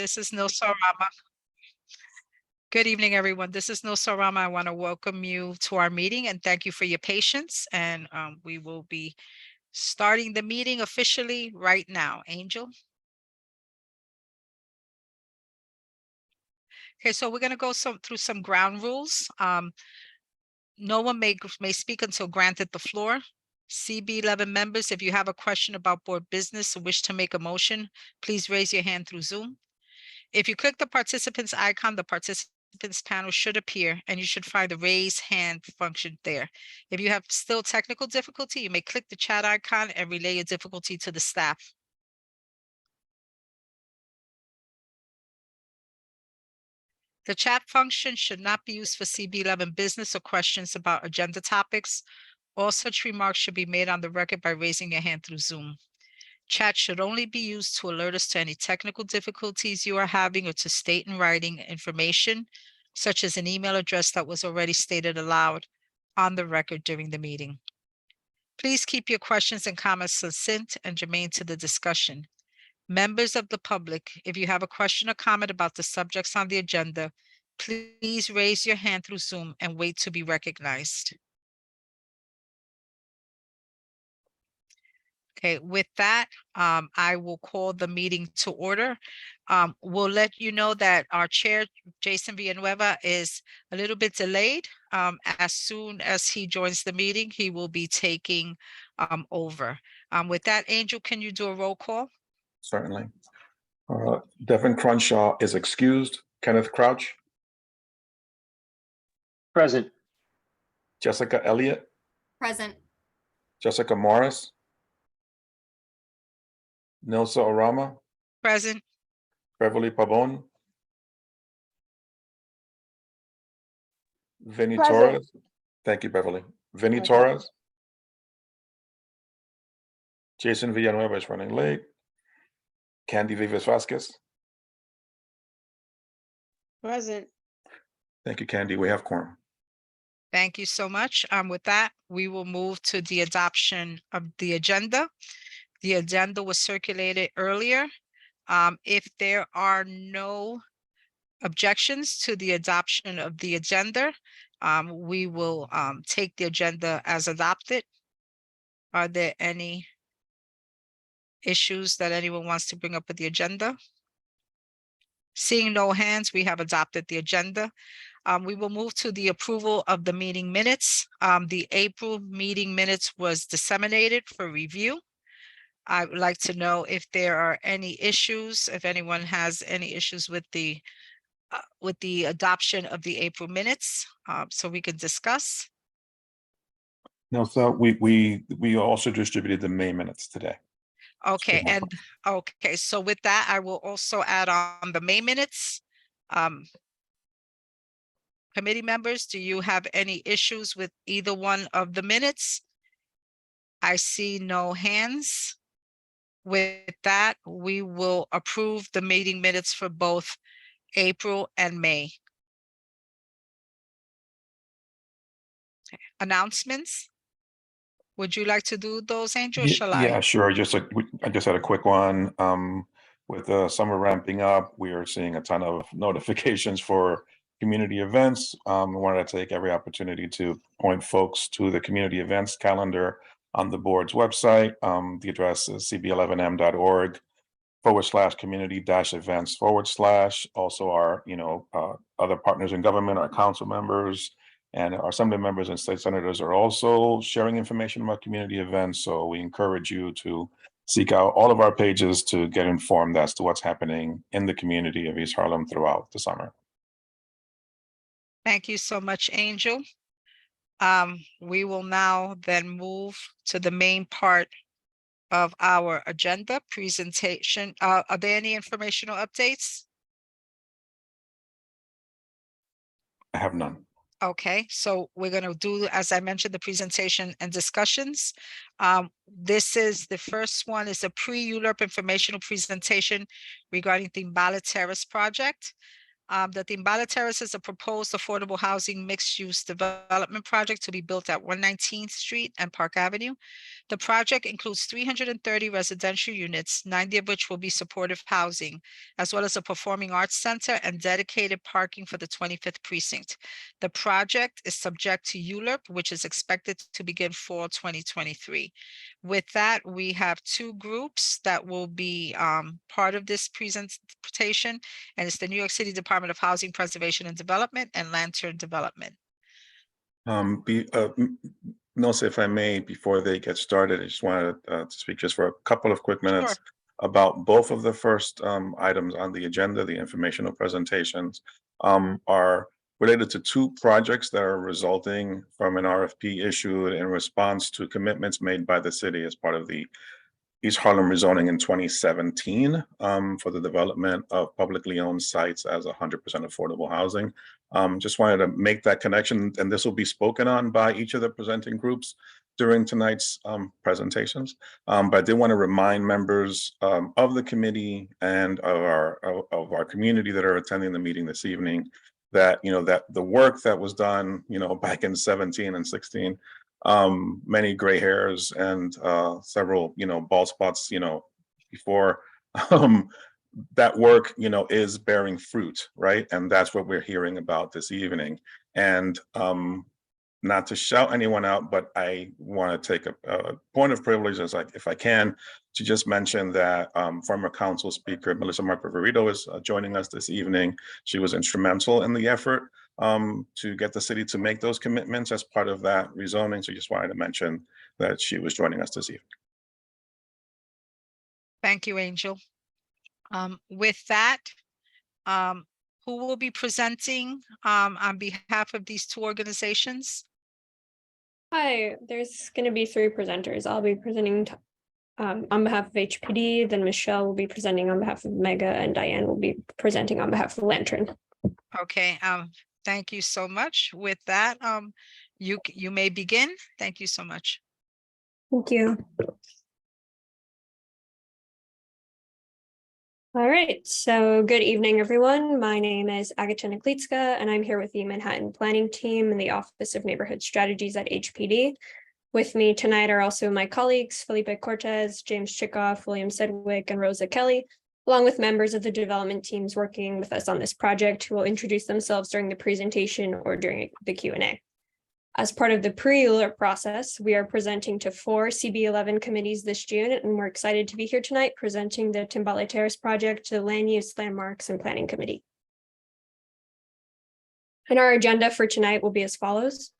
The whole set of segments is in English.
This is Nil Sarama. Good evening, everyone. This is Nil Sarama. I want to welcome you to our meeting and thank you for your patience. And we will be starting the meeting officially right now. Angel. Okay, so we're going to go through some ground rules. No one may speak until granted the floor. CB11 members, if you have a question about board business or wish to make a motion, please raise your hand through Zoom. If you click the participants icon, the participants panel should appear and you should find the raise hand function there. If you have still technical difficulty, you may click the chat icon and relay your difficulty to the staff. The chat function should not be used for CB11 business or questions about agenda topics. All such remarks should be made on the record by raising your hand through Zoom. Chat should only be used to alert us to any technical difficulties you are having or to state in writing information, such as an email address that was already stated aloud on the record during the meeting. Please keep your questions and comments succinct and germane to the discussion. Members of the public, if you have a question or comment about the subjects on the agenda, please raise your hand through Zoom and wait to be recognized. Okay, with that, I will call the meeting to order. We'll let you know that our chair, Jason Villanueva, is a little bit delayed. As soon as he joins the meeting, he will be taking over. With that, Angel, can you do a roll call? Certainly. Devin Crenshaw is excused. Kenneth Crouch. Present. Jessica Elliott. Present. Jessica Morris. Nilsa Orama. Present. Beverly Pabon. Vinny Present. Torres. Thank you, Beverly. Vinny Present. Torres. Jason Villanueva is running late. Candy Vivas Vasquez. Present. Thank you, Candy. We have quorum. Thank you so much. With that, we will move to the adoption of the agenda. The agenda was circulated earlier. If there are no objections to the adoption of the agenda, we will take the agenda as adopted. Are there any issues that anyone wants to bring up with the agenda? Seeing no hands, we have adopted the agenda. We will move to the approval of the meeting minutes. The April meeting minutes was disseminated for review. I would like to know if there are any issues, if anyone has any issues with the adoption of the April minutes, so we can discuss. No, so we also distributed the May minutes today. Okay, and okay, so with that, I will also add on the May minutes. Committee members, do you have any issues with either one of the minutes? I see no hands. With that, we will approve the meeting minutes for both April and May. Okay. Announcements? Would you like to do those, Angel, or shall I? Yeah, sure. I just had a quick one. With the summer ramping up, we are seeing a ton of notifications for community events. I wanted to take every opportunity to point folks to the community events calendar on the board's website. The address is cb11m.org/community-events/. Also our, other partners in government, our council members, and our assembly members and state senators are also sharing information about community events. So we encourage you to seek out all of our pages to get informed as to what's happening in the community of East Harlem throughout the summer. Thank you so much, Angel. We will now then move to the main part of our agenda presentation. Are there any informational updates? I have none. Okay, so we're going to do, as I mentioned, the presentation and discussions. This is the first one is a pre-ULURP informational presentation regarding the Ballot Terrace project. The Timbala Terrace is a proposed affordable housing mixed-use development project to be built at 119th Street and Park Avenue. The project includes 330 residential units, 90 of which will be supportive housing, as well as a performing arts center and dedicated parking for the 25th precinct. The project is subject to ULURP, which is expected to begin fall 2023. With that, we have two groups that will be part of this presentation, and it's the New York City Department of Housing Preservation and Development and Lantern Development. Nelson, if I may, before they get started, I just wanted to speak just for a couple of quick minutes Sure. about both of the first items on the agenda. The informational presentations are related to two projects that are resulting from an RFP issued in response to commitments made by the city as part of the East Harlem rezoning in 2017 for the development of publicly owned sites as 100% affordable housing. Just wanted to make that connection, and this will be spoken on by each of the presenting groups during tonight's presentations. But I did want to remind members of the committee and of our community that are attending the meeting this evening that that the work that was done back in 17 and 16, many gray hairs and several bald spots before that work is bearing fruit, right? And that's what we're hearing about this evening. And not to shout anyone out, but I want to take a point of privilege, if I can, to just mention that former council speaker Melissa Mark-Viverito is joining us this evening. She was instrumental in the effort to get the city to make those commitments as part of that rezoning. So just wanted to mention that she was joining us this evening. Thank you, Angel. With that, who will be presenting on behalf of these two organizations? Hi, there's going to be three presenters. I'll be presenting on behalf of HPD, then Michelle will be presenting on behalf of Mega, and Diane will be presenting on behalf of Lantern. Okay, thank you so much. With that, you may begin. Thank you so much. Thank you. All right, so good evening, everyone. My name is Agata Niklitska, and I'm here with the Manhattan Planning Team in the Office of Neighborhood Strategies at HPD. With me tonight are also my colleagues, Felipe Cortez, James Chikoff, William Sedgwick, and Rosa Kelly, along with members of the development teams working with us on this project who will introduce themselves during the presentation or during the Q&A. As part of the pre-ULURP process, we are presenting to 4 CB11 committees this June, and we're excited to be here tonight presenting the Timbala Terrace project to the Land Use, Landmarks, and Planning Committee. And our agenda for tonight will be as follows.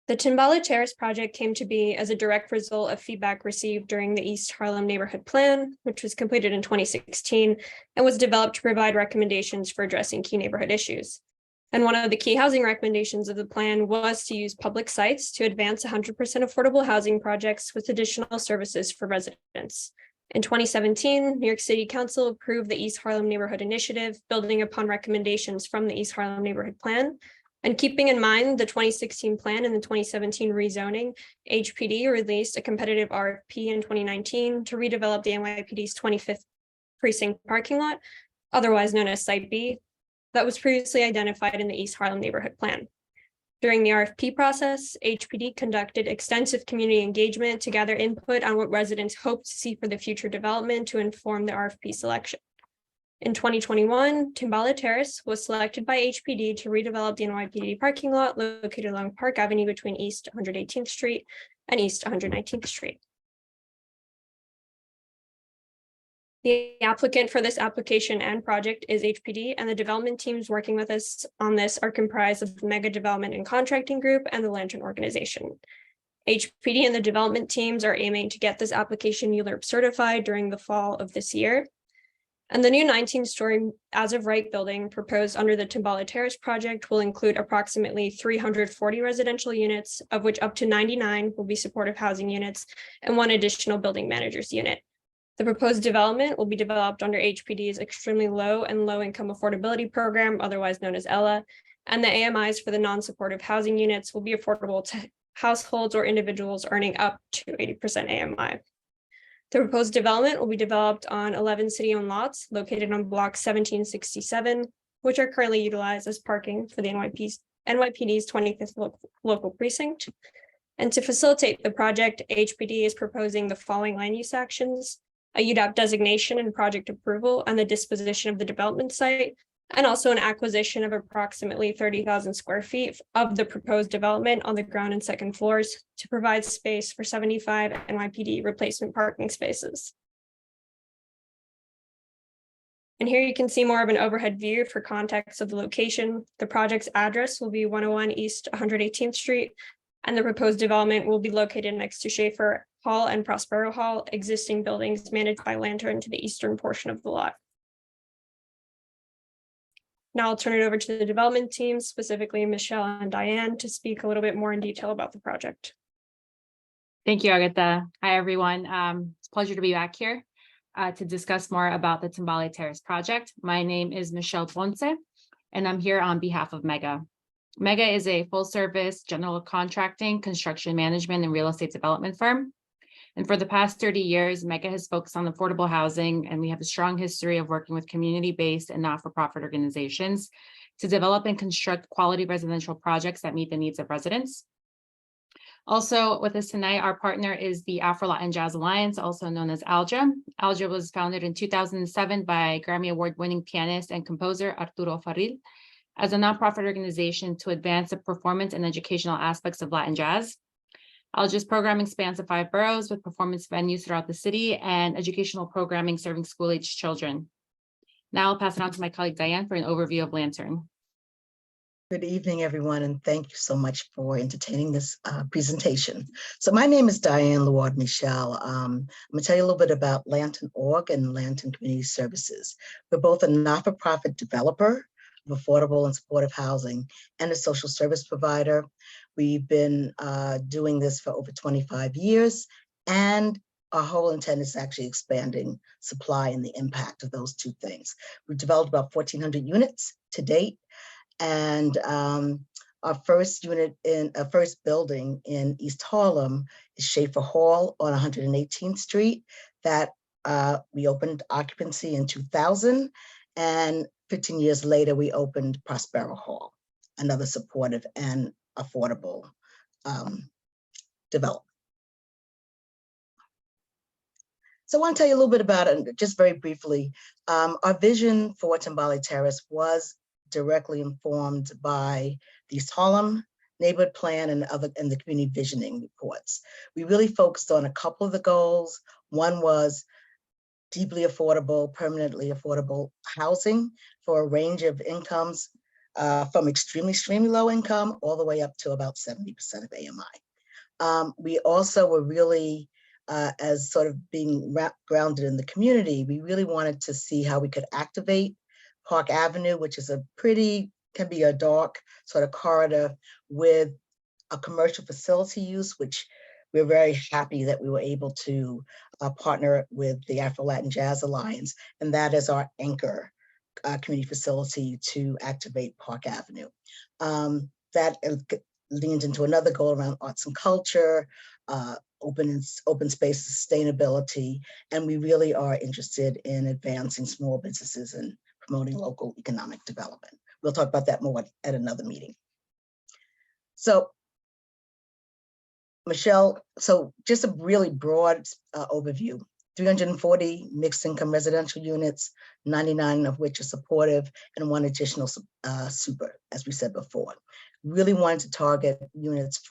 The Timbala Terrace project came to be as a direct result of feedback received during the East Harlem Neighborhood Plan, which was completed in 2016 and was developed to provide recommendations for addressing key neighborhood issues. And one of the key housing recommendations of the plan was to use public sites to advance 100% affordable housing projects with additional services for residents. In 2017, New York City Council approved the East Harlem Neighborhood Initiative, building upon recommendations from the East Harlem Neighborhood Plan. And keeping in mind the 2016 plan and the 2017 rezoning, HPD released a competitive RFP in 2019 to redevelop the NYPD's 25th precinct parking lot, otherwise known as Site B, that was previously identified in the East Harlem Neighborhood Plan. During the RFP process, HPD conducted extensive community engagement to gather input on what residents hoped to see for the future development to inform the RFP selection. In 2021, Timbala Terrace was selected by HPD to redevelop the NYPD parking lot located along Park Avenue between East 118th Street and East 119th Street. The applicant for this application and project is HPD, and the development teams working with us on this are comprised of the Mega Development and Contracting Group and the Lantern Organization. HPD and the development teams are aiming to get this application ULURP certified during the fall of this year. And the new 19-story as-of-right building proposed under the Timbala Terrace project will include approximately 340 residential units, of which up to 99 will be supportive housing units and 1 additional building manager's unit. The proposed development will be developed under HPD's Extremely Low and Low Income Affordability Program, otherwise known as ELA, and the AMIs for the non-supportive housing units will be affordable to households or individuals earning up to 80% AMI. The proposed development will be developed on 11 city-owned lots located on block 1767, which are currently utilized as parking for the NYPD's 25th local precinct. And to facilitate the project, HPD is proposing the following land use actions: a UDOT designation and project approval and the disposition of the development site, and also an acquisition of approximately 30,000 square feet of the proposed development on the ground and second floors to provide space for 75 NYPD replacement parking spaces. And here you can see more of an overhead view for context of the location. The project's address will be 101 East 118th Street, and the proposed development will be located next to Schaefer Hall and Prospero Hall, existing buildings managed by Lantern to the eastern portion of the lot. Now I'll turn it over to the development team, specifically Michelle and Diane, to speak a little bit more in detail about the project. Thank you, Agatha. Hi, everyone. It's a pleasure to be back here to discuss more about the Timbale Terrace project. My name is Michelle Ponce, and I'm here on behalf of Mega. Mega is a full-service general contracting, construction management, and real estate development firm. And for the past 30 years, Mega has focused on affordable housing, and we have a strong history of working with community-based and not-for-profit organizations to develop and construct quality residential projects that meet the needs of residents. Also with us tonight, our partner is the Afro-Latin Jazz Alliance, also known as ALJA. ALJA was founded in 2007 by Grammy Award-winning pianist and composer Arturo Farril as a nonprofit organization to advance the performance and educational aspects of Latin jazz. ALJA's programming spans the 5 boroughs with performance venues throughout the city and educational programming serving school-aged children. Now I'll pass it on to my colleague Diane for an overview of Lantern. Good evening, everyone, and thank you so much for entertaining this presentation. So my name is Diane Leward Michelle. I'm going to tell you a little bit about Lantern.org and Lantern Community Services. We're both a not-for-profit developer of affordable and supportive housing and a social service provider. We've been doing this for over 25 years, and our whole intent is actually expanding supply and the impact of those two things. We've developed about 1,400 units to date. And our first building in East Harlem is Schaefer Hall on 118th Street that we opened occupancy in 2000. And 15 years later, we opened Prospero Hall, another supportive and affordable development. So I want to tell you a little bit about it, just very briefly. Our vision for Timbale Terrace was directly informed by the East Harlem neighborhood plan and the community visioning reports. We really focused on a couple of the goals. One was deeply affordable, permanently affordable housing for a range of incomes, from extremely low income all the way up to about 70% of AMI. We also were really, as sort of being grounded in the community, we really wanted to see how we could activate Park Avenue, which is can be a dark sort of corridor with a commercial facility use, which we're very happy that we were able to partner with the Afro-Latin Jazz Alliance, and that is our anchor community facility to activate Park Avenue. That leans into another goal around arts and culture, open space sustainability, and we really are interested in advancing small businesses and promoting local economic development. We'll talk about that more at another meeting. So, Michelle, so just a really broad overview. 340 mixed income residential units, 99 of which are supportive, and 1 additional super, as we said before. Really wanted to target units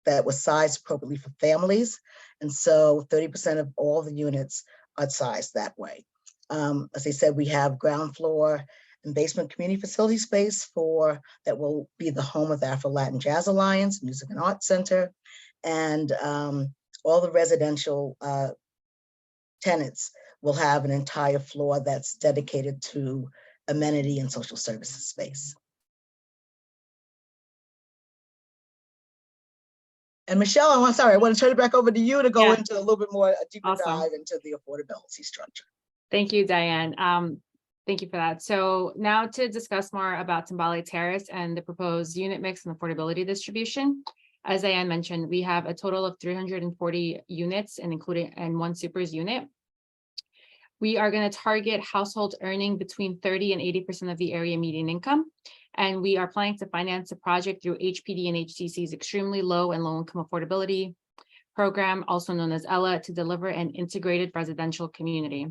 that was sized appropriately for families. And so 30% of all the units are sized that way. As I said, we have ground floor and basement community facility space that will be the home of the Afro-Latin Jazz Alliance, Music and Arts Center, and all the residential tenants will have an entire floor that's dedicated to amenity and social services space. And Michelle, I want to turn it back over to you to go into a little bit more, a deeper dive into the affordability structure. Thank you, Diane. Thank you for that. So now to discuss more about Timbale Terrace and the proposed unit mix and affordability distribution. As Diane mentioned, we have a total of 340 units and one supers unit. We are going to target households earning between 30 and 80% of the area median income. And we are planning to finance the project through HPD and HTC's extremely low and low income affordability program, also known as ELA, to deliver an integrated residential community.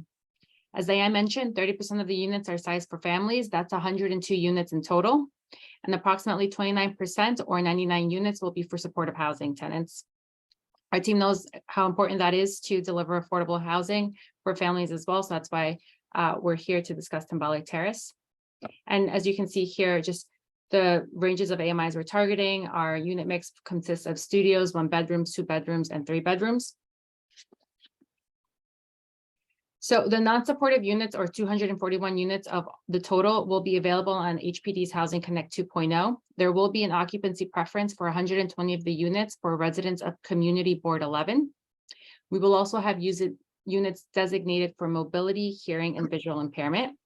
As Diane mentioned, 30% of the units are sized for families. That's 102 units in total. And approximately 29% or 99 units will be for supportive housing tenants. Our team knows how important that is to deliver affordable housing for families as well. So that's why we're here to discuss Tambali Terrace. And as you can see here, just the ranges of AMIs we're targeting. Our unit mix consists of studios, 1 bedroom, 2 bedrooms, and 3 bedrooms. So the non-supportive units, or 241 units of the total, will be available on HPD's Housing Connect 2.0. There will be an occupancy preference for 120 of the units for residents of Community Board 11. We will also have units designated for mobility, hearing, and visual impairment.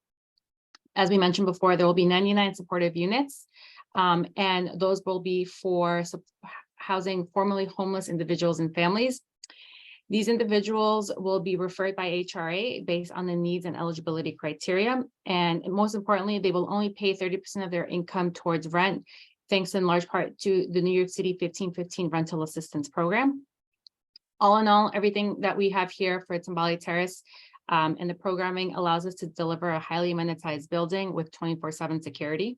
As we mentioned before, there will be 99 supportive units, and those will be for housing formerly homeless individuals and families. These individuals will be referred by HRA based on the needs and eligibility criteria. And most importantly, they will only pay 30% of their income towards rent, thanks in large part to the New York City 1515 rental assistance program. All in all, everything that we have here for Tambali Terrace and the programming allows us to deliver a highly amenitized building with 24/7 security.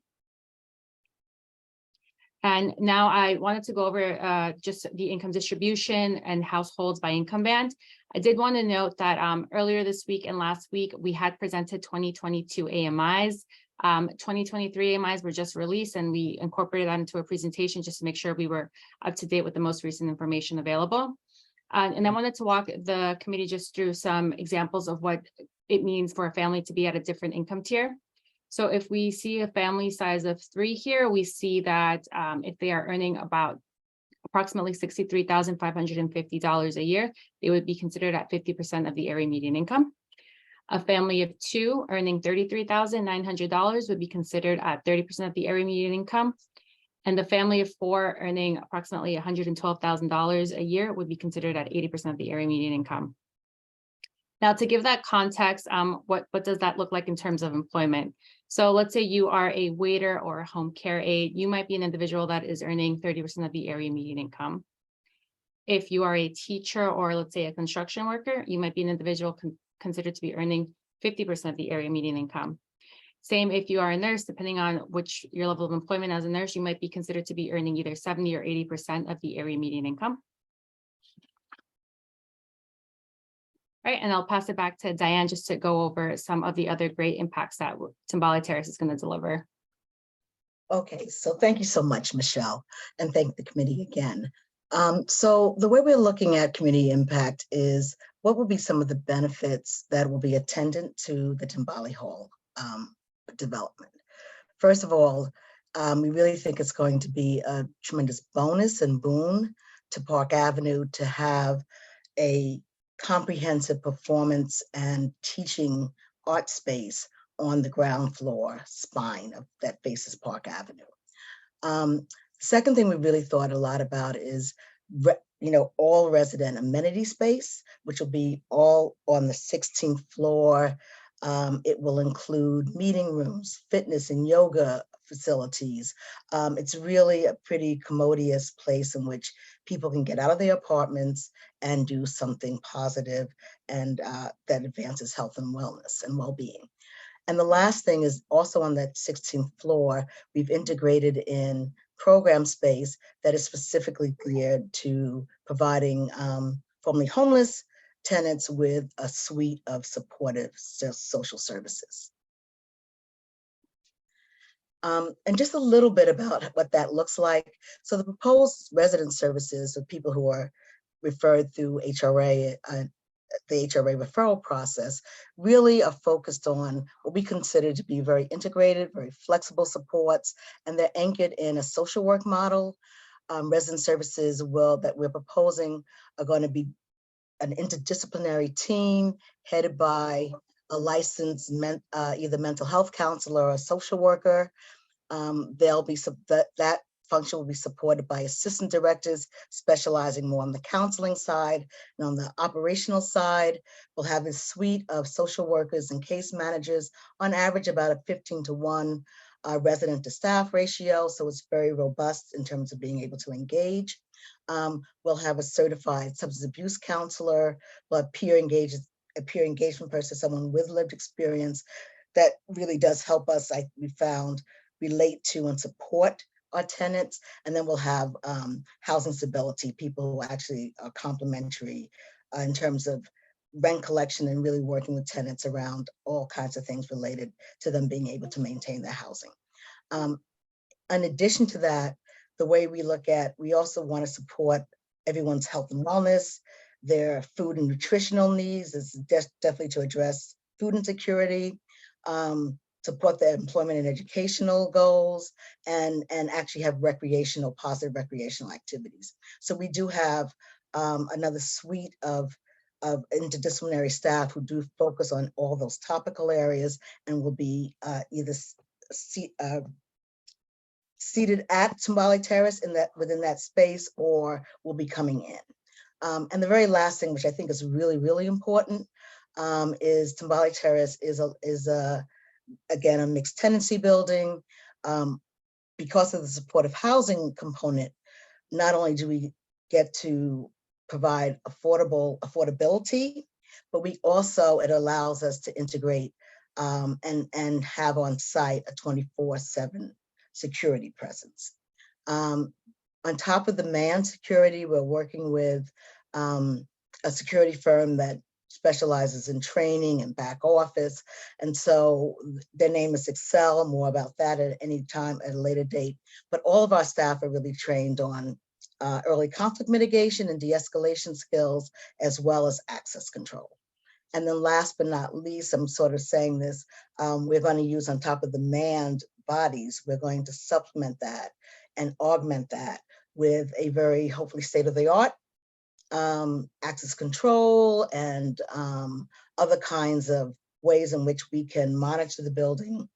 And now I wanted to go over just the income distribution and households by income band. I did want to note that earlier this week and last week, we had presented 2022 AMIs. 2023 AMIs were just released, and we incorporated that into a presentation just to make sure we were up to date with the most recent information available. And I wanted to walk the committee just through some examples of what it means for a family to be at a different income tier. So if we see a family size of 3 here, we see that if they are earning about approximately $63,550 a year, they would be considered at 50% of the area median income. A family of 2 earning $33,900 would be considered at 30% of the area median income. And the family of 4 earning approximately $112,000 a year would be considered at 80% of the area median income. Now, to give that context, what does that look like in terms of employment? So let's say you are a waiter or a home care aide. You might be an individual that is earning 30% of the area median income. If you are a teacher or let's say a construction worker, you might be an individual considered to be earning 50% of the area median income. Same if you are a nurse, depending on which your level of employment as a nurse, you might be considered to be earning either 70 or 80% of the area median income. All right, and I'll pass it back to Diane just to go over some of the other great impacts that Tambali Terrace is going to deliver. Okay, so thank you so much, Michelle, and thank the committee again. So the way we're looking at community impact is what will be some of the benefits that will be attendant to the Tambali Hall development. First of all, we really think it's going to be a tremendous bonus and boon to Park Avenue to have a comprehensive performance and teaching art space on the ground floor spine of that faces Park Avenue. Second thing we really thought a lot about is, all resident amenity space, which will be all on the 16th floor. It will include meeting rooms, fitness and yoga facilities. It's really a pretty commodious place in which people can get out of their apartments and do something positive and that advances health and wellness and well-being. And the last thing is also on that 16th floor, we've integrated in program space that is specifically geared to providing formerly homeless tenants with a suite of supportive social services. And just a little bit about what that looks like. So the proposed resident services of people who are referred through HRA, the HRA referral process, really are focused on what we consider to be very integrated, very flexible supports, and they're anchored in a social work model. Resident services that we're proposing are going to be an interdisciplinary team headed by a licensed either mental health counselor or a social worker. There'll be that function will be supported by assistant directors specializing more on the counseling side and on the operational side. We'll have a suite of social workers and case managers, on average about a 15-to-1 resident to staff ratio. So it's very robust in terms of being able to engage. We'll have a certified substance abuse counselor, we'll have a peer engagement person, someone with lived experience that really does help us, we found, relate to and support our tenants. And then we'll have housing stability, people who actually are complementary in terms of rent collection and really working with tenants around all kinds of things related to them being able to maintain their housing. In addition to that, the way we look at, we also want to support everyone's health and wellness, their food and nutritional needs is definitely to address food insecurity, support their employment and educational goals, and actually have positive recreational activities. So we do have another suite of interdisciplinary staff who do focus on all those topical areas and will be either seated at Timbale Terrace within that space, or will be coming in. And the very last thing, which I think is really, really important, is Timbale Terrace is again a mixed tenancy building. Because of the supportive housing component, not only do we get to provide affordability, but we also, it allows us to integrate and have on site a 24/7 security presence. On top of the manned security, we're working with a security firm that specializes in training and back office. And so their name is Excel, more about that at any time at a later date. But all of our staff are really trained on early conflict mitigation and de-escalation skills, as well as access control. And then last but not least, I'm sort of saying this, we're going to use, on top of the manned bodies, we're going to supplement that and augment that with a very, hopefully, state-of-the-art access control and other kinds of ways in which we can monitor the building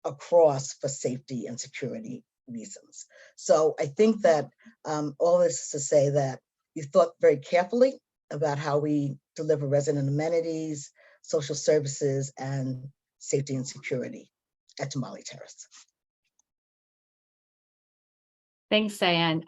across for safety and security reasons. So I think that all this is to say that you thought very carefully about how we deliver resident amenities, social services, and safety and security at Timbale Terrace. Thanks, Diane.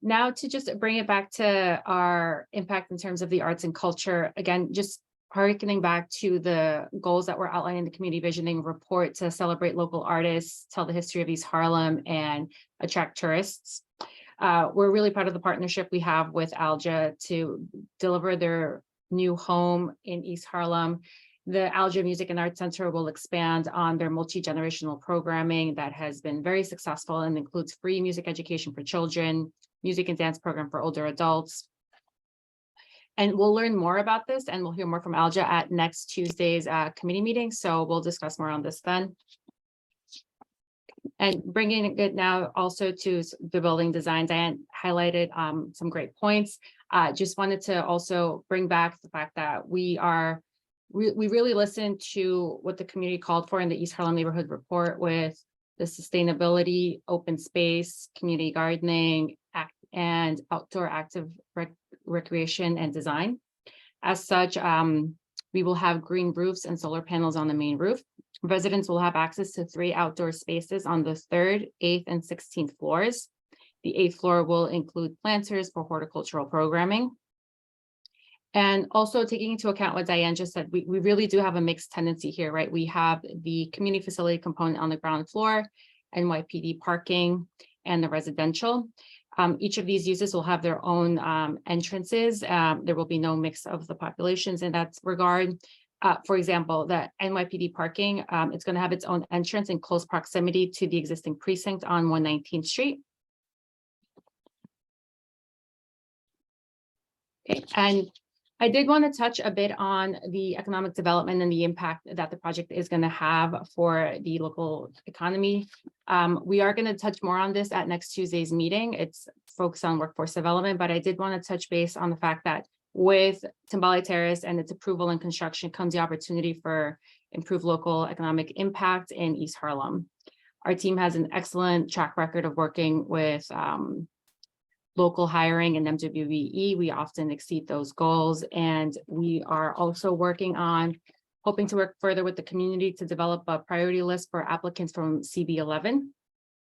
Now to just bring it back to our impact in terms of the arts and culture, again, just harkening back to the goals that were outlined in the community visioning report to celebrate local artists, tell the history of East Harlem, and attract tourists. We're really proud of the partnership we have with Alja to deliver their new home in East Harlem. The Alja Music and Arts Center will expand on their multi-generational programming that has been very successful and includes free music education for children, music and dance program for older adults. And we'll learn more about this, and we'll hear more from Alja at next Tuesday's committee meeting. So we'll discuss more on this then. And bringing it now also to the building design, Diane highlighted some great points. Just wanted to also bring back the fact that we really listened to what the community called for in the East Harlem Neighborhood Report with the sustainability, open space, community gardening, and outdoor active recreation and design. As such, we will have green roofs and solar panels on the main roof. Residents will have access to 3 outdoor spaces on the 3rd, 8th, and 16th floors. The 8th floor will include planters for horticultural programming. And also taking into account what Diane just said, we really do have a mixed tendency here, right? We have the community facility component on the ground floor, NYPD parking, and the residential. Each of these uses will have their own entrances. There will be no mix of the populations in that regard. For example, the NYPD parking, it's going to have its own entrance in close proximity to the existing precinct on 119th Street. Okay. And I did want to touch a bit on the economic development and the impact that the project is going to have for the local economy. We are going to touch more on this at next Tuesday's meeting. It's focused on workforce development, but I did want to touch base on the fact that with Timbale Terrace and its approval and construction comes the opportunity for improved local economic impact in East Harlem. Our team has an excellent track record of working with local hiring and MWBE. We often exceed those goals, and we are also working on hoping to work further with the community to develop a priority list for applicants from CB11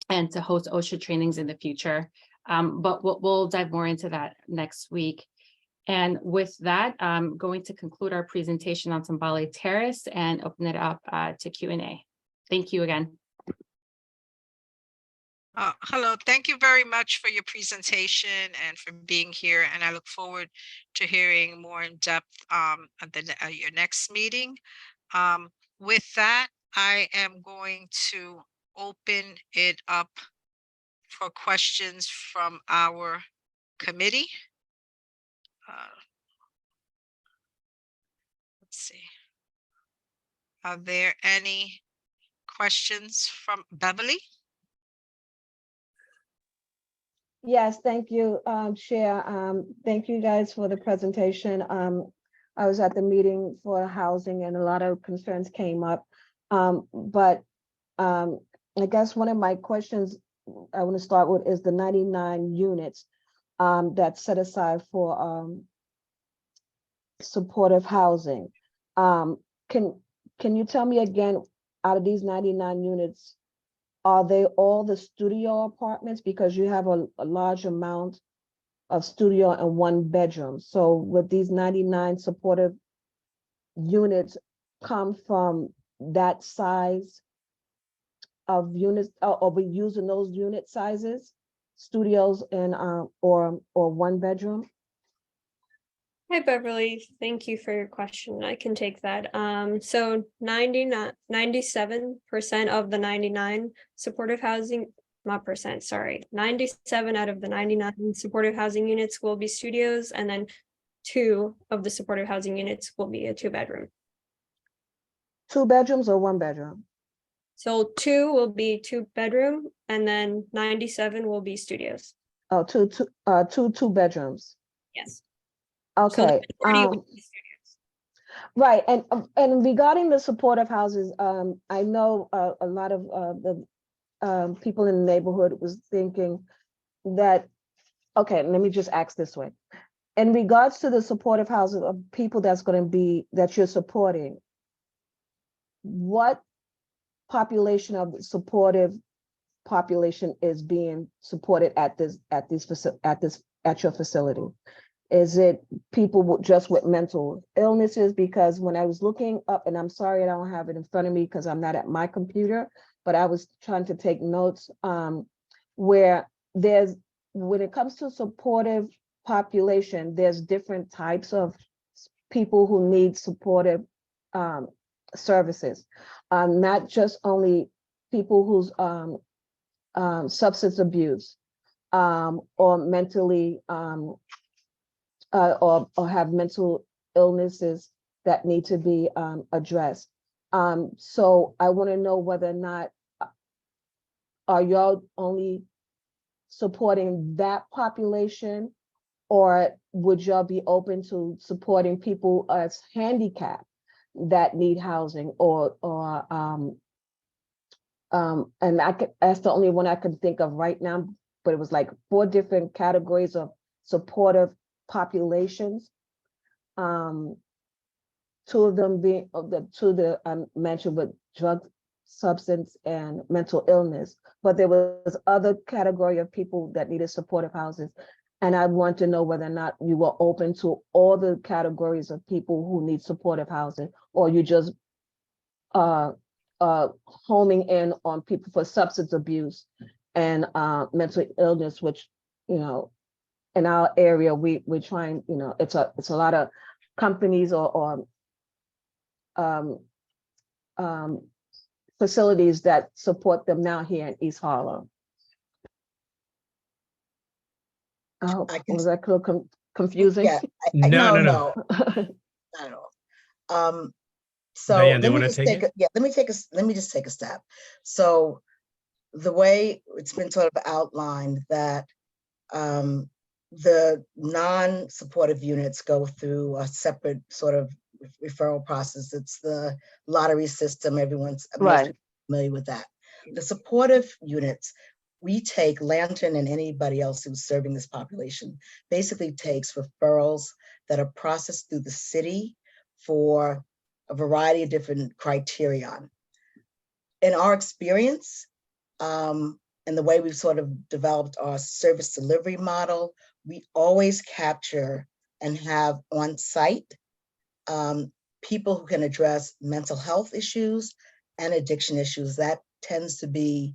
and to host OSHA trainings in the future. But we'll dive more into that next week. And with that, I'm going to conclude our presentation on Tambale Terrace and open it up to Q&A. Thank you again. Hello, thank you very much for your presentation and for being here. And I look forward to hearing more in depth at your next meeting. With that, I am going to open it up for questions from our committee. Let's see. Are there any questions from Beverly? Yes, thank you, Chair. Thank you guys for the presentation. I was at the meeting for housing and a lot of concerns came up. But I guess one of my questions I want to start with is the 99 units that's set aside for supportive housing. Can you tell me again, out of these 99 units, are they all the studio apartments? Because you have a large amount of studio and 1 bedroom. So would these 99 supportive units come from that size of units, or we using those unit sizes, studios and or 1 bedroom? Hi, Beverly. Thank you for your question. I can take that. So 97% of the 99 supportive housing, not percent, sorry, 97 out of the 99 supportive housing units will be studios, and then 2 of the supportive housing units will be a 2-bedroom. 2 bedrooms or 1 bedroom? So 2 will be 2-bedroom, and then 97 will be studios. Oh, two 2-bedrooms. Yes. So the Okay. majority will be studios. Right, and regarding the supportive houses, I know a lot of the people in the neighborhood was thinking that, okay, let me just ask this way. In regards to the supportive houses of people that you're supporting, what population of the supportive population is being supported at your facility? Is it people just with mental illnesses? Because when I was looking up, and I'm sorry I don't have it in front of me because I'm not at my computer, but I was trying to take notes, where when it comes to supportive population, there's different types of people who need supportive services. Not just only people who's substance abuse or mentally or have mental illnesses that need to be addressed. So I want to know whether or not are y'all only supporting that population, or would y'all be open to supporting people as handicapped that need housing, and that's the only one I could think of right now, but it was like 4 different categories of supportive populations. 2 of them being the 2 that I mentioned with drug, substance, and mental illness, but there was other category of people that needed supportive houses. And I want to know whether or not you were open to all the categories of people who need supportive housing, or you just homing in on people for substance abuse and mental illness, which, you know, in our area, we're trying, you know, it's a lot of companies or facilities that support them now here in East Harlem. Oh, was that a little confusing? Yeah, No. not at all. So Diane, do let you me wanna just take it? let me just take a step. So the way it's been sort of outlined that the non-supportive units go through a separate sort of referral process. It's the lottery system. Everyone's Right. familiar with that. The supportive units, we take Lantern and anybody else who's serving this population, basically takes referrals that are processed through the city for a variety of different criterion. In our experience, and the way we've sort of developed our service delivery model, we always capture and have on site people who can address mental health issues and addiction issues. That tends to be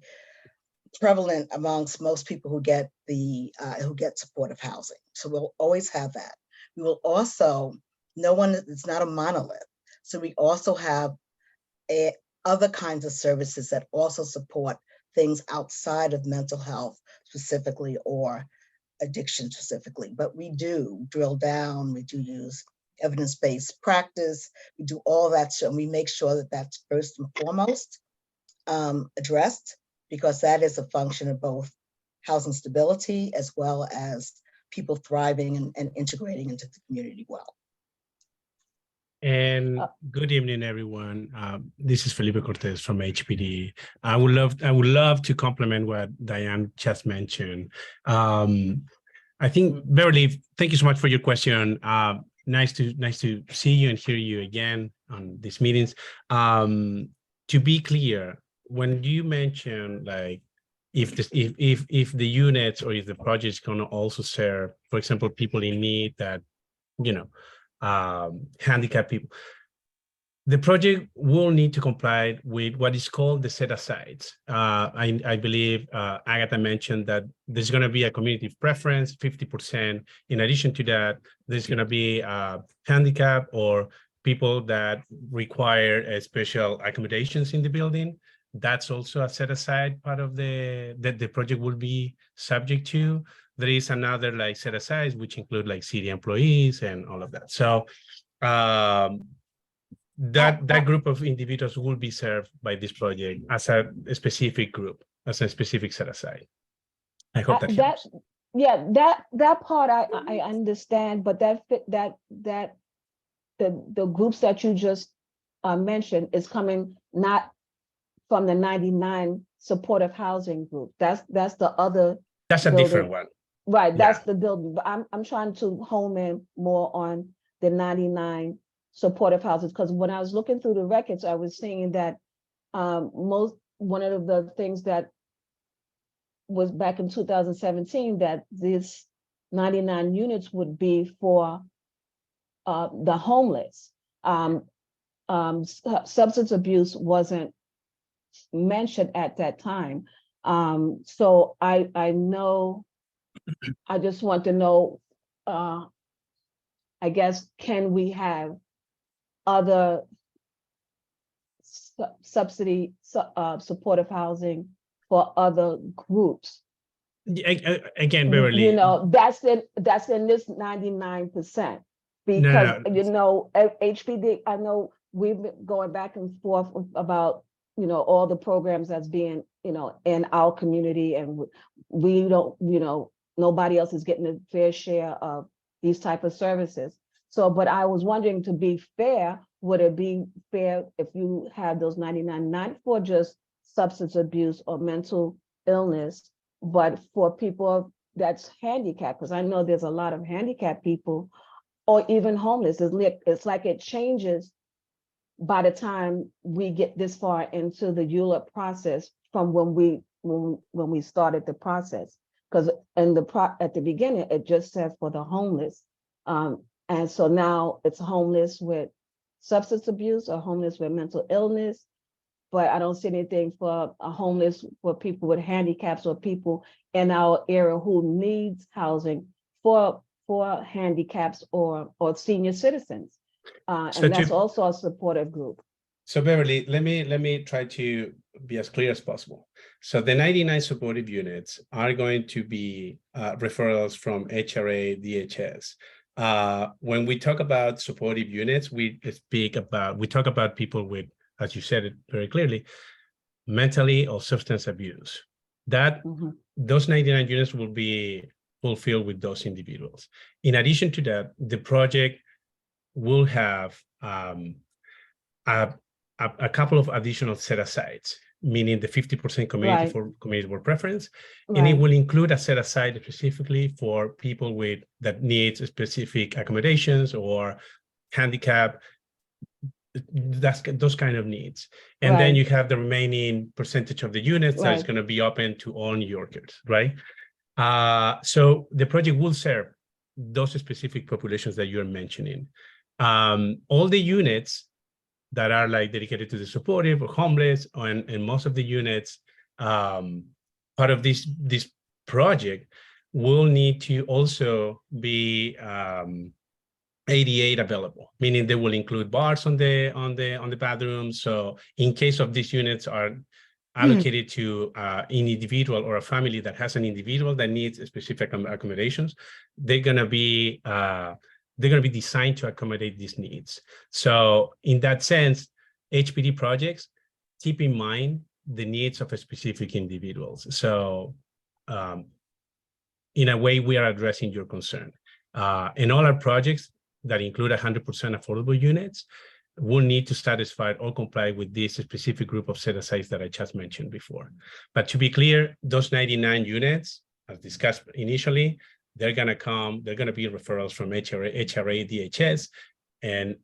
prevalent amongst most people who get supportive housing. So we'll always have that. We will also, it's not a monolith. So we also have other kinds of services that also support things outside of mental health specifically or addiction specifically. But we do drill down, we do use evidence-based practice, we do all that, and we make sure that that's first and foremost addressed, because that is a function of both housing stability as well as people thriving and integrating into the community well. And good evening, everyone. This is Felipe Cortez from HPD. I would love to complement what Diane just mentioned. I think, Beverly, thank you so much for your question. Nice to see you and hear you again on these meetings. To be clear, when you mention like if the units or if the project is going to also serve, for example, people in need that, handicapped people, the project will need to comply with what is called the set-asides. I believe Agatha mentioned that there's going to be a community preference, 50%. In addition to that, there's going to be handicap or people that require special accommodations in the building. That's also a set-aside part of that the project will be subject to. There is another like set-asides, which include like city employees and all of that. So that group of individuals will be served by this project as a specific group, as a specific set-aside. I hope that helps. Yeah, that part I understand, but the groups that you just mentioned is coming not from the 99 supportive housing group. That's the other. That's a building. Different one. Right, that's the building. But I'm trying to home in more on the 99 supportive houses, because when I was looking through the records, I was seeing that one of the things that was back in 2017 that this 99 units would be for the homeless. Substance abuse wasn't mentioned at that time. So I know, I just want to know, I guess, can we have other subsidy supportive housing for other groups? Again, Beverly, that's in this 99%, because HPD, I know we've been going back and forth about all the programs that's being in our community, and we don't, nobody else is getting a fair share of these type of services. So, but I was wondering, to be fair, would it be fair if you had those 99, not for just substance abuse or mental illness, but for people that's handicapped? Because I know there's a lot of handicapped people, or even homeless. It's like it changes by the time we get this far into the ULEP process from when we started the process. Because at the beginning, it just said for the homeless. And so now it's homeless with substance abuse or homeless with mental illness, but I don't see anything for a homeless for people with handicaps or people in our area who needs housing for handicaps or senior citizens. And that's also a supportive group. So Beverly, let me try to be as clear as possible. So the 99 supportive units are going to be referrals from HRA, DHS. When we talk about supportive units, we talk about people with, as you said it very clearly, mentally or substance abuse. Those 99 units will be fulfilled with those individuals. In addition to that, the project will have a couple of additional set-asides. meaning the 50% community Right. for community board preference. And it Right. will include a set aside specifically for people with that needs specific accommodations or handicap, that's those kind of needs. And then Right. you have the remaining percentage of the units that is Right. going to be open to all New Yorkers, right? So the project will serve those specific populations that you're mentioning. All the units that are like dedicated to the supportive or homeless, and most of the units, part of this project will need to also be ADA available, meaning they will include bars on the bathroom. So in case of these units are allocated to an individual or a family that has an individual that needs specific accommodations, they're gonna be designed to accommodate these needs. So in that sense, HPD projects keep in mind the needs of a specific individuals. So in a way, we are addressing your concern. And all our projects that include 100% affordable units will need to satisfy or comply with this specific group of set-asides that I just mentioned before. But to be clear, those 99 units, as discussed initially, they're gonna be referrals from HRA, DHS, and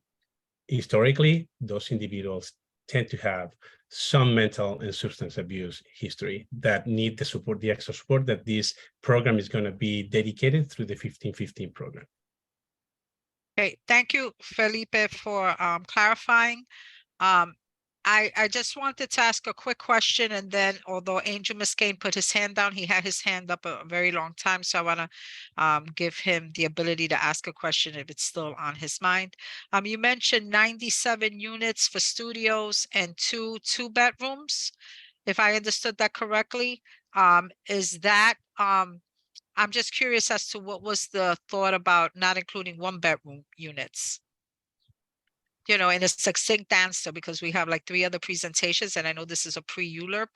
historically, those individuals tend to have some mental and substance abuse history that need the support, the extra support that this program is going to be dedicated through the 1515 program. Okay, thank you, Felipe, for clarifying. I just wanted to ask a quick question, and then although Angel Muscane put his hand down, he had his hand up a very long time. So I want to give him the ability to ask a question if it's still on his mind. You mentioned 97 units for studios and two bedrooms. If I understood that correctly, is that I'm just curious as to what was the thought about not including one bedroom units? You know, in a succinct answer, because we have like 3 other presentations, and I know this is a pre-ULURP.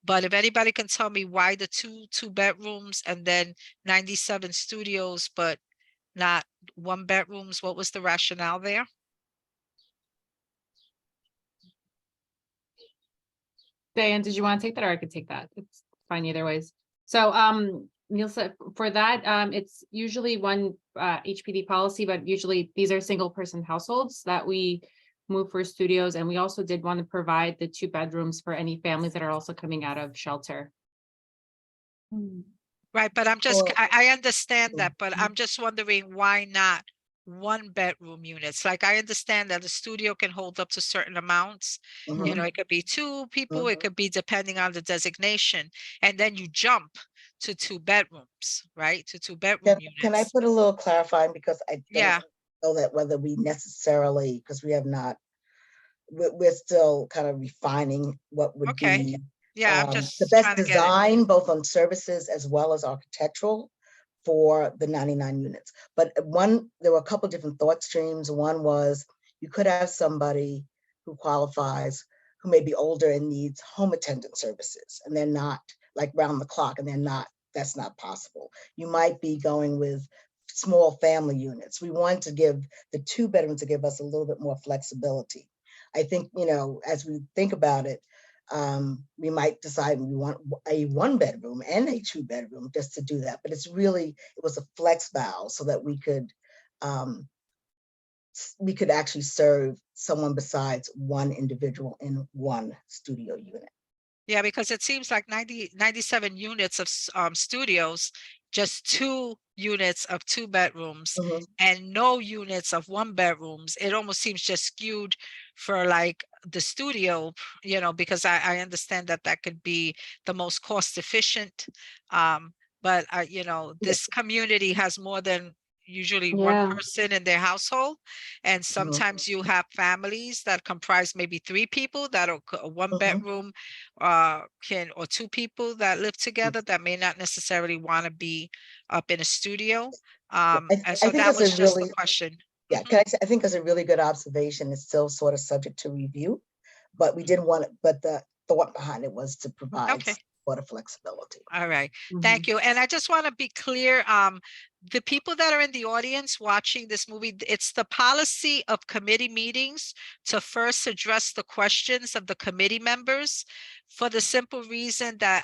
But if anybody can tell me why the two bedrooms and then 97 studios, but not 1 bedrooms, what was the rationale there? Diane, did you want to take that, or I could take that? It's fine either ways. So Neil said for that, it's usually one HPD policy, but usually these are single person households that we move for studios. And we also did want to provide the 2 bedrooms for any families that are also coming out of shelter. Right, but I'm just, Well- I understand that, but I'm just wondering why not 1 bedroom units? Like, I understand that the studio can hold up to certain amounts. You know, it could be 2 people, it could be depending on the designation, and then you jump to 2 bedrooms, right? To 2 bedroom Can I units. put a little clarifying, because I Yeah. don't know that whether we necessarily, because we have not, we're still kind of refining what would Okay. be Yeah, I'm the just best trying to get it. design, both on services as well as architectural, for the 99 units. But there were a couple different thought streams. One was you could have somebody who qualifies, who may be older and needs home attendant services, and they're not like round the clock, and that's not possible. You might be going with small family units. We want to give the 2 bedrooms to give us a little bit more flexibility. I think, you know, as we think about it, we might decide we want a 1 bedroom and a 2 bedroom just to do that. But it was a flex valve so that we could actually serve someone besides 1 individual in 1 studio unit. Yeah, because it seems like 97 units of studios, just 2 units of 2 bedrooms and no units of 1 bedrooms. It almost seems just skewed for like the studio, you know, because I understand that could be the most cost efficient. But you know, this community has more than usually 1 Yeah. person in their household, and sometimes you have families that comprise maybe 3 people that are a 1 bedroom or 2 people that live together that may not necessarily want to be up in a studio. And so think that that's was a just the really- question. Yeah, I think it's a really good observation. It's still sort of subject to review, but we didn't want it, but the thought behind it was to provide Okay. water flexibility. All right, Mhm. thank you. And I just want to be clear, the people that are in the audience watching this movie, it's the policy of committee meetings to first address the questions of the committee members, for the simple reason that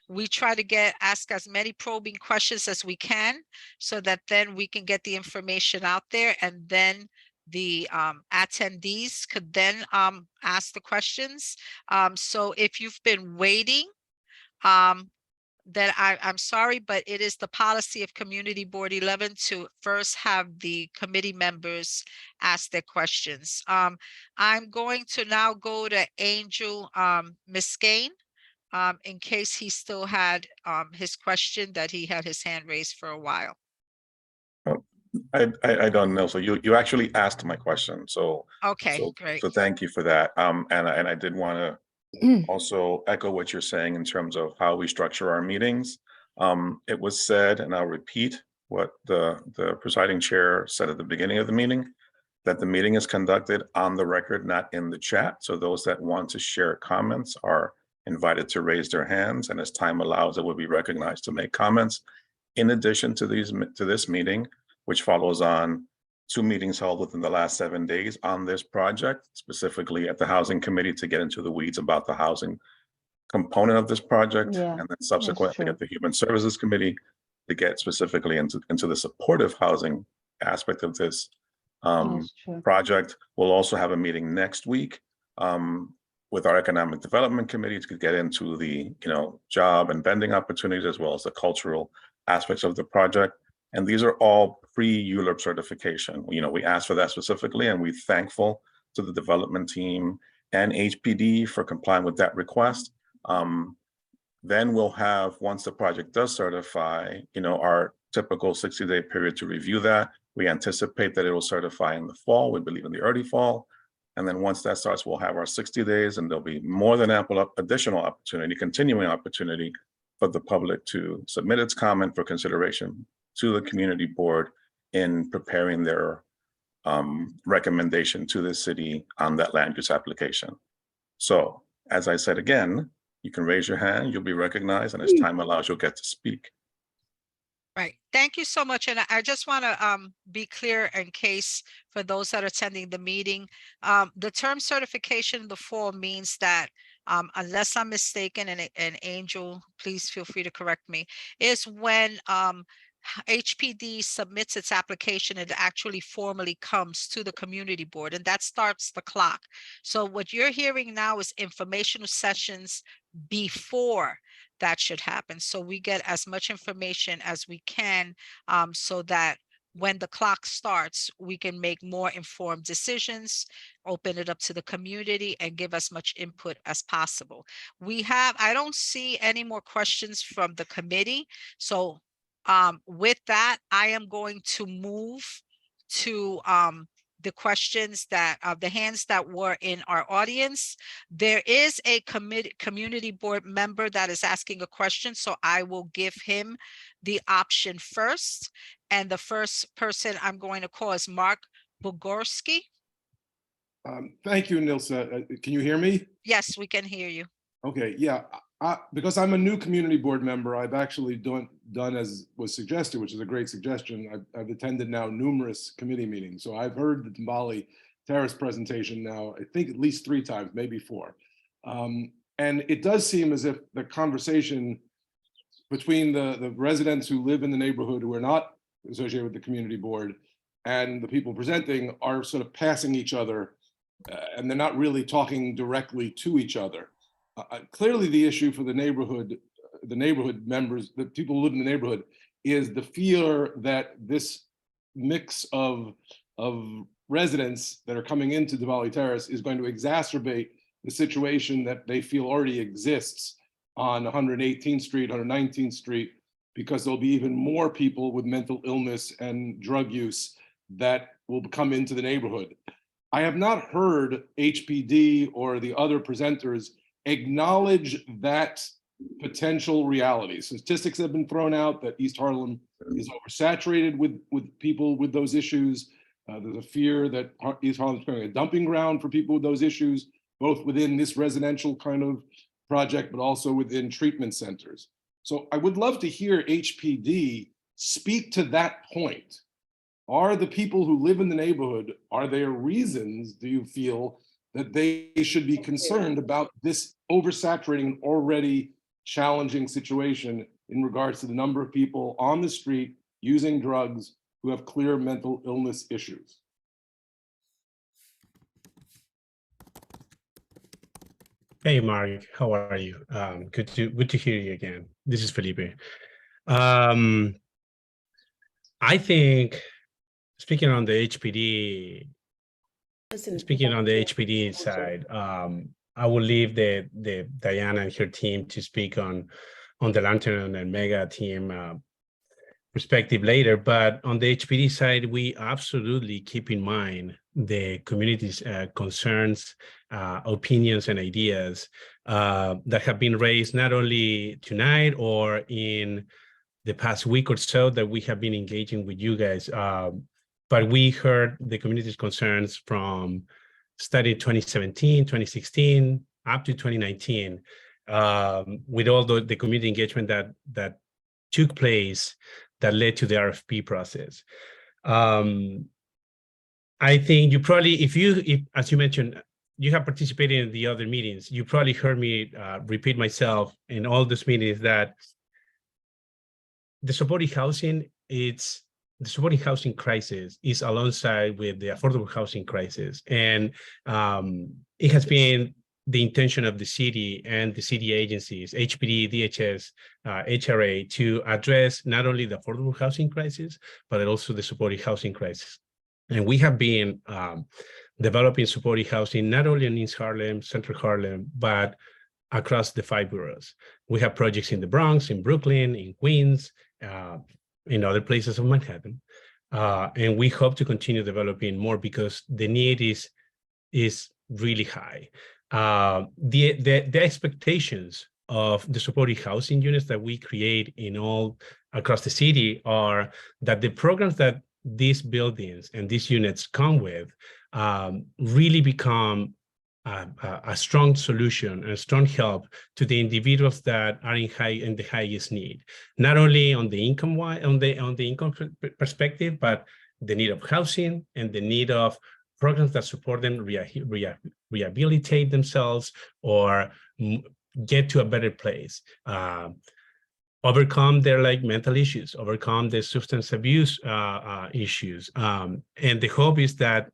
we try to ask as many probing questions as we can, so that then we can get the information out there, and then the attendees could then ask the questions. So if you've been waiting, then I'm sorry, but it is the policy of Community Board 11 to first have the committee members ask their questions. I'm going to now go to Angel Miskane, in case he still had his question, that he had his hand raised for a while. I don't know. So you actually asked my question. So Okay, great. so thank you for that. And I did want to also echo what you're saying in terms of how we structure our meetings. It was said, and I'll repeat what the presiding chair said at the beginning of the meeting, that the meeting is conducted on the record, not in the chat. So those that want to share comments are invited to raise their hands, and as time allows, it will be recognized to make comments. In addition to this meeting, which follows on 2 meetings held within the last 7 days on this project, specifically at the Housing Committee to get into the weeds about the housing component of this project, Yeah, and then subsequently true. at the Human Services Committee to get specifically into the supportive housing aspect of this That's true. project. We'll also have a meeting next week with our Economic Development Committee to get into the job and vending opportunities, as well as the cultural aspects of the project. And these are all pre-ULURP certification. We asked for that specifically, and we're thankful to the development team and HPD for complying with that request. Then we'll have, once the project does certify, our typical 60-day period to review that. We anticipate that it will certify in the fall. We believe in the early fall. And then once that starts, we'll have our 60 days, and there'll be more than ample additional opportunity, continuing opportunity for the public to submit its comment for consideration to the community board in preparing their recommendation to the city on that land use application. So, as I said again, you can raise your hand, you'll be recognized, and as time allows, you'll get to speak. Right. Thank you so much. And I just want to be clear in case for those that are attending the meeting, the term certification in the fall means that unless I'm mistaken, and Angel, please feel free to correct me, is when HPD submits its application, it actually formally comes to the community board, and that starts the clock. So what you're hearing now is informational sessions before that should happen. So we get as much information as we can, so that when the clock starts, we can make more informed decisions, open it up to the community, and give as much input as possible. I don't see any more questions from the committee. So with that, I am going to move to the questions that the hands that were in our audience. There is a community board member that is asking a question, so I will give him the option first. And the first person I'm going to call is Mark Bogorski. Thank you, Nilsa. Can you hear me? Yes, we can hear you. Okay, yeah. Because I'm a new community board member, I've actually done as was suggested, which is a great suggestion. I've attended now numerous committee meetings. So I've heard the Tambali Terrace presentation now, I think at least 3 times, maybe 4. And it does seem as if the conversation between the residents who live in the neighborhood who are not associated with the community board and the people presenting are sort of passing each other, and they're not really talking directly to each other. Clearly the issue for the neighborhood members, the people who live in the neighborhood, is the fear that this mix of residents that are coming into Tambali Terrace is going to exacerbate the situation that they feel already exists on 118th Street, 119th Street, because there'll be even more people with mental illness and drug use that will come into the neighborhood. I have not heard HPD or the other presenters acknowledge that potential reality. Statistics have been thrown out that East Harlem is oversaturated with people with those issues. There's a fear that East Harlem is becoming a dumping ground for people with those issues, both within this residential kind of project, but also within treatment centers. So I would love to hear HPD speak to that point. Are the people who live in the neighborhood, are there reasons, do you feel, that they should be concerned about this oversaturating already challenging situation in regards to the number of people on the street using drugs who have clear mental illness issues? Hey, Mark, how are you? Good to hear you again. This is Felipe. I think speaking on the HPD side, I will leave the Diana and her team to speak on the Lantern and Mega team perspective later. But on the HPD side, we absolutely keep in mind the community's concerns, opinions, and ideas that have been raised not only tonight or in the past week or so that we have been engaging with you guys. But we heard the community's concerns from study 2017, 2016, up to 2019, with all the community engagement that took place that led to the RFP process. I think you probably, if as you mentioned, you have participated in the other meetings, you probably heard me repeat myself in all those meetings that the supportive housing, the supportive housing crisis is alongside with the affordable housing crisis. And it has been the intention of the city and the city agencies, HPD, DHS, HRA, to address not only the affordable housing crisis, but also the supportive housing crisis. And we have been developing supportive housing, not only in East Harlem, Central Harlem, but across the 5 boroughs. We have projects in the Bronx, in Brooklyn, in Queens, in other places of Manhattan. And we hope to continue developing more because the need is really high. The expectations of the supportive housing units that we create in all across the city are that the programs that these buildings and these units come with really become a strong solution and a strong help to the individuals that are in the highest need, not only on the income perspective, but the need of housing and the need of programs that support them rehabilitate themselves or get to a better place, overcome their mental issues, overcome their substance abuse issues. And the hope is that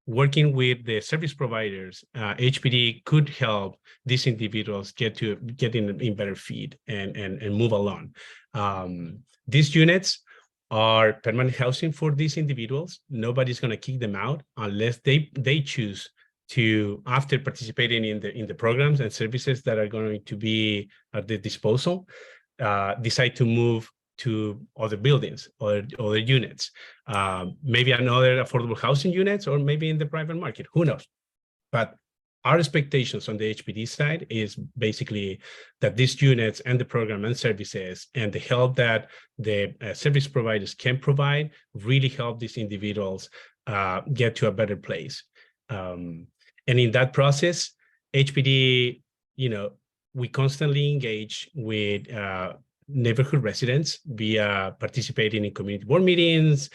working with the service providers, HPD could help these individuals get in better feet and move along. These units are permanent housing for these individuals. Nobody's going to kick them out unless they choose to, after participating in the programs and services that are going to be at their disposal, decide to move to other buildings or other units, maybe another affordable housing units, or maybe in the private market, who knows? But our expectations on the HPD side is basically that these units and the program and services and the help that the service providers can provide really help these individuals get to a better place. And in that process, HPD, we constantly engage with neighborhood residents via participating in community board meetings,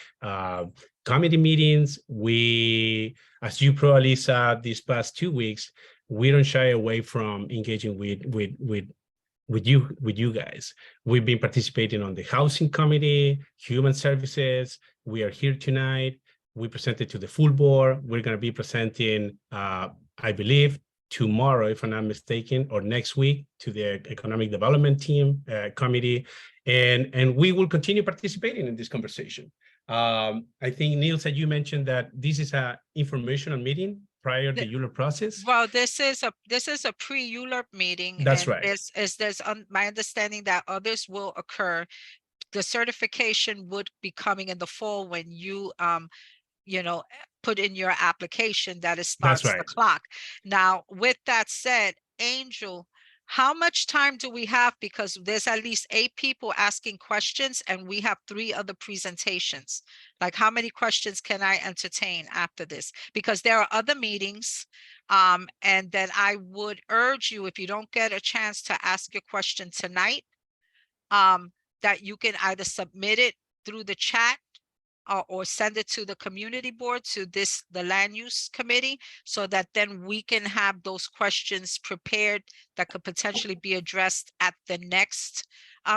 committee meetings. We, as you probably saw these past 2 weeks, we don't shy away from engaging with you guys. We've been participating on the housing committee, human services. We are here tonight. We presented to the full board. We're going to be presenting, I believe, tomorrow, if I'm not mistaken, or next week to the economic development team committee, and we will continue participating in this conversation. I think Neil said you mentioned that this is an informational meeting prior to the ULURP process. Well, this is a pre-ULURP meeting. That's and right. There's my understanding that others will occur. The certification would be coming in the fall when you put in your application that it starts the clock. Now, with that said, Angel, how much time do we have? Because there's at least 8 people asking questions and we have 3 other presentations. Like, how many questions can I entertain after this? Because there are other meetings, And then I would urge you, if you don't get a chance to ask your question tonight, that you can either submit it through the chat or send it to the community board, to the land use committee, so that then we can have those questions prepared that could potentially be addressed at the next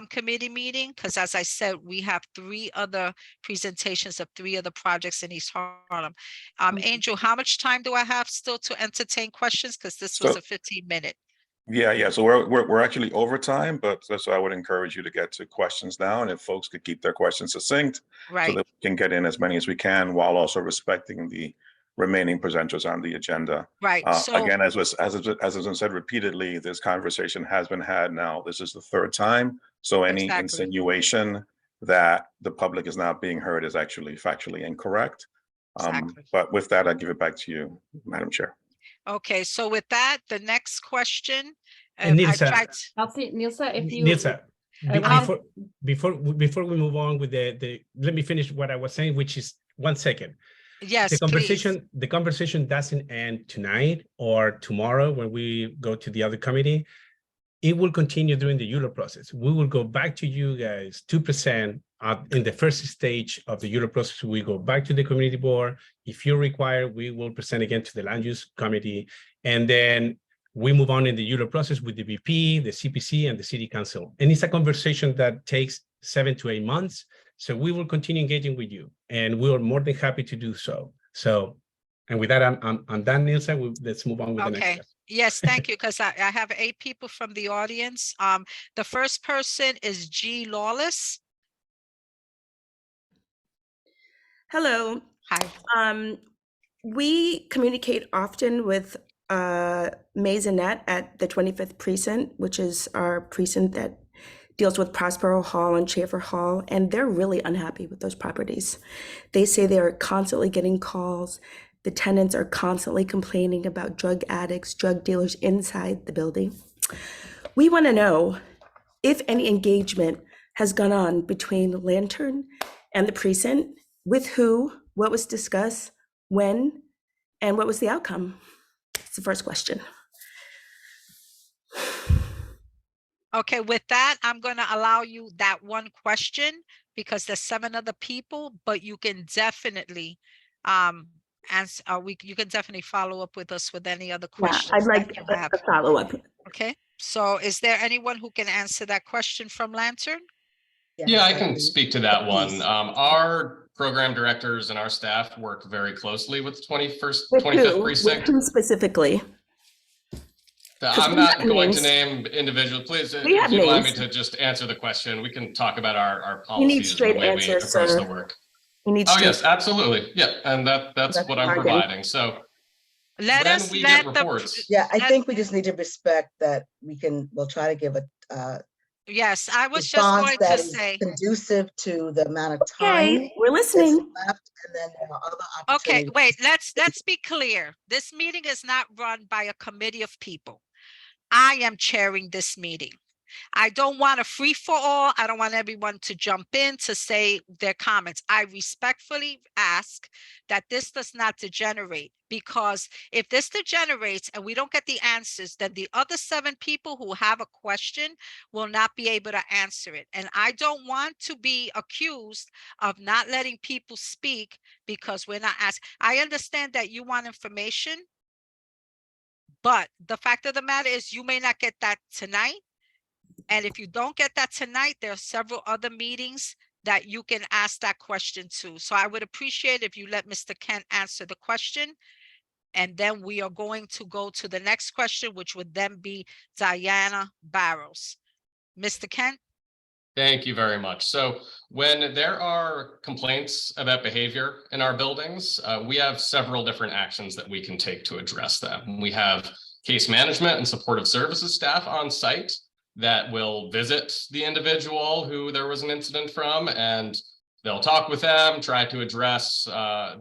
committee meeting. Because as I said, we have 3 other presentations of 3 other projects in East Harlem. Angel, how much time do I have still to entertain questions? Because this was So- a 15-minute. Yeah. So we're actually over time, but so I would encourage you to get to questions now, and if folks could keep their questions succinct, so Right, that we can get in as many as we can while also respecting the remaining presenters on the agenda. right. So, Again, as has been said repeatedly, this conversation has been had now. This is the 3rd time. So any Exactly. insinuation that the public is not being heard is actually factually incorrect. Exactly. But with that, I give it back to you, Madam Chair. okay, so with that, the next question. And I Nilsa, tried. Nilsa, if you. Nilsa, I wanted- before we move on with the let me finish what I was saying, which is 1 second. Yes, please. The conversation doesn't end tonight or tomorrow when we go to the other committee. It will continue during the ULO process. We will go back to you guys 2% in the first stage of the ULO process. We go back to the community board. If you require, we will present again to the land use committee. And then we move on in the ULO process with the VP, the CPC, and the city council. And it's a conversation that takes 7 to 8 months. So we will continue engaging with you, and we are more than happy to do so. So, and with that, I'm done, Nilsa. Let's move on with the next Okay. question. Yes, thank you, because I have 8 people from the audience. The first person is G Lawless. Hello. Hi. We communicate often with Maisonette at the 25th precinct, which is our precinct that deals with Prospero Hall and Schaefer Hall, and they're really unhappy with those properties. They say they are constantly getting calls. The tenants are constantly complaining about drug addicts, drug dealers inside the building. We want to know if any engagement has gone on between Lantern and the precinct, with who, what was discussed, when, and what was the outcome? It's the first question. Okay, with that, I'm going to allow you that one question because there's 7 other people, but you can definitely answer. You can definitely follow up with us with any other Yeah, questions. I'd like that you a have. follow-up. Okay, so is there anyone who can answer that question from Lantern? Yeah, I can speak to that one. Please. Our program directors and our staff work very closely with the 25th With precinct. who specifically? I'm not going to name individuals. Please, if We have you'd allow me names. to just answer the question, we can talk about our You need policies and the straight way we answers, approach sir. the work. You need Oh, straight. yes, absolutely. Yeah, and that's That's what I'm jargon. providing. So Let when us we let get the reports, Yeah, I Let- think we just need to respect that we'll try to give a Yes, I was just response going that to is say, conducive to the amount of time Okay, we're that's listening. left, and then there are other okay, opportunities. wait, let's be clear. This meeting is not run by a committee of people. I am chairing this meeting. I don't want a free for all. I don't want everyone to jump in to say their comments. I respectfully ask that this does not degenerate, because if this degenerates and we don't get the answers, then the other 7 people who have a question will not be able to answer it. And I don't want to be accused of not letting people speak because we're not asked. I understand that you want information, but the fact of the matter is you may not get that tonight. And if you don't get that tonight, there are several other meetings that you can ask that question to. So I would appreciate if you let Mr. Kent answer the question. And then we are going to go to the next question, which would then be Diana Barrows. Mr. Kent? thank you very much. So when there are complaints about behavior in our buildings, we have several different actions that we can take to address them. We have case management and supportive services staff on site that will visit the individual who there was an incident from, and they'll talk with them, try to address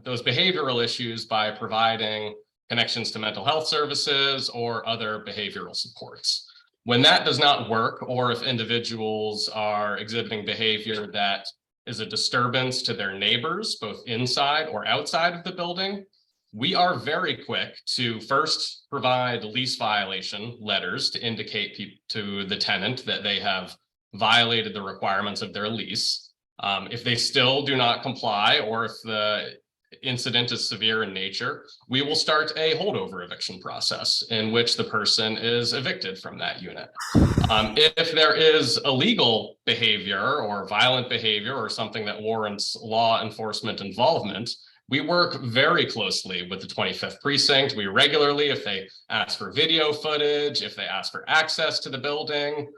those behavioral issues by providing connections to mental health services or other behavioral supports. When that does not work, or if individuals are exhibiting behavior that is a disturbance to their neighbors, both inside or outside of the building, we are very quick to first provide lease violation letters to indicate to the tenant that they have violated the requirements of their lease. If they still do not comply, or if the incident is severe in nature, we will start a holdover eviction process in which the person is evicted from that unit. If there is illegal behavior or violent behavior or something that warrants law enforcement involvement, we work very closely with the 25th precinct. We regularly, if they ask for video footage, if they ask for access to the building,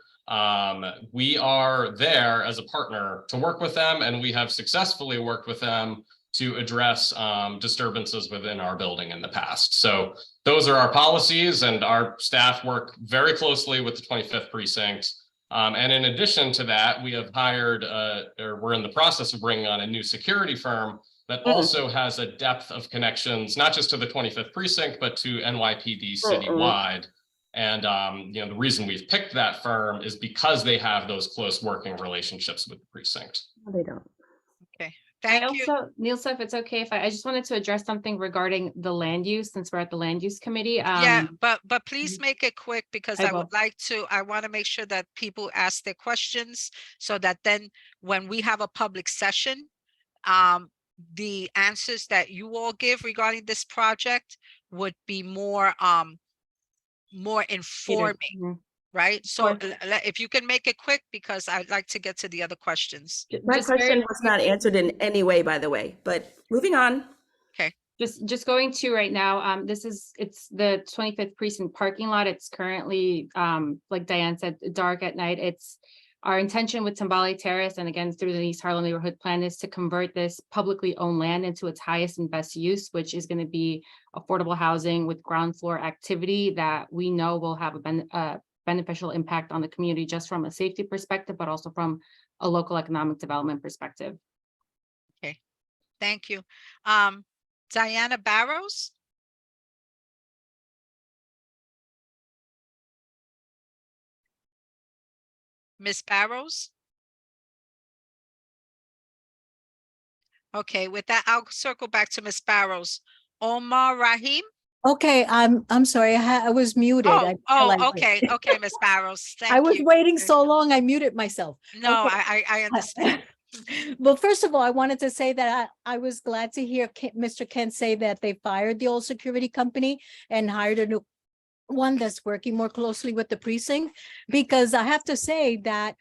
we are there as a partner to work with them, and we have successfully worked with them to address disturbances within our building in the past. So those are our policies, and our staff work very closely with the 25th precinct. And in addition to that, we have hired, or we're in the process of bringing on a new security firm that also has a depth of connections, not just to the 25th precinct, but to NYPD citywide. And the reason we've picked that firm is because they have those close working relationships with the precinct. No, they don't. Okay, thank you. Also, Nilsa, if it's okay, if I just wanted to address something regarding the land use, since we're at the land use committee. Yeah, but please make it quick, because I I will. would like to, I want to make sure that people ask their questions, so that then when we have a public session, the answers that you all give regarding this project would be more informing, right? So if you can make it quick, because I'd like to get to the other questions. My Just very question was not answered in any way, by the way, but moving on. Just going to right now, it's the 25th precinct parking lot. It's currently, like Diane said, dark at night. It's our intention with Timbale Terrace, and again, through the East Harlem neighborhood plan, is to convert this publicly owned land into its highest and best use, which is going to be affordable housing with ground floor activity that we know will have a beneficial impact on the community, just from a safety perspective, but also from a local economic development perspective. Okay, thank you. Diana Barrows? Miss Barrows? Okay, with that, I'll circle back to Miss Barrows. Omar Rahim? Okay, I'm sorry, I was muted. I realized it. Okay, Miss Barrows. I Thank was you. waiting so long, I muted myself. No, Okay. I understand. Well, first of all, I wanted to say that I was glad to hear Mr. Kent say that they fired the old security company and hired a new one that's working more closely with the precinct, because I have to say that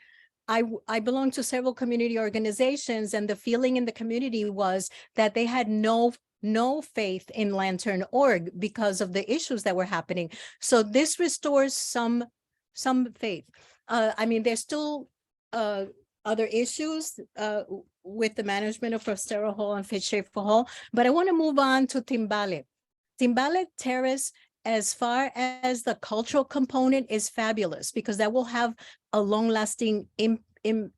I belong to several community organizations, and the feeling in the community was that they had no faith in Lantern.org because of the issues that were happening. So this restores some faith. I mean, there's still other issues with the management of Prospero Hall and Fitzschafer Hall, but I want to move on to Timbale. Timbale Terrace, as far as the cultural component, is fabulous, because that will have a long-lasting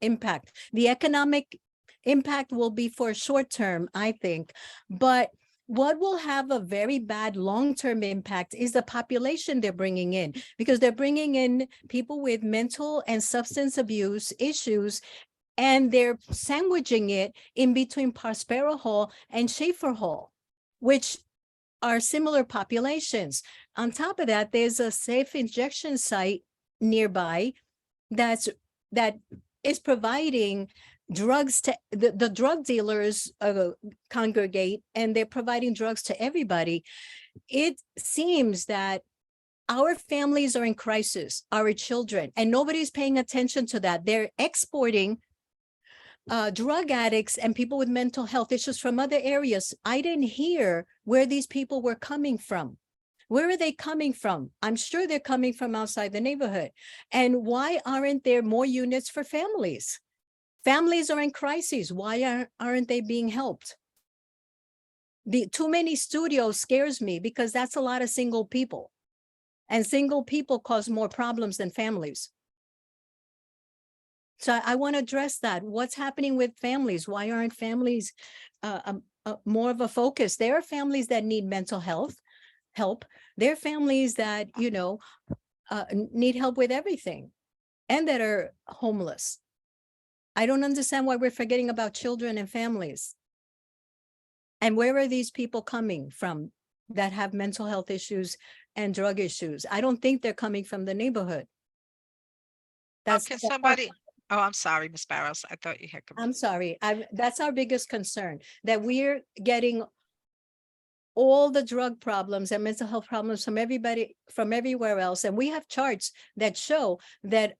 impact. The economic impact will be for short term, I think, but what will have a very bad long-term impact is the population they're bringing in, because they're bringing in people with mental and substance abuse issues, and they're sandwiching it in between Prospero Hall and Schaefer Hall, which are similar populations. On top of that, there's a safe injection site nearby that is providing drugs to the drug dealers congregate, and they're providing drugs to everybody. It seems that our families are in crisis, our children, and nobody's paying attention to that. They're exporting drug addicts and people with mental health issues from other areas. I didn't hear where these people were coming from. Where are they coming from? I'm sure they're coming from outside the neighborhood. And why aren't there more units for families? Families are in crises. Why aren't they being helped? The too many studios scares me, because that's a lot of single people, and single people cause more problems than families. So I want to address that. What's happening with families? Why aren't families more of a focus? There are families that need mental health help. There are families that, need help with everything, and that are homeless. I don't understand why we're forgetting about children and families. And where are these people coming from? that have mental health issues and drug issues. I don't think they're coming from the neighborhood. That's Can that's our- somebody, oh, I'm sorry, Ms. Barros. I thought you had. I'm sorry. That's our biggest concern, that we're getting all the drug problems and mental health problems from everybody, from everywhere else. And we have charts that show that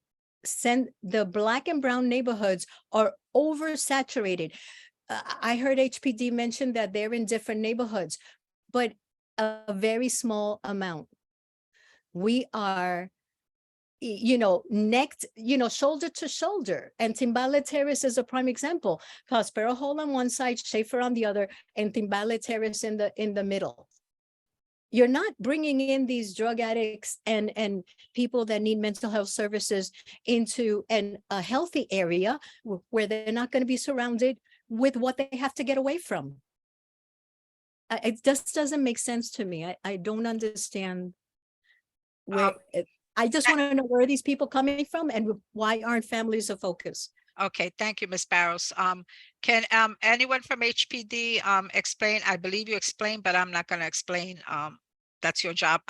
the Black and brown neighborhoods are oversaturated. I heard HPD mention that they're in different neighborhoods, but a very small amount. We are, shoulder to shoulder. And Timbale Terrace is a prime example. Prospero Hall on one side, Schaefer on the other, and Timbale Terrace in the middle. You're not bringing in these drug addicts and people that need mental health services into a healthy area where they're not going to be surrounded with what they have to get away from. It just doesn't make sense to me. I don't understand where. I just want to know where are these people coming from and why aren't families a focus? Okay, thank you, Ms. Barros. Can anyone from HPD explain? I believe you explained, but I'm not going to explain. That's your job.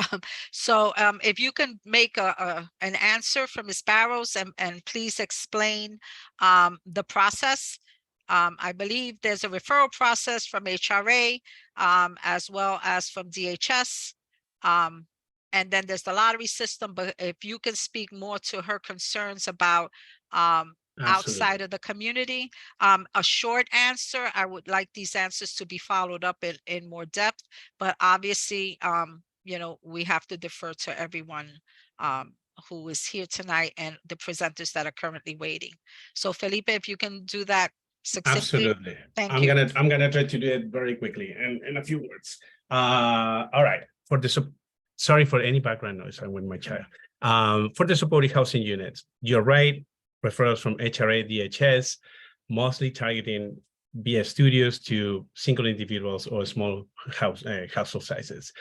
So if you can make an answer from Ms. Barros and please explain the process. I believe there's a referral process from HRA as well as from DHS. And then there's the lottery system, but if you can speak more to her concerns about outside of the community, a short answer. I would like these answers to be followed up in more depth, but obviously, we have to defer to everyone who is here tonight and the presenters that are currently waiting. So Felipe, if you can do that succinctly. Absolutely. Thank I'm you. gonna try to do it very quickly and in a few words. All right. Sorry for any background noise. I'm with my child. For the supported housing units, you're right. Referrals from HRA, DHS, mostly targeting via studios to single individuals or small household sizes.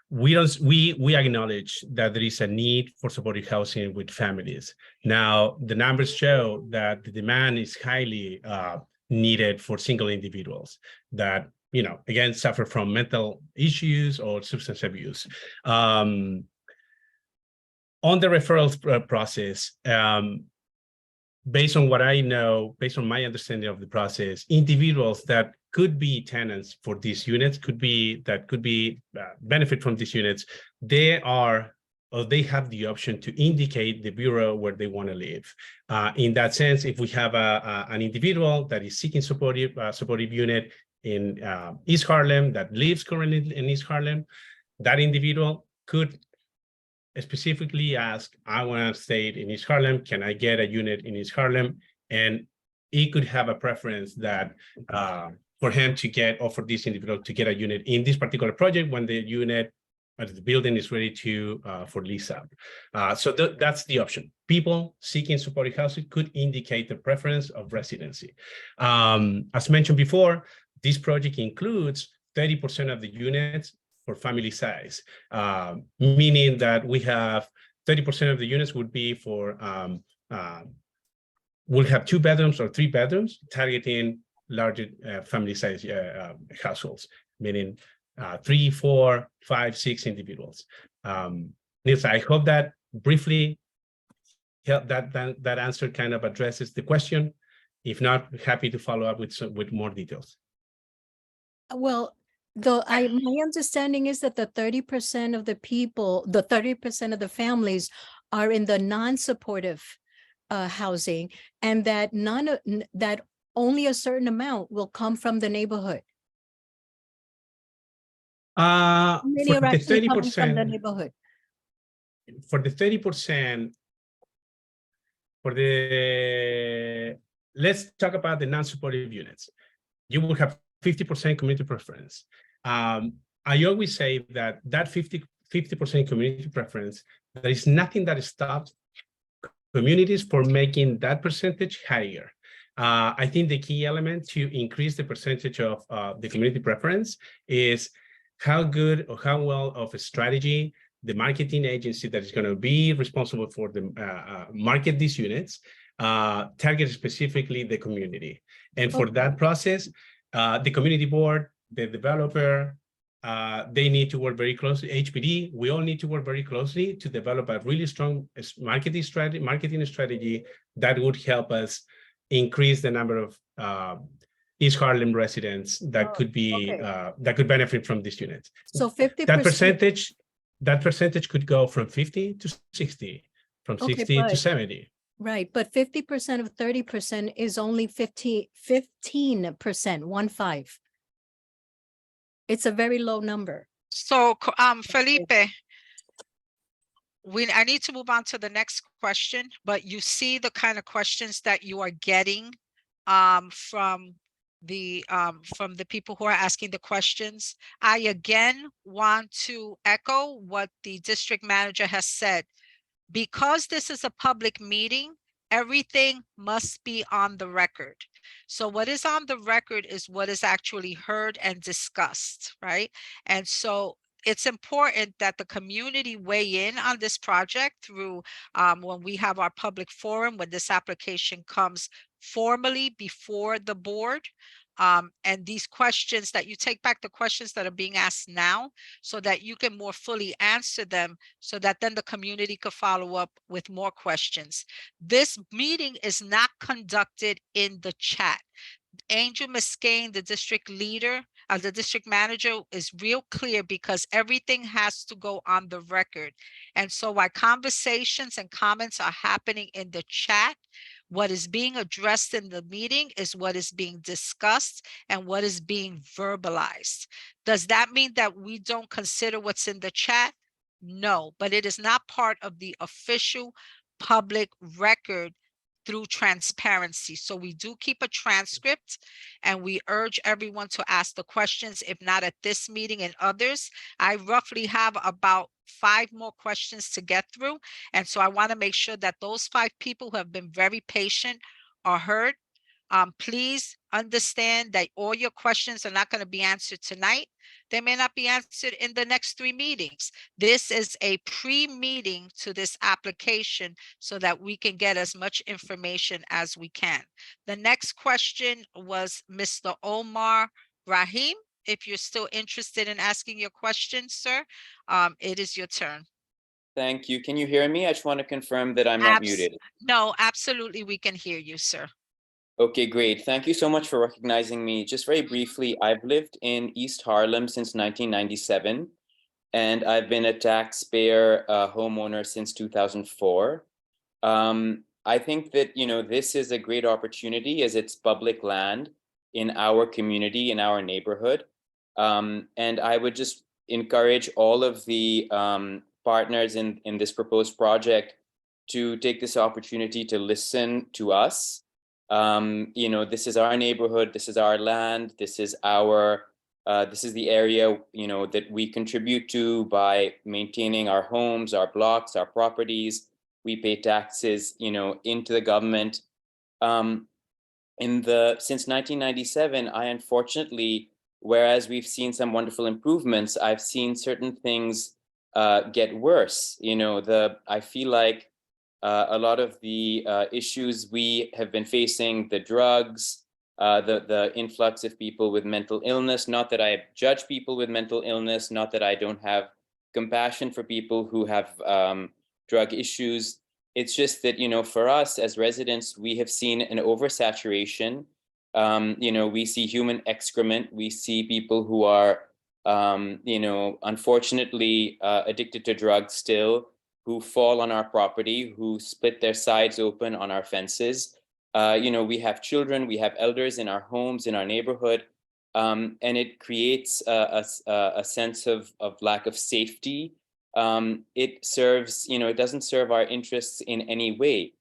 We acknowledge that there is a need for supported housing with families. Now, the numbers show that the demand is highly needed for single individuals that, again, suffer from mental issues or substance abuse. On the referrals process, based on what I know, based on my understanding of the process, individuals that could be tenants for these units could benefit from these units. They have the option to indicate the bureau where they want to live. In that sense, if we have an individual that is seeking supportive unit in East Harlem that lives currently in East Harlem, that individual could specifically ask, I want to stay in East Harlem. Can I get a unit in East Harlem? And he could have a preference that for him to get, or for this individual to get a unit in this particular project when the unit the building is ready for lease out. So that's the option. People seeking supported housing could indicate the preference of residency. As mentioned before, this project includes 30% of the units for family size, meaning that we have 30% of the units would be for, we'll have 2 bedrooms or 3 bedrooms, targeting larger family size households, meaning 3, 4, 5, 6 individuals. Nils, I hope that briefly that answer kind of addresses the question. If not, happy to follow up with more details. Well, my understanding is that the 30% of the people, the 30% of the families are in the non-supportive housing, and that that only a certain amount will come from the neighborhood. For Many are the actually coming 30%, from the neighborhood. for the 30%, let's talk about the non-supportive units. You will have 50% community preference. I always say that 50% community preference, there is nothing that stops communities for making that percentage higher. I think the key element to increase the percentage of the community preference is how good or how well of a strategy the marketing agency that is going to be responsible for the market these units target specifically the community. And for that process, the community board, the developer, They need to work very closely. HPD, we all need to work very closely to develop a really strong marketing strategy that would help us increase the number of East Harlem residents that could be that could benefit from this unit. So 50%. That percentage could go from 50 to 60, from 60 to 70. Right, but 50% of 30% is only 15%, 15%. It's a very low number. So, Felipe, I need to move on to the next question, but you see the kind of questions that you are getting from the people who are asking the questions. I again want to echo what the district manager has said. Because this is a public meeting, everything must be on the record. So what is on the record is what is actually heard and discussed, right? And so it's important that the community weigh in on this project through when we have our public forum, when this application comes formally before the board. And these questions that you take back the questions that are being asked now so that you can more fully answer them so that then the community could follow up with more questions. This meeting is not conducted in the chat. Angel Muscane, the district leader, the district manager, is real clear because everything has to go on the record. And so while conversations and comments are happening in the chat, what is being addressed in the meeting is what is being discussed and what is being verbalized. Does that mean that we don't consider what's in the chat? No, but it is not part of the official public record through transparency. So we do keep a transcript and we urge everyone to ask the questions, if not at this meeting and others. I roughly have about 5 more questions to get through. And so I want to make sure that those 5 people who have been very patient are heard. Please understand that all your questions are not going to be answered tonight. They may not be answered in the next 3 meetings. This is a pre-meeting to this application so that we can get as much information as we can. The next question was Mr. Omar Rahim. If you're still interested in asking your question, sir, it is your turn. Thank you. Can you hear me? I just want to confirm that I'm not muted. No, absolutely. We can hear you, sir. Okay, great. Thank you so much for recognizing me. Just very briefly, I've lived in East Harlem since 1997, and I've been a taxpayer homeowner since 2004. I think that, this is a great opportunity as it's public land in our community, in our neighborhood. And I would just encourage all of the partners in this proposed project to take this opportunity to listen to us. This is our neighborhood, this is our land, this is the area, that we contribute to by maintaining our homes, our blocks, our properties. We pay taxes, into the government. Since 1997, I unfortunately, whereas we've seen some wonderful improvements, I've seen certain things get worse. I feel like a lot of the issues we have been facing, the drugs, the influx of people with mental illness, not that I judge people with mental illness, not that I don't have compassion for people who have drug issues. It's just that, for us as residents, we have seen an oversaturation. We see human excrement. We see people who are, unfortunately addicted to drugs still, who fall on our property, who split their sides open on our fences. We have children, we have elders in our homes, in our neighborhood, and it creates a sense of lack of safety. It serves, it doesn't serve our interests in any way.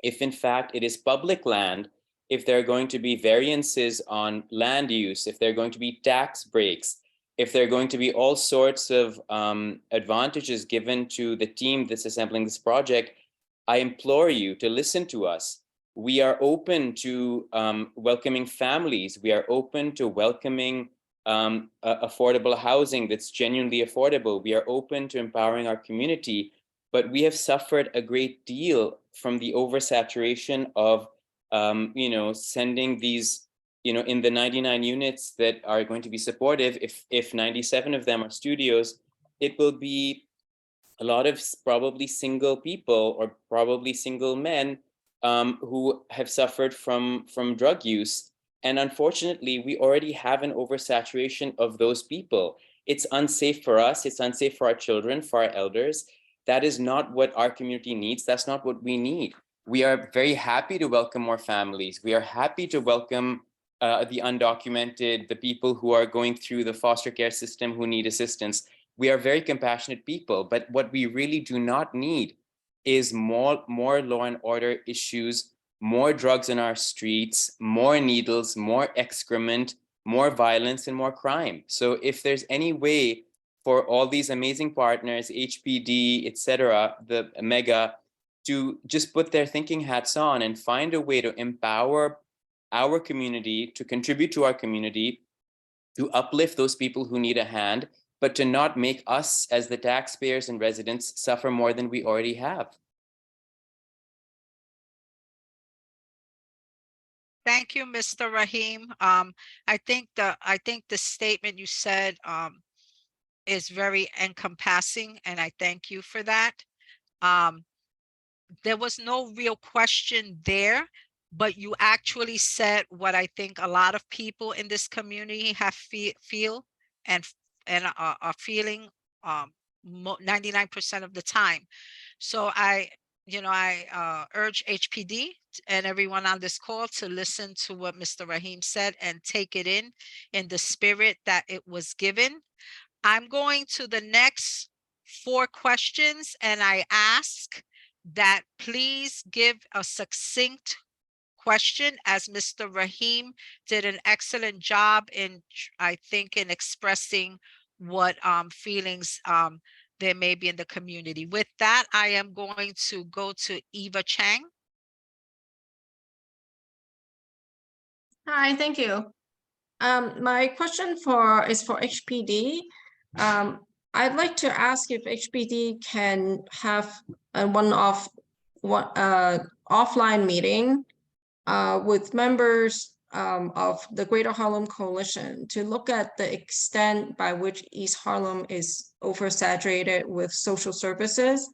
If in fact it is public land, if there are going to be variances on land use, if there are going to be tax breaks, if there are going to be all sorts of advantages given to the team that's assembling this project, I implore you to listen to us. We are open to welcoming families. We are open to welcoming affordable housing that's genuinely affordable. We are open to empowering our community, but we have suffered a great deal from the oversaturation of, sending these in the 99 units that are going to be supportive, if 97 of them are studios, it will be a lot of probably single people or probably single men who have suffered from drug use. And unfortunately, we already have an oversaturation of those people. It's unsafe for us. It's unsafe for our children, for our elders. That is not what our community needs. That's not what we need. We are very happy to welcome more families. We are happy to welcome the undocumented, the people who are going through the foster care system who need assistance. We are very compassionate people, but what we really do not need is more law and order issues, more drugs in our streets, more needles, more excrement, more violence, and more crime. So if there's any way for all these amazing partners, HPD, etc., the Mega, to just put their thinking hats on and find a way to empower our community, to contribute to our community, to uplift those people who need a hand, but to not make us as the taxpayers and residents suffer more than we already have. Thank you, Mr. Rahim. I think the statement you said is very encompassing, and I thank you for that. There was no real question there, but you actually said what I think a lot of people in this community have feel and are feeling 99% of the time. So I urge HPD and everyone on this call to listen to what Mr. Rahim said and take it in the spirit that it was given. I'm going to the next 4 questions, and I ask that please give a succinct question, as Mr. Rahim did an excellent job in, I think, in expressing what feelings there may be in the community. With that, I am going to go to Eva Chang. Hi, thank you. My question is for HPD. I'd like to ask if HPD can have a offline meeting with members of the Greater Harlem Coalition to look at the extent by which East Harlem is oversaturated with social services,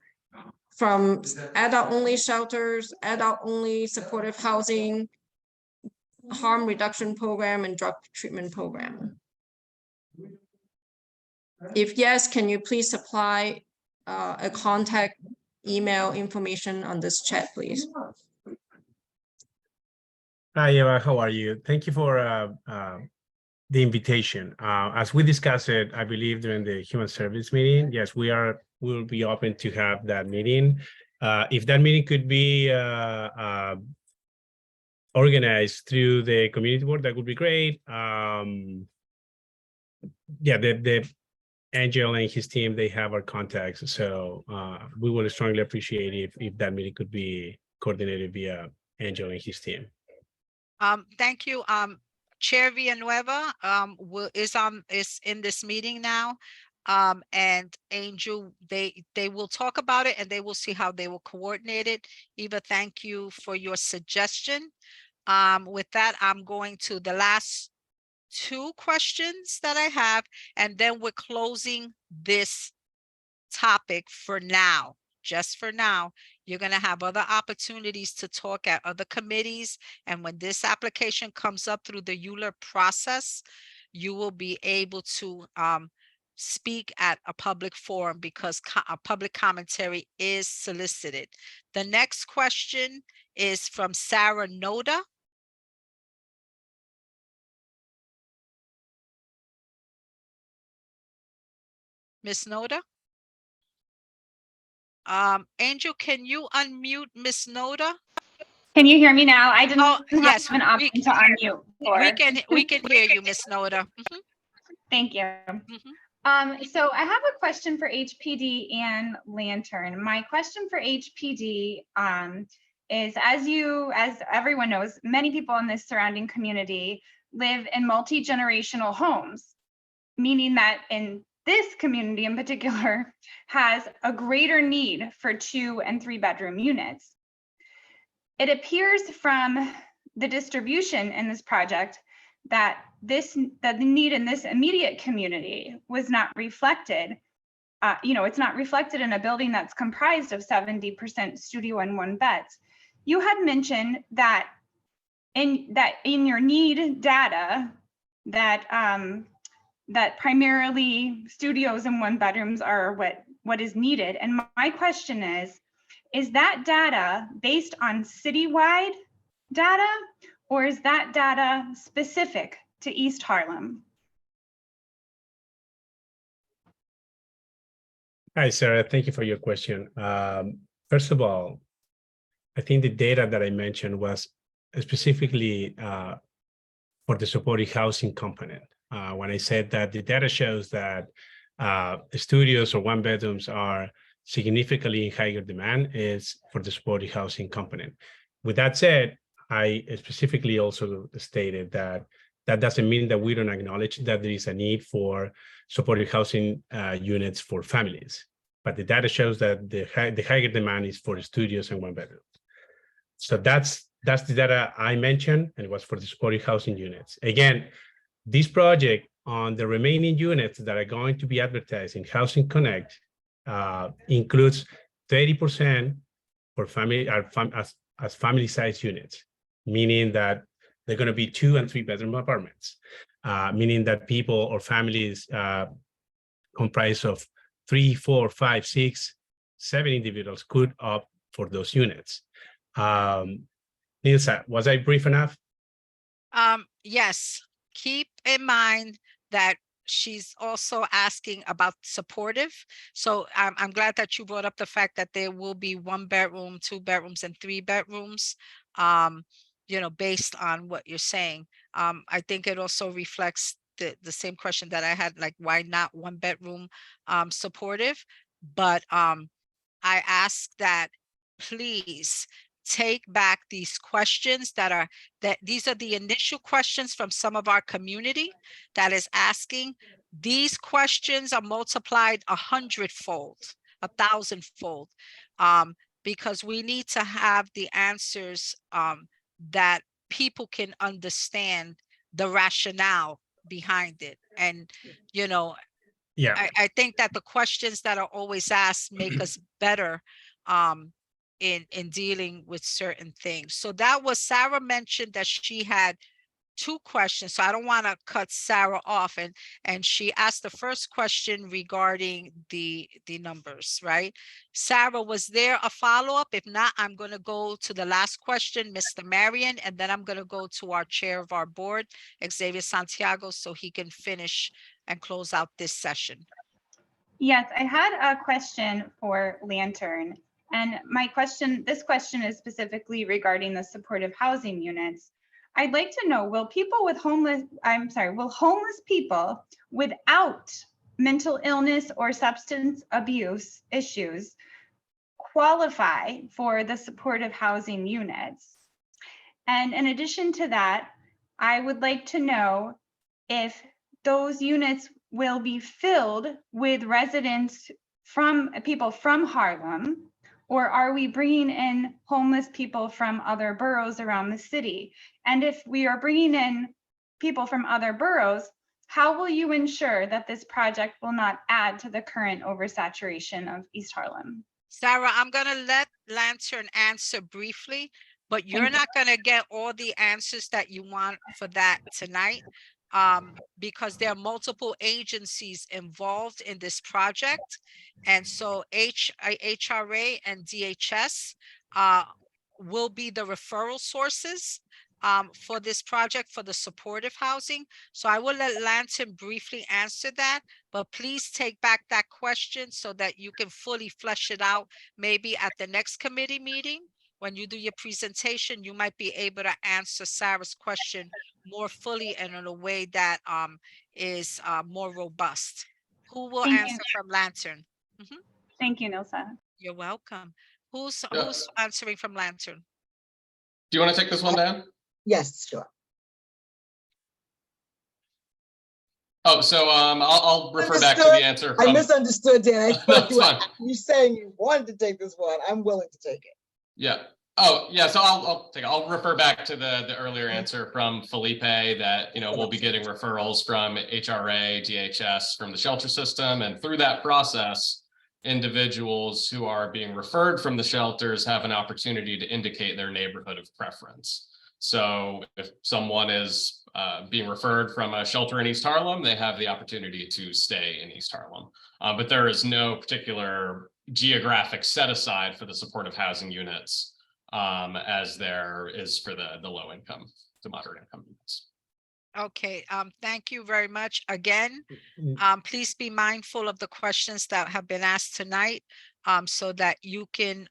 from adult-only shelters, adult-only supportive housing, harm reduction program, and drug treatment program. If yes, can you please supply a contact email information on this chat, please? Hi, Eva, how are you? Thank you for the invitation. As we discussed it, I believe during the human service meeting, yes, we'll be open to have that meeting. If that meeting could be organized through the community board, that would be great. Yeah, the Angel and his team, they have our contacts, so we would strongly appreciate if that meeting could be coordinated via Angel and his team. Thank you. Chair Villanueva is in this meeting now. And Angel, they will talk about it and they will see how they will coordinate it. Eva, thank you for your suggestion. With that, I'm going to the last 2 questions that I have, and then we're closing this topic for now. Just for now, you're going to have other opportunities to talk at other committees. And when this application comes up through the ULURP process, you will be able to speak at a public forum because a public commentary is solicited. The next question is from Sarah Noda. Ms. Noda? Angel, can you unmute Ms. Noda? Can you hear me now? I didn't yes, have an option to unmute. We can hear you, Ms. Noda. Thank you. So I have a question for HPD and Lantern. My question for HPD is, as everyone knows, many people in this surrounding community live in multi-generational homes, meaning that in this community in particular has a greater need for 2 and 3 bedroom units. It appears from the distribution in this project that the need in this immediate community was not reflected. It's not reflected in a building that's comprised of 70% studio and one beds. You had mentioned that in your need data that primarily studios and one bedrooms are what is needed. And my question is that data based on citywide data, or is that data specific to East Harlem? Hi, Sarah. Thank you for your question. First of all, I think the data that I mentioned was specifically for the supported housing component. When I said that the data shows that studios or one bedrooms are significantly in higher demand, is for the supported housing component. With that said, I specifically also stated that that doesn't mean that we don't acknowledge that there is a need for supported housing units for families, but the data shows that the higher demand is for studios and one bedrooms. So that's the data I mentioned, and it was for the supported housing units. Again, this project on the remaining units that are going to be advertised in Housing Connect includes 30% for family as family size units, meaning that they're going to be 2 and 3 bedroom apartments, meaning that people or families comprised of 3, 4, 5, 6, 7 individuals could opt for those units. Nilsa, was I brief enough? Yes, keep in mind that she's also asking about supportive. So I'm glad that you brought up the fact that there will be 1 bedroom, 2 bedrooms, and 3 bedrooms, based on what you're saying. I think it also reflects the same question that I had, like, why not 1 bedroom supportive? But I ask that please take back these questions these are the initial questions from some of our community that is asking. These questions are multiplied 100-fold, 1,000-fold, because we need to have the answers that people can understand the rationale behind it. And, Yeah, I think that the questions that are always asked make us better in dealing with certain things. So that was, Sarah mentioned that she had 2 questions, so I don't want to cut Sarah off, and she asked the first question regarding the numbers, right? Sarah, was there a follow-up? If not, I'm going to go to the last question, Mr. Marion, and then I'm going to go to our chair of our board, Xavier Santiago, so he can finish and close out this session. Yes, I had a question for Lantern. And this question is specifically regarding the supportive housing units. I'd like to know, will homeless people without mental illness or substance abuse issues qualify for the supportive housing units? And in addition to that, I would like to know if those units will be filled with residents people from Harlem, or are we bringing in homeless people from other boroughs around the city? And if we are bringing in people from other boroughs, how will you ensure that this project will not add to the current oversaturation of East Harlem? Sarah, I'm going to let Lantern answer briefly, but you're not going to get all the answers that you want for that tonight, because there are multiple agencies involved in this project. And so HRA and DHS will be the referral sources for this project for the supportive housing. So I will let Lantern briefly answer that, but please take back that question so that you can fully flesh it out. Maybe at the next committee meeting, when you do your presentation, you might be able to answer Sarah's question more fully and in a way that is more robust. Who will answer from Lantern? Thank you, Nilsa. You're welcome. Who's answering from Lantern? Do you want to take this one, Dan? Yes, sure. Oh, so I'll refer back to the answer. I misunderstood, Dan. I thought That's fine. you saying you wanted to take this one. I'm willing to take it. Yeah. Oh, yeah, so I'll refer back to the earlier answer from Felipe that, we'll be getting referrals from HRA, DHS, from the shelter system. And through that process, individuals who are being referred from the shelters have an opportunity to indicate their neighborhood of preference. So if someone is being referred from a shelter in East Harlem, they have the opportunity to stay in East Harlem. But there is no particular geographic set aside for the supportive housing units as there is for the low income to moderate income units. Okay, thank you very much. Again, please be mindful of the questions that have been asked tonight, so that you can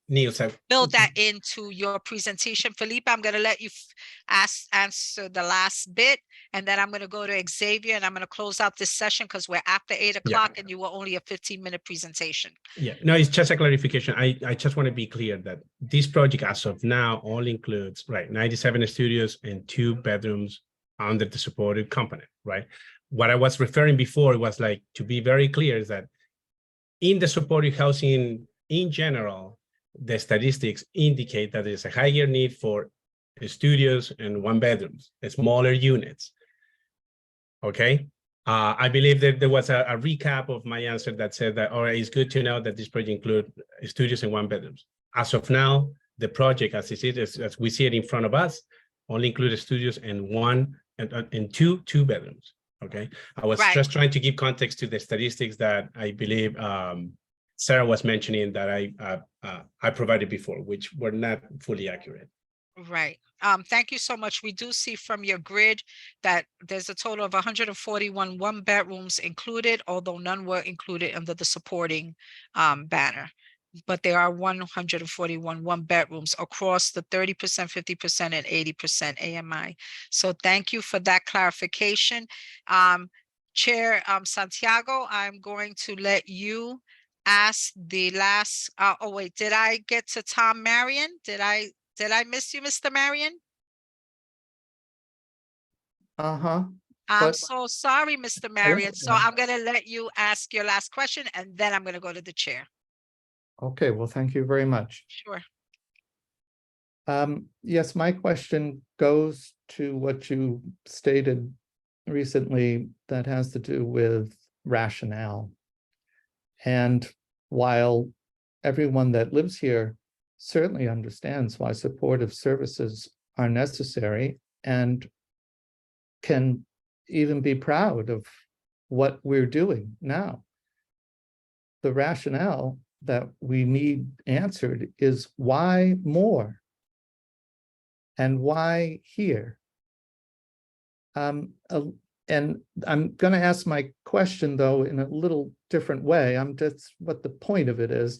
Neil said. build that into your presentation. Felipe, I'm going to let you answer the last bit, and then I'm going to go to Xavier, and I'm going to close out this session because we're after 8 o'clock and you were only a 15-minute presentation. Yeah, no, it's just a clarification. I just want to be clear that this project as of now only includes, right, 97 studios and 2 bedrooms under the supported component, right? What I was referring before was like, to be very clear, is that in the supported housing in general, the statistics indicate that there's a higher need for studios and 1 bedrooms, smaller units. Okay. I believe that there was a recap of my answer that said that, all right, it's good to know that this project includes studios and 1 bedrooms. As of now, the project, as we see it in front of us, only includes studios and 1 and 2 bedrooms. Okay. I was just trying to give context to the statistics that I believe Sarah was mentioning that I provided before, which were not fully accurate. Right. Thank you so much. We do see from your grid that there's a total of 141 1-bedrooms included, although none were included under the supporting banner. But there are 141 1-bedrooms across the 30%, 50%, and 80% AMI. So thank you for that clarification. Chair Santiago, I'm going to let you ask the last, oh wait, did I get to Tom Marion? Did I miss you, Mr. Marion? I'm But- so sorry, Mr. Marion. So I'm going to let you ask your last question, and then I'm going to go to the chair. Okay, well, thank you very much. Sure. Yes, my question goes to what you stated recently that has to do with rationale. And while everyone that lives here certainly understands why supportive services are necessary and can even be proud of what we're doing now, the rationale that we need answered is why more and why here? And I'm going to ask my question, though, in a little different way. That's what the point of it is.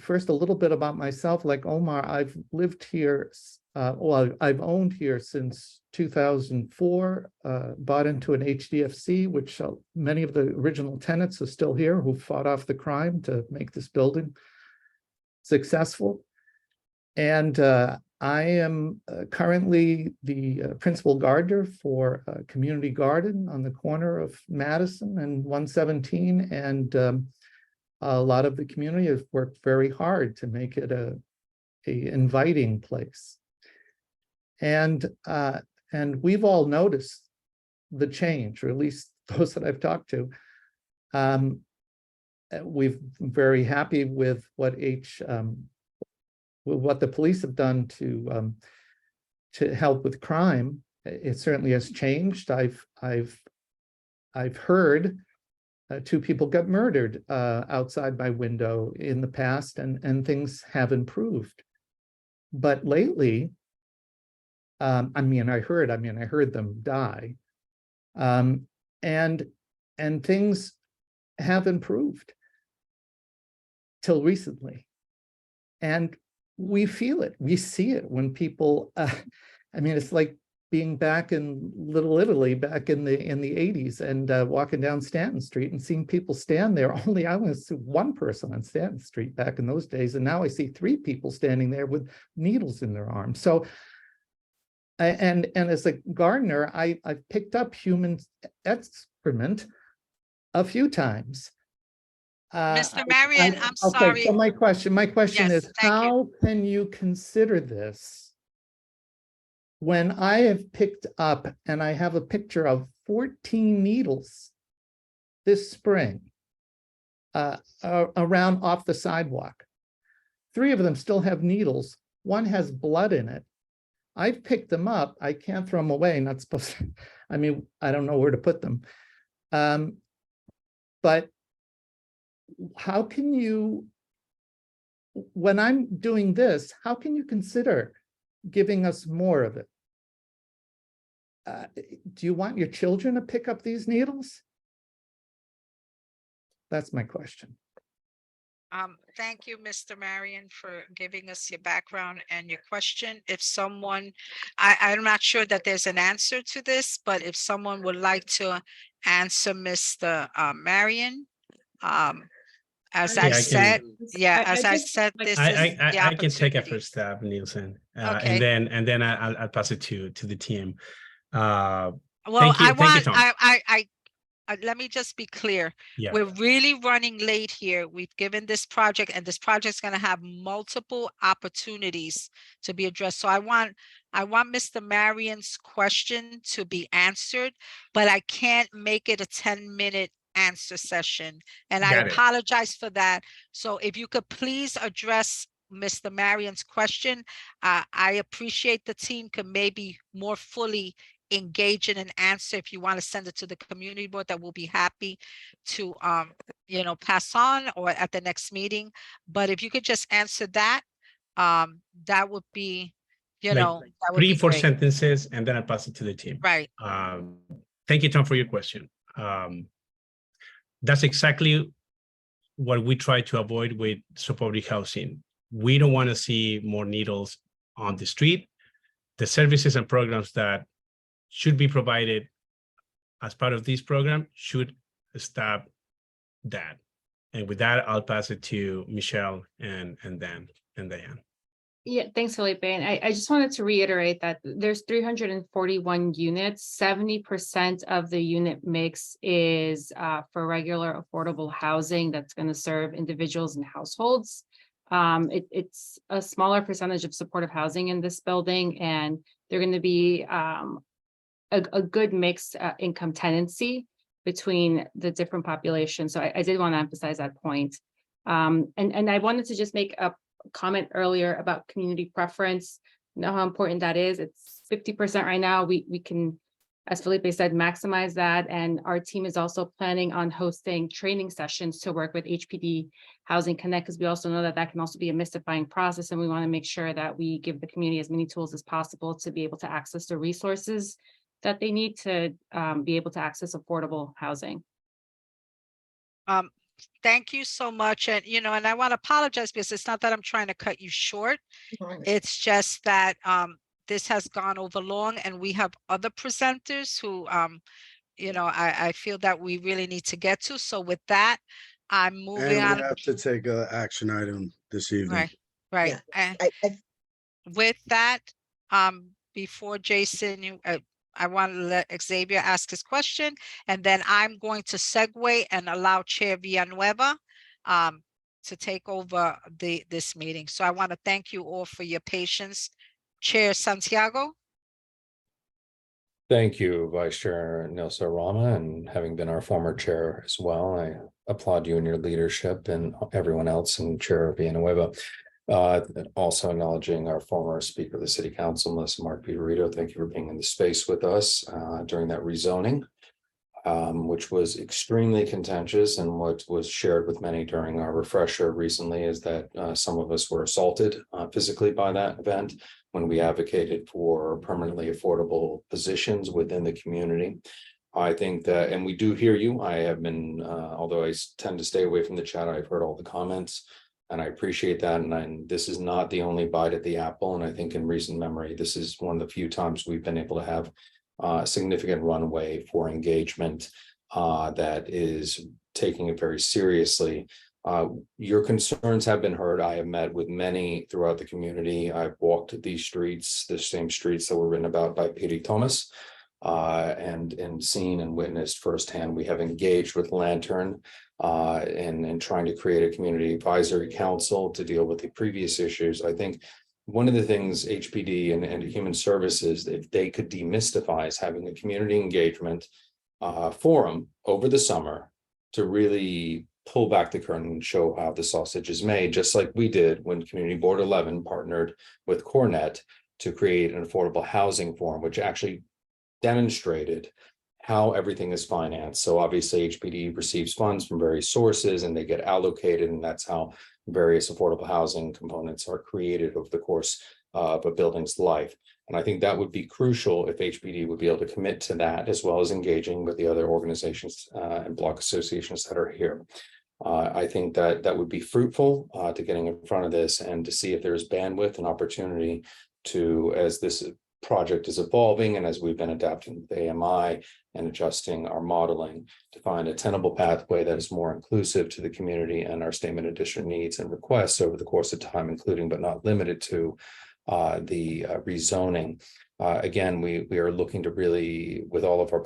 First, a little bit about myself. Like Omar, I've lived here, well, I've owned here since 2004, bought into an HDFC, which many of the original tenants are still here who fought off the crime to make this building successful. And I am currently the principal gardener for a community garden on the corner of Madison and 117. And a lot of the community has worked very hard to make it a inviting place. And we've all noticed the change, or at least those that I've talked to. We've been very happy with what the police have done to help with crime. It certainly has changed. I've heard 2 people got murdered outside my window in the past, and things have improved. But lately, I heard them die, and things have improved till recently, and we feel it, we see it when people, it's like being back in Little Italy back in the 80s and walking down Stanton Street and seeing people stand there. Only I only saw 1 person on Stanton Street back in those days, and now I see 3 people standing there with needles in their arms. So, and as a gardener, I've picked up human excrement a few times. Mr. Marion, I'm Okay, sorry. so my question Yes, is, thank you. how can you consider this when I have picked up and I have a picture of 14 needles this spring around off the sidewalk? 3 of them still have needles. 1 has blood in it. I've picked them up. I can't throw them away. Not supposed to. I mean, I don't know where to put them. But how can you, when I'm doing this, how can you consider giving us more of it? Do you want your children to pick up these needles? That's my question. Thank you, Mr. Marion, for giving us your background and your question. If someone, I'm not sure that there's an answer to this, but if someone would like to answer Mr. Marion, as I Yeah, I said, can- yeah, I as I just said, like- this is the I can take a opportunity. first stab, Nielsen, Okay. and then I'll pass it to the team. Well, Thank you, I Tom. let me just be clear. Yeah. We're really running late here. We've given this project, and this project's going to have multiple opportunities to be addressed. So I want Mr. Marion's question to be answered, but I can't make it a 10-minute answer session. And I Got it. apologize for that. So if you could please address Mr. Marion's question, I appreciate the team can maybe more fully engage in an answer. If you want to send it to the community board, that will be happy to pass on or at the next meeting. But if you could just answer that, that would be, Like that would be 3-4 great. sentences, and then I'll pass it to the team. Right. Thank you, Tom, for your question. That's exactly what we try to avoid with supportive housing. We don't want to see more needles on the street. The services and programs that should be provided as part of this program should stop that. And with that, I'll pass it to Michelle and Dan and Diane. Yeah, thanks, Felipe. And I just wanted to reiterate that there's 341 units. 70% of the unit mix is for regular affordable housing that's going to serve individuals and households. It's a smaller percentage of supportive housing in this building, and they're going to be a good mixed income tenancy between the different populations. So I did want to emphasize that point. And I wanted to just make a comment earlier about community preference. You know how important that is. It's 50% right now. We can, as Felipe said, maximize that. And our team is also planning on hosting training sessions to work with HPD Housing Connect, because we also know that that can also be a mystifying process. And we want to make sure that we give the community as many tools as possible to be able to access the resources that they need to be able to access affordable housing. Thank you so much. And, and I want to apologize because it's not that I'm trying to cut you short. It's just that this has gone over long, and we have other presenters who, I feel that we really need to get to. So with that, I'm moving And on. we have to take an action item this evening. Right. Yeah. And with that, before Jason, I want to let Xavier ask his question, and then I'm going to segue and allow Chair Villanueva to take over this meeting. So I want to thank you all for your patience. Chair Santiago. Thank you, Vice Chair Nelson Rama, and having been our former chair as well, I applaud you and your leadership and everyone else, and Chair Villanueva. Also acknowledging our former Speaker of the City Council, Melissa Mark Peterito. Thank you for being in the space with us during that rezoning, which was extremely contentious. And what was shared with many during our refresher recently is that some of us were assaulted physically by that event when we advocated for permanently affordable positions within the community. I think that, and we do hear you. I have been, although I tend to stay away from the chat, I've heard all the comments. And I appreciate that. And this is not the only bite at the apple. And I think in recent memory, this is one of the few times we've been able to have a significant runway for engagement that is taking it very seriously. Your concerns have been heard. I have met with many throughout the community. I've walked these streets, the same streets that were written about by Piri Thomas. and seen and witnessed firsthand. We have engaged with Lantern in trying to create a community advisory council to deal with the previous issues. I think one of the things HPD and Human Services, if they could demystify, is having a community engagement forum over the summer to really pull back the curtain and show how the sausage is made, just like we did when Community Board 11 partnered with Cornet to create an affordable housing forum, which actually demonstrated how everything is financed. So obviously HPD receives funds from various sources and they get allocated, and that's how various affordable housing components are created over the course of a building's life. And I think that would be crucial if HPD would be able to commit to that, as well as engaging with the other organizations and block associations that are here. I think that would be fruitful to getting in front of this and to see if there's bandwidth and opportunity to, as this project is evolving and as we've been adapting with AMI and adjusting our modeling, to find a tenable pathway that is more inclusive to the community and our statement of district needs and requests over the course of time, including but not limited to the rezoning. Again, we are looking to really, with all of our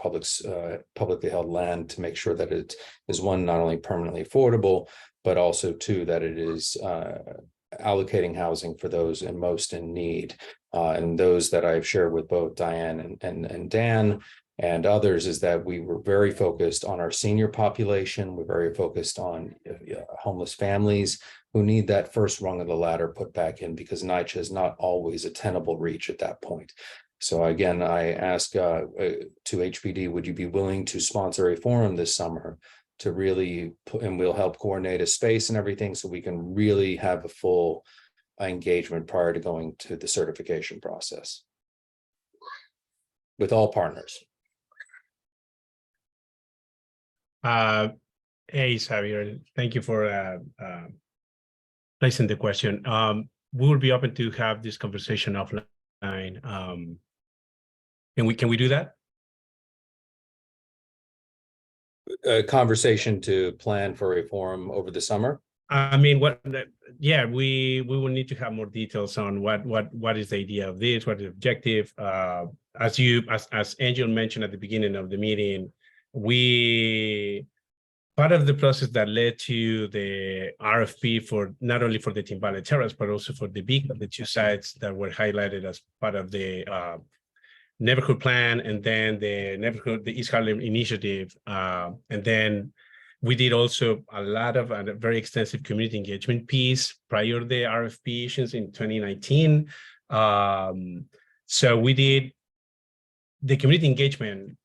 publicly held land, to make sure that it is, one, not only permanently affordable, but also two, that it is allocating housing for those most in need. And those that I've shared with both Diane and Dan and others is that we were very focused on our senior population. We're very focused on homeless families who need that first rung of the ladder put back in, because NYCHA is not always a tenable reach at that point. So again, I ask to HPD, would you be willing to sponsor a forum this summer to really put, and we'll help coordinate a space and everything so we can really have a full engagement prior to going to the certification process with all partners. Hey, Xavier, thank you for placing the question. We will be open to have this conversation offline. Can we do that? A conversation to plan for a forum over the summer? I mean, yeah, we will need to have more details on what is the idea of this, what is the objective. As Angel mentioned at the beginning of the meeting, part of the process that led to the RFP for not only for the Team Valley Terrace, but also for the two sites that were highlighted as part of the neighborhood plan, and then the East Harlem initiative, and then we did also a lot of a very extensive community engagement piece prior to the RFP issues in 2019. So we did the community engagement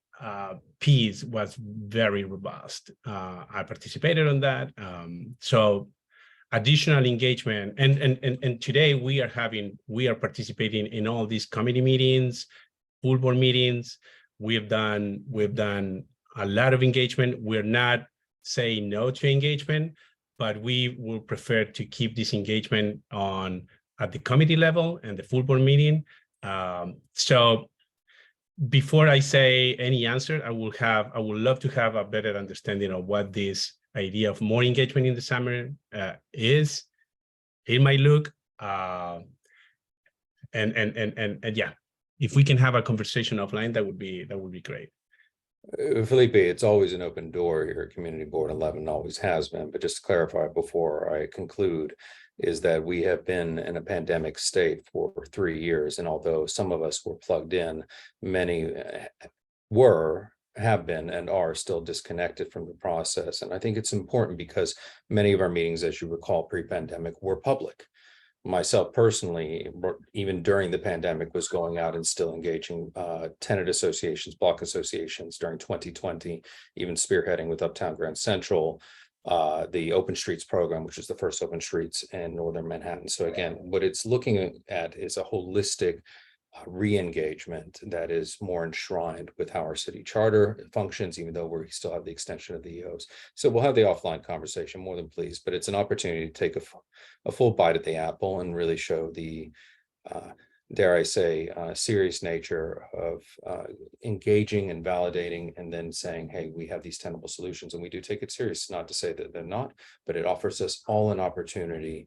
piece was very robust. I participated on that. So additional engagement, and today we are participating in all these committee meetings, full board meetings. We've done a lot of engagement. We're not saying no to engagement, but we will prefer to keep this engagement at the committee level and the full board meeting. So before I say any answer, I would love to have a better understanding of what this idea of more engagement in the summer is. It might look, and yeah, if we can have a conversation offline, that would be great. Felipe, it's always an open door here at Community Board 11, always has been. But just to clarify before I conclude, is that we have been in a pandemic state for 3 years. And although some of us were plugged in, many have been and are still disconnected from the process. And I think it's important because many of our meetings, as you recall, pre-pandemic were public. Myself personally, even during the pandemic, was going out and still engaging tenant associations, block associations during 2020, even spearheading with Uptown Grand Central, the Open Streets program, which is the first open streets in Northern Manhattan. So again, what it's looking at is a holistic re-engagement that is more enshrined with how our city charter functions, even though we still have the extension of the EOs. So we'll have the offline conversation, more than pleased, but it's an opportunity to take a full bite at the apple and really show the, dare I say, serious nature of engaging and validating, and then saying, hey, we have these tenable solutions and we do take it serious. Not to say that they're not, but it offers us all an opportunity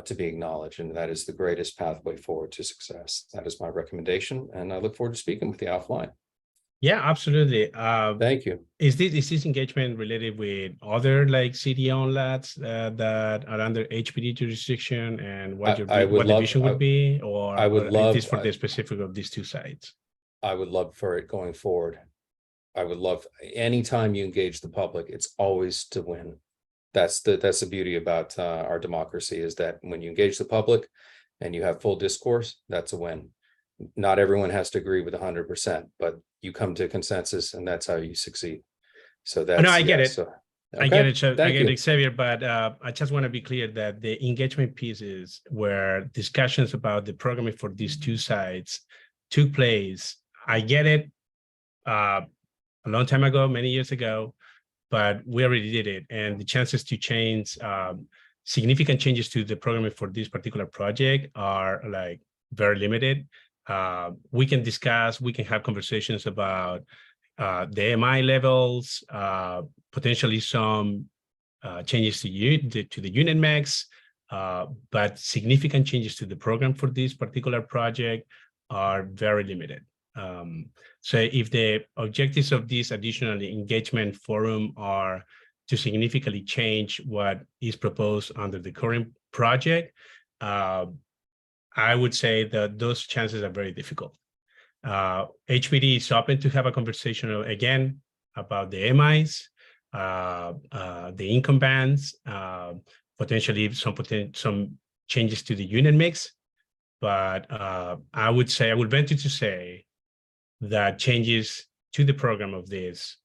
to be acknowledged, and that is the greatest pathway forward to success. That is my recommendation, and I look forward to speaking with you offline. Yeah, absolutely. Thank you. Is this engagement related with other like city-owned lots that are under HPD jurisdiction, and what the vision would be, or is this for the specific of these two sites? I would love for it going forward. I would love, anytime you engage the public, it's always to win. That's the beauty about our democracy, is that when you engage the public and you have full discourse, that's a win. Not everyone has to agree with 100%, but you come to consensus, and that's how you succeed. So that's, no, I get it. So, I get it, Thank I get you. it, Xavier, but I just want to be clear that the engagement pieces where discussions about the programming for these two sites took place. I get it a long time ago, many years ago, but we already did it. And the chances to change significant changes to the programming for this particular project are like very limited. We can discuss, we can have conversations about the MI levels, potentially some changes to the unit max, but significant changes to the program for this particular project are very limited. So if the objectives of this additional engagement forum are to significantly change what is proposed under the current project, I would say that those chances are very difficult. HPD is open to have a conversation again about the MIs, the income bands, potentially some changes to the unit mix. But I would venture to say that changes to the program of this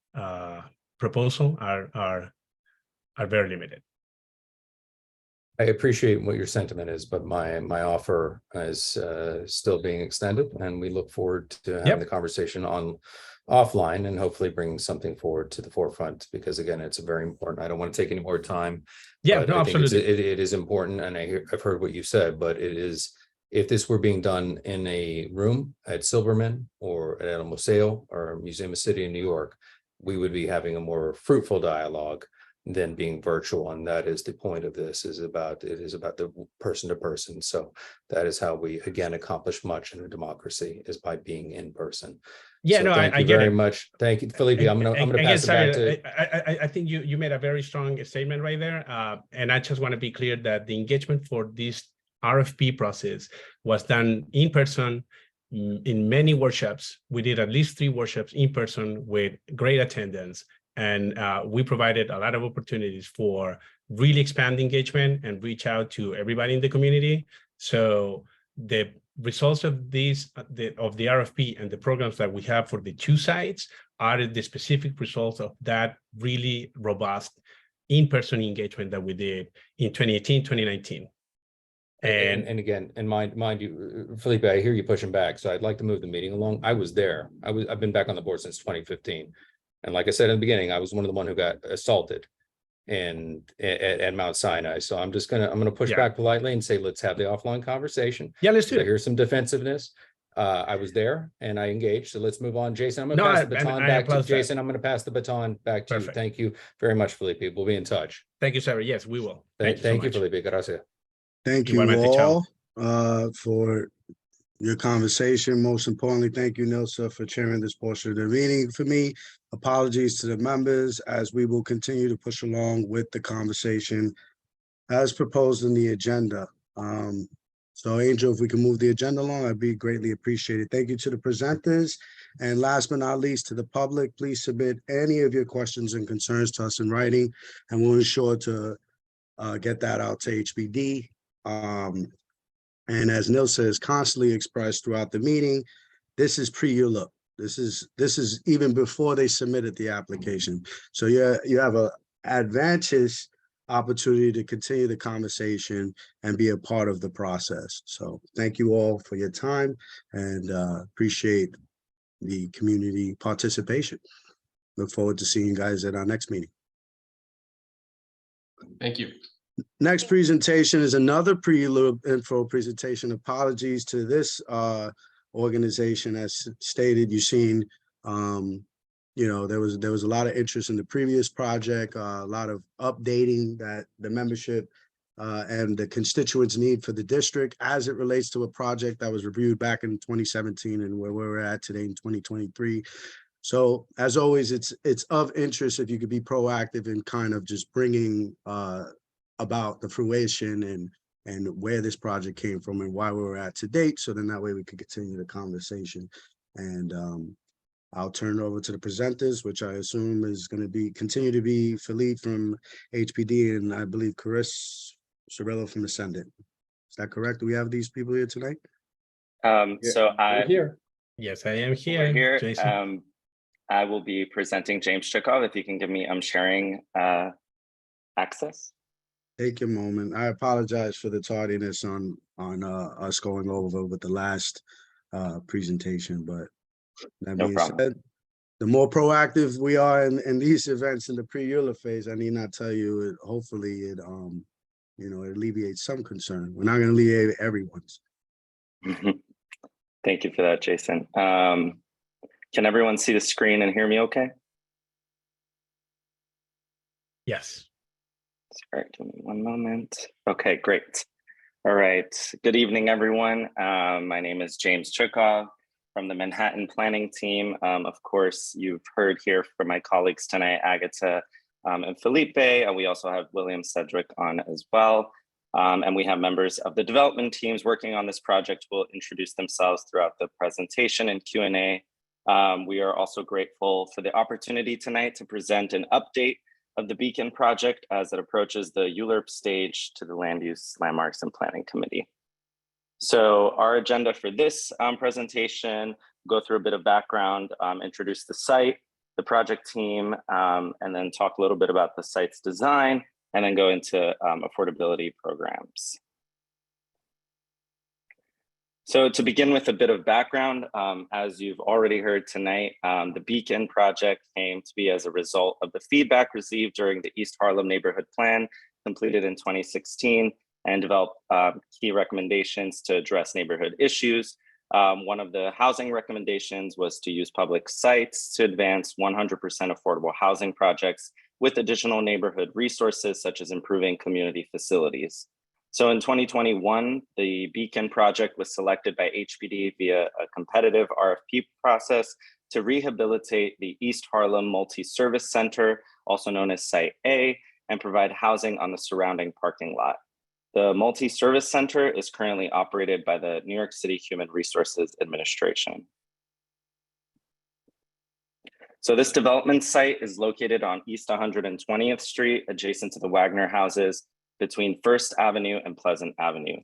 proposal are very limited. I appreciate what your sentiment is, but my offer is still being extended, and we look forward to having the conversation offline, and hopefully bringing something forward to the forefront, because again, it's very important. I don't want to take any more time. Yeah, but no, I think absolutely. it is important, and I've heard what you said, but it is, if this were being done in a room at Silverman or at El Museo or Museum of City in New York, we would be having a more fruitful dialogue than being virtual. And that is the point of this, it is about the person to person. So that is how we again accomplish much in a democracy, is by being in person. Yeah, so no, thank I you get very it. much. Thank you, Felipe. I'm gonna pass it back to. I think you made a very strong statement right there. And I just want to be clear that the engagement for this RFP process was done in person in many workshops. We did at least 3 workshops in person with great attendance. And we provided a lot of opportunities for really expand engagement and reach out to everybody in the community. So the results of these, of the RFP and the programs that we have for the 2 sites are the specific results of that really robust in-person engagement that we did in 2018, 2019. And again, and mind you, Felipe, I hear you pushing back, so I'd like to move the meeting along. I was there. I've been back on the board since 2015. And like I said in the beginning, I was one of the one who got assaulted at Mount Sinai. So I'm gonna push back politely and say, let's have the offline conversation. Yeah, let's do it. I hear some defensiveness. I was there and I engaged. So let's move on. Jason, I'm gonna pass the baton back to Jason. I'm gonna pass the baton back to you. Thank you very much, Felipe. We'll be in touch. Thank you, Sarah. Yes, we will. Thank you, Felipe. Gracias. Thank you all for your conversation. Most importantly, thank you, Nilsa, for chairing this portion of the meeting for me. Apologies to the members, as we will continue to push along with the conversation as proposed in the agenda. So Angel, if we can move the agenda along, I'd be greatly appreciated. Thank you to the presenters. And last but not least, to the public, please submit any of your questions and concerns to us in writing, and we'll ensure to get that out to HPD. And as Nilsa has constantly expressed throughout the meeting, this is pre-ULUP. This is even before they submitted the application. So you have a advantageous opportunity to continue the conversation and be a part of the process. So thank you all for your time, and appreciate the community participation. Look forward to seeing you guys at our next meeting. Thank you. Next presentation is another pre-ULUP info presentation. Apologies to this organization. As stated, you've seen, there was a lot of interest in the previous project, a lot of updating that the membership and the constituents need for the district as it relates to a project that was reviewed back in 2017 and where we're at today in 2023. So as always, it's of interest if you could be proactive in kind of just bringing about the fruition and where this project came from and why we're at to date. So then that way we can continue the conversation. And I'll turn it over to the presenters, which I assume is going to continue to be Philippe from HPD and I believe Chris Sorello from Ascendant. Is that correct? Do we have these people here tonight? So I here. Yes, I am we're here, here. Jason. I will be presenting James Chikov. If you can give me sharing access. Take a moment. I apologize for the tardiness on us going over with the last presentation, but that No being problem. said, the more proactive we are in these events in the pre-EULA phase, I need not tell you, hopefully it it alleviates some concern. We're not going to alleviate everyone's. Thank you for that, Jason. Can everyone see the screen and hear me okay? Yes. Sorry, give me one moment. Okay, great. All right. Good evening, everyone. My name is James Chikov from the Manhattan Planning Team. Of course, you've heard here from my colleagues tonight, Agatha and Felipe, and we also have William Cedric on as well. And we have members of the development teams working on this project who will introduce themselves throughout the presentation and Q&A. We are also grateful for the opportunity tonight to present an update of the Beacon project as it approaches the ULURP stage to the Land Use, Landmarks, and Planning Committee. So our agenda for this presentation, go through a bit of background, introduce the site, the project team, and then talk a little bit about the site's design, and then go into affordability programs. So to begin with a bit of background, as you've already heard tonight, the Beacon project came to be as a result of the feedback received during the East Harlem Neighborhood Plan, completed in 2016, and developed key recommendations to address neighborhood issues. One of the housing recommendations was to use public sites to advance 100% affordable housing projects with additional neighborhood resources, such as improving community facilities. So in 2021, the Beacon project was selected by HPD via a competitive RFP process to rehabilitate the East Harlem Multi-Service Center, also known as Site A, and provide housing on the surrounding parking lot. The Multi-Service Center is currently operated by the New York City Human Resources Administration. So this development site is located on East 120th Street, adjacent to the Wagner houses, between First Avenue and Pleasant Avenue.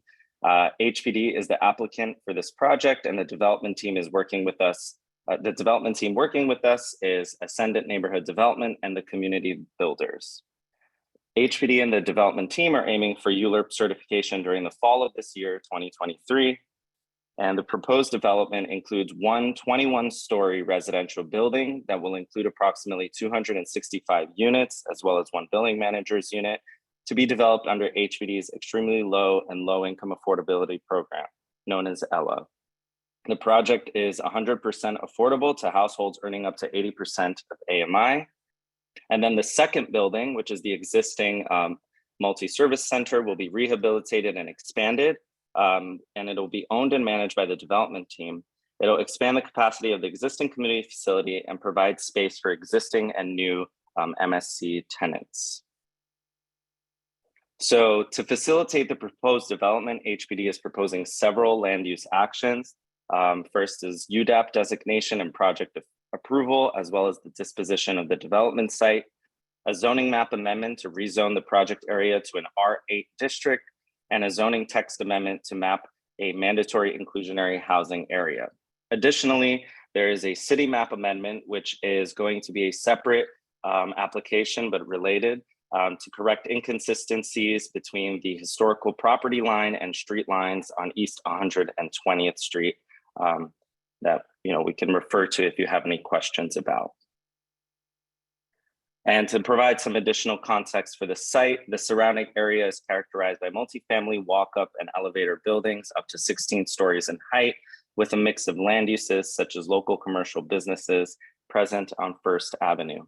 HPD is the applicant for this project, and the development team is working with us. The development team working with us is Ascendant Neighborhood Development and the community builders. HPD and the development team are aiming for ULURP certification during the fall of this year, 2023. And the proposed development includes one 21-story residential building that will include approximately 265 units, as well as one building manager's unit, to be developed under HPD's extremely low and low income affordability program, known as ELA. The project is 100% affordable to households earning up to 80% of AMI. And then the second building, which is the existing multi-service center, will be rehabilitated and expanded, and it'll be owned and managed by the development team. It'll expand the capacity of the existing community facility and provide space for existing and new MSC tenants. So to facilitate the proposed development, HPD is proposing several land use actions. First is UDAP designation and project approval, as well as the disposition of the development site, a zoning map amendment to rezone the project area to an R8 district, and a zoning text amendment to map a mandatory inclusionary housing area. Additionally, there is a city map amendment, which is going to be a separate application, but related, to correct inconsistencies between the historical property line and street lines on East 120th Street that we can refer to if you have any questions about. And to provide some additional context for the site, the surrounding area is characterized by multifamily walk-up and elevator buildings up to 16 stories in height, with a mix of land uses such as local commercial businesses present on First Avenue.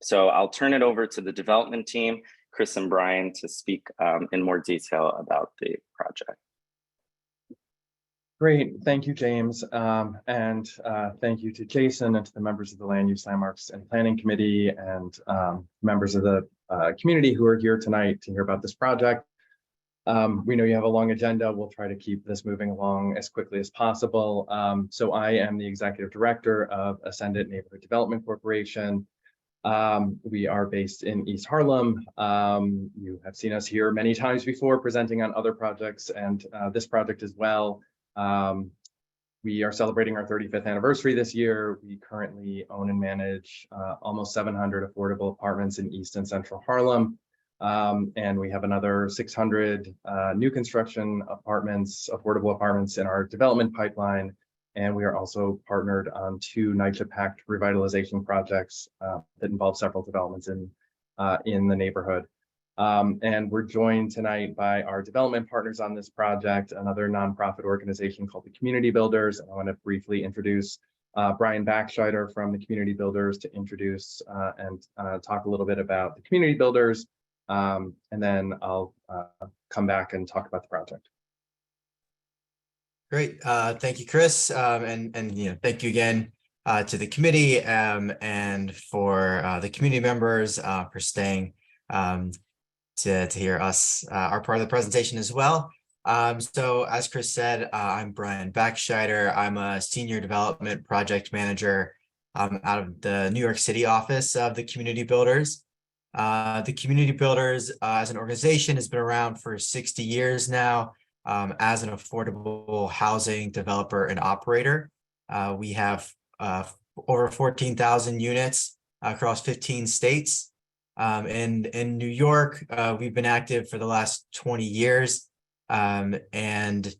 So I'll turn it over to the development team, Chris and Brian, to speak in more detail about the project. Great, thank you, James. And thank you to Jason and to the members of the Land Use Landmarks and Planning Committee and members of the community who are here tonight to hear about this project. We know you have a long agenda. We'll try to keep this moving along as quickly as possible. So I am the Executive Director of Ascendant Neighborhood Development Corporation. We are based in East Harlem. You have seen us here many times before presenting on other projects and this project as well. We are celebrating our 35th anniversary this year. We currently own and manage almost 700 affordable apartments in East and Central Harlem. And we have another 600 new construction apartments, affordable apartments in our development pipeline. And we are also partnered on 2 NYCHA Pact revitalization projects that involve several developments in the neighborhood. And we're joined tonight by our development partners on this project, another nonprofit organization called the Community Builders. I want to briefly introduce Brian Backscheider from the Community Builders to introduce and talk a little bit about the Community Builders. And then I'll come back and talk about the project. Great, thank you, Chris, and thank you again to the committee and for the community members for staying to hear us, our part of the presentation as well. So as Chris said, I'm Brian Backscheider. I'm a senior development project manager out of the New York City office of the Community Builders. The Community Builders as an organization has been around for 60 years now as an affordable housing developer and operator. We have over 14,000 units across 15 states. In New York, we've been active for the last 20 years. And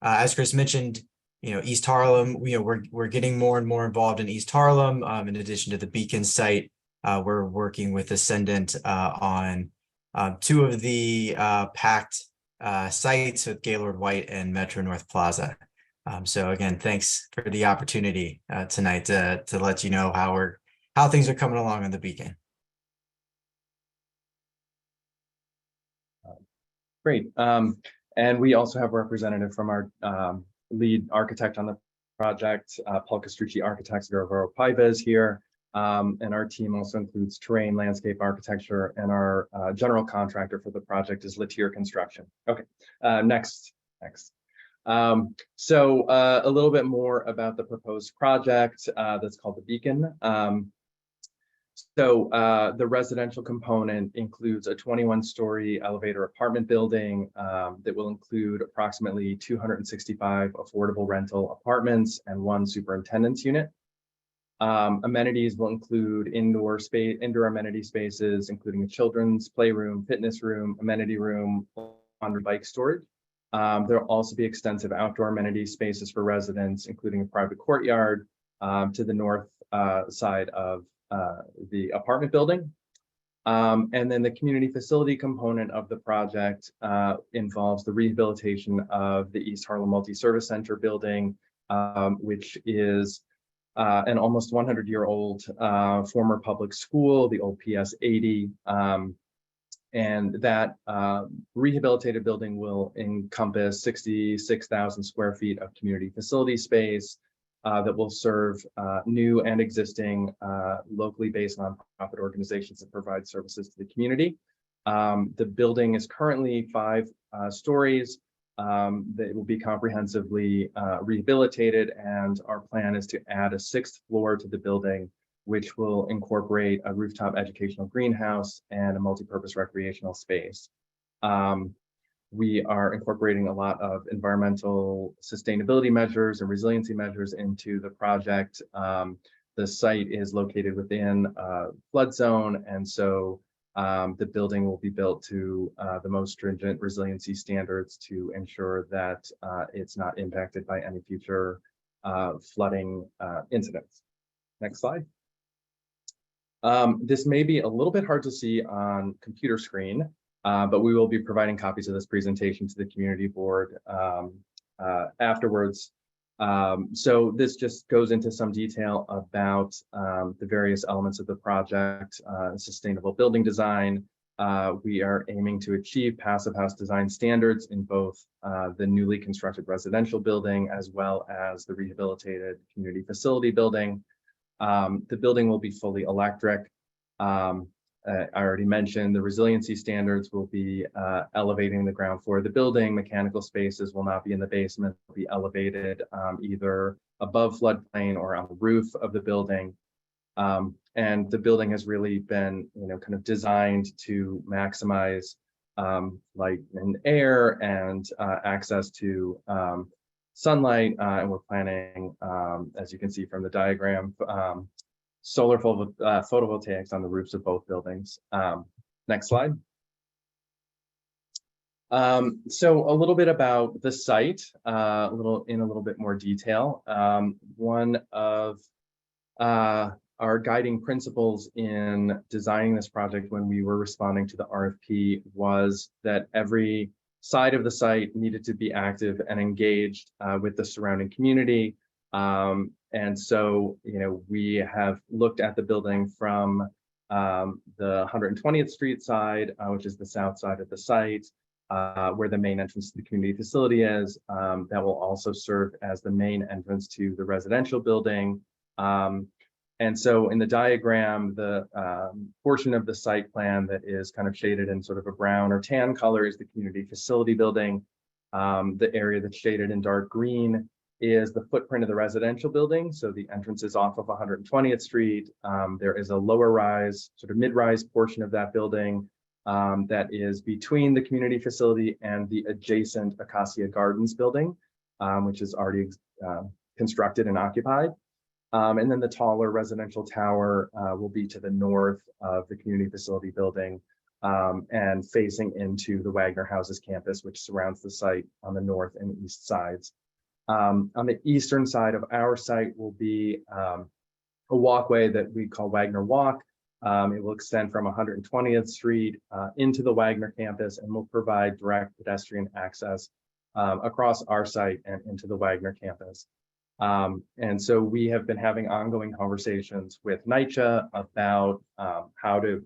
as Chris mentioned, East Harlem, we're getting more and more involved in East Harlem. In addition to the Beacon site, we're working with Ascendant on 2 of the Pact sites with Gaylord White and Metro North Plaza. So again, thanks for the opportunity tonight to let you know how things are coming along on the Beacon. Great. And we also have a representative from our lead architect on the project, Paul Castrucci Architects, Vero Paiva is here. And our team also includes terrain, landscape architecture, and our general contractor for the project is Latier Construction. Okay, next. So a little bit more about the proposed project that's called the Beacon. So the residential component includes a 21-story elevator apartment building that will include approximately 265 affordable rental apartments and 1 superintendent's unit. Amenities will include indoor amenity spaces, including a children's playroom, fitness room, amenity room, laundry, bike storage. There will also be extensive outdoor amenity spaces for residents, including a private courtyard to the north side of the apartment building. And then the community facility component of the project involves the rehabilitation of the East Harlem Multi-Service Center building, which is an almost 100-year-old former public school, the old PS 80. And that rehabilitated building will encompass 66,000 square feet of community facility space that will serve new and existing locally based nonprofit organizations that provide services to the community. The building is currently 5 stories. That will be comprehensively rehabilitated, and our plan is to add a 6th floor to the building, which will incorporate a rooftop educational greenhouse and a multi-purpose recreational space. We are incorporating a lot of environmental sustainability measures and resiliency measures into the project. The site is located within a flood zone, and so the building will be built to the most stringent resiliency standards to ensure that it's not impacted by any future flooding incidents. Next slide. This may be a little bit hard to see on computer screen, but we will be providing copies of this presentation to the community board afterwards. So this just goes into some detail about the various elements of the project, sustainable building design, We are aiming to achieve passive house design standards in both the newly constructed residential building as well as the rehabilitated community facility building. The building will be fully electric. I already mentioned the resiliency standards will be elevating the ground floor of the building. Mechanical spaces will not be in the basement, will be elevated either above floodplain or on the roof of the building. And the building has really been, kind of designed to maximize light and air and access to sunlight. And we're planning, as you can see from the diagram, solar photovoltaics on the roofs of both buildings. Next slide. So a little bit about the site, in a little bit more detail. One of our guiding principles in designing this project when we were responding to the RFP was that every side of the site needed to be active and engaged with the surrounding community. And so, we have looked at the building from the 120th Street side, which is the south side of the site, where the main entrance to the community facility is. That will also serve as the main entrance to the residential building. And so in the diagram, the portion of the site plan that is kind of shaded in sort of a brown or tan color is the community facility building. The area that's shaded in dark green is the footprint of the residential building. So the entrance is off of 120th Street. There is a lower rise, sort of mid-rise portion of that building that is between the community facility and the adjacent Acacia Gardens building, which is already constructed and occupied. And then the taller residential tower will be to the north of the community facility building and facing into the Wagner Houses campus, which surrounds the site on the north and east sides. On the eastern side of our site will be a walkway that we call Wagner Walk. It will extend from 120th Street into the Wagner campus and will provide direct pedestrian access across our site and into the Wagner campus. And so we have been having ongoing conversations with NYCHA about how to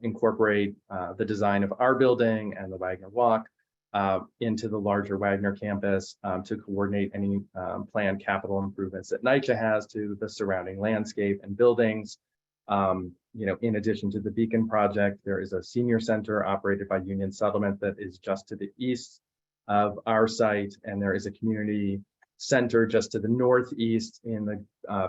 incorporate the design of our building and the Wagner Walk into the larger Wagner campus to coordinate any planned capital improvements that NYCHA has to the surrounding landscape and buildings. In addition to the Beacon project, there is a senior center operated by Union Settlement that is just to the east of our site, and there is a community center just to the northeast in the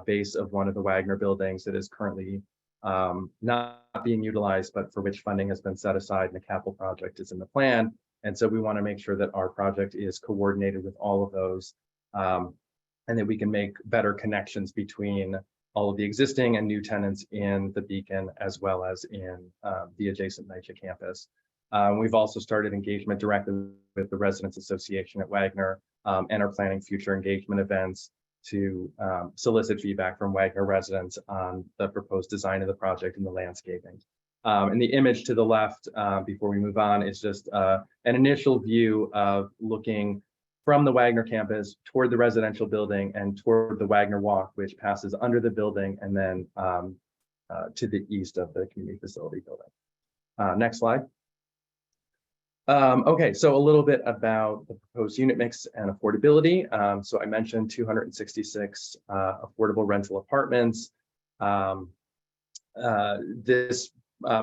base of one of the Wagner buildings that is currently not being utilized, but for which funding has been set aside and the capital project is in the plan. And so we want to make sure that our project is coordinated with all of those and that we can make better connections between all of the existing and new tenants in the Beacon as well as in the adjacent NYCHA campus. We've also started engagement directly with the Residents Association at Wagner and are planning future engagement events to solicit feedback from Wagner residents on the proposed design of the project and the landscaping. And the image to the left, before we move on, is just an initial view of looking from the Wagner campus toward the residential building and toward the Wagner Walk, which passes under the building and then to the east of the community facility building. Next slide. Okay, so a little bit about the proposed unit mix and affordability. So I mentioned 266 affordable rental apartments. This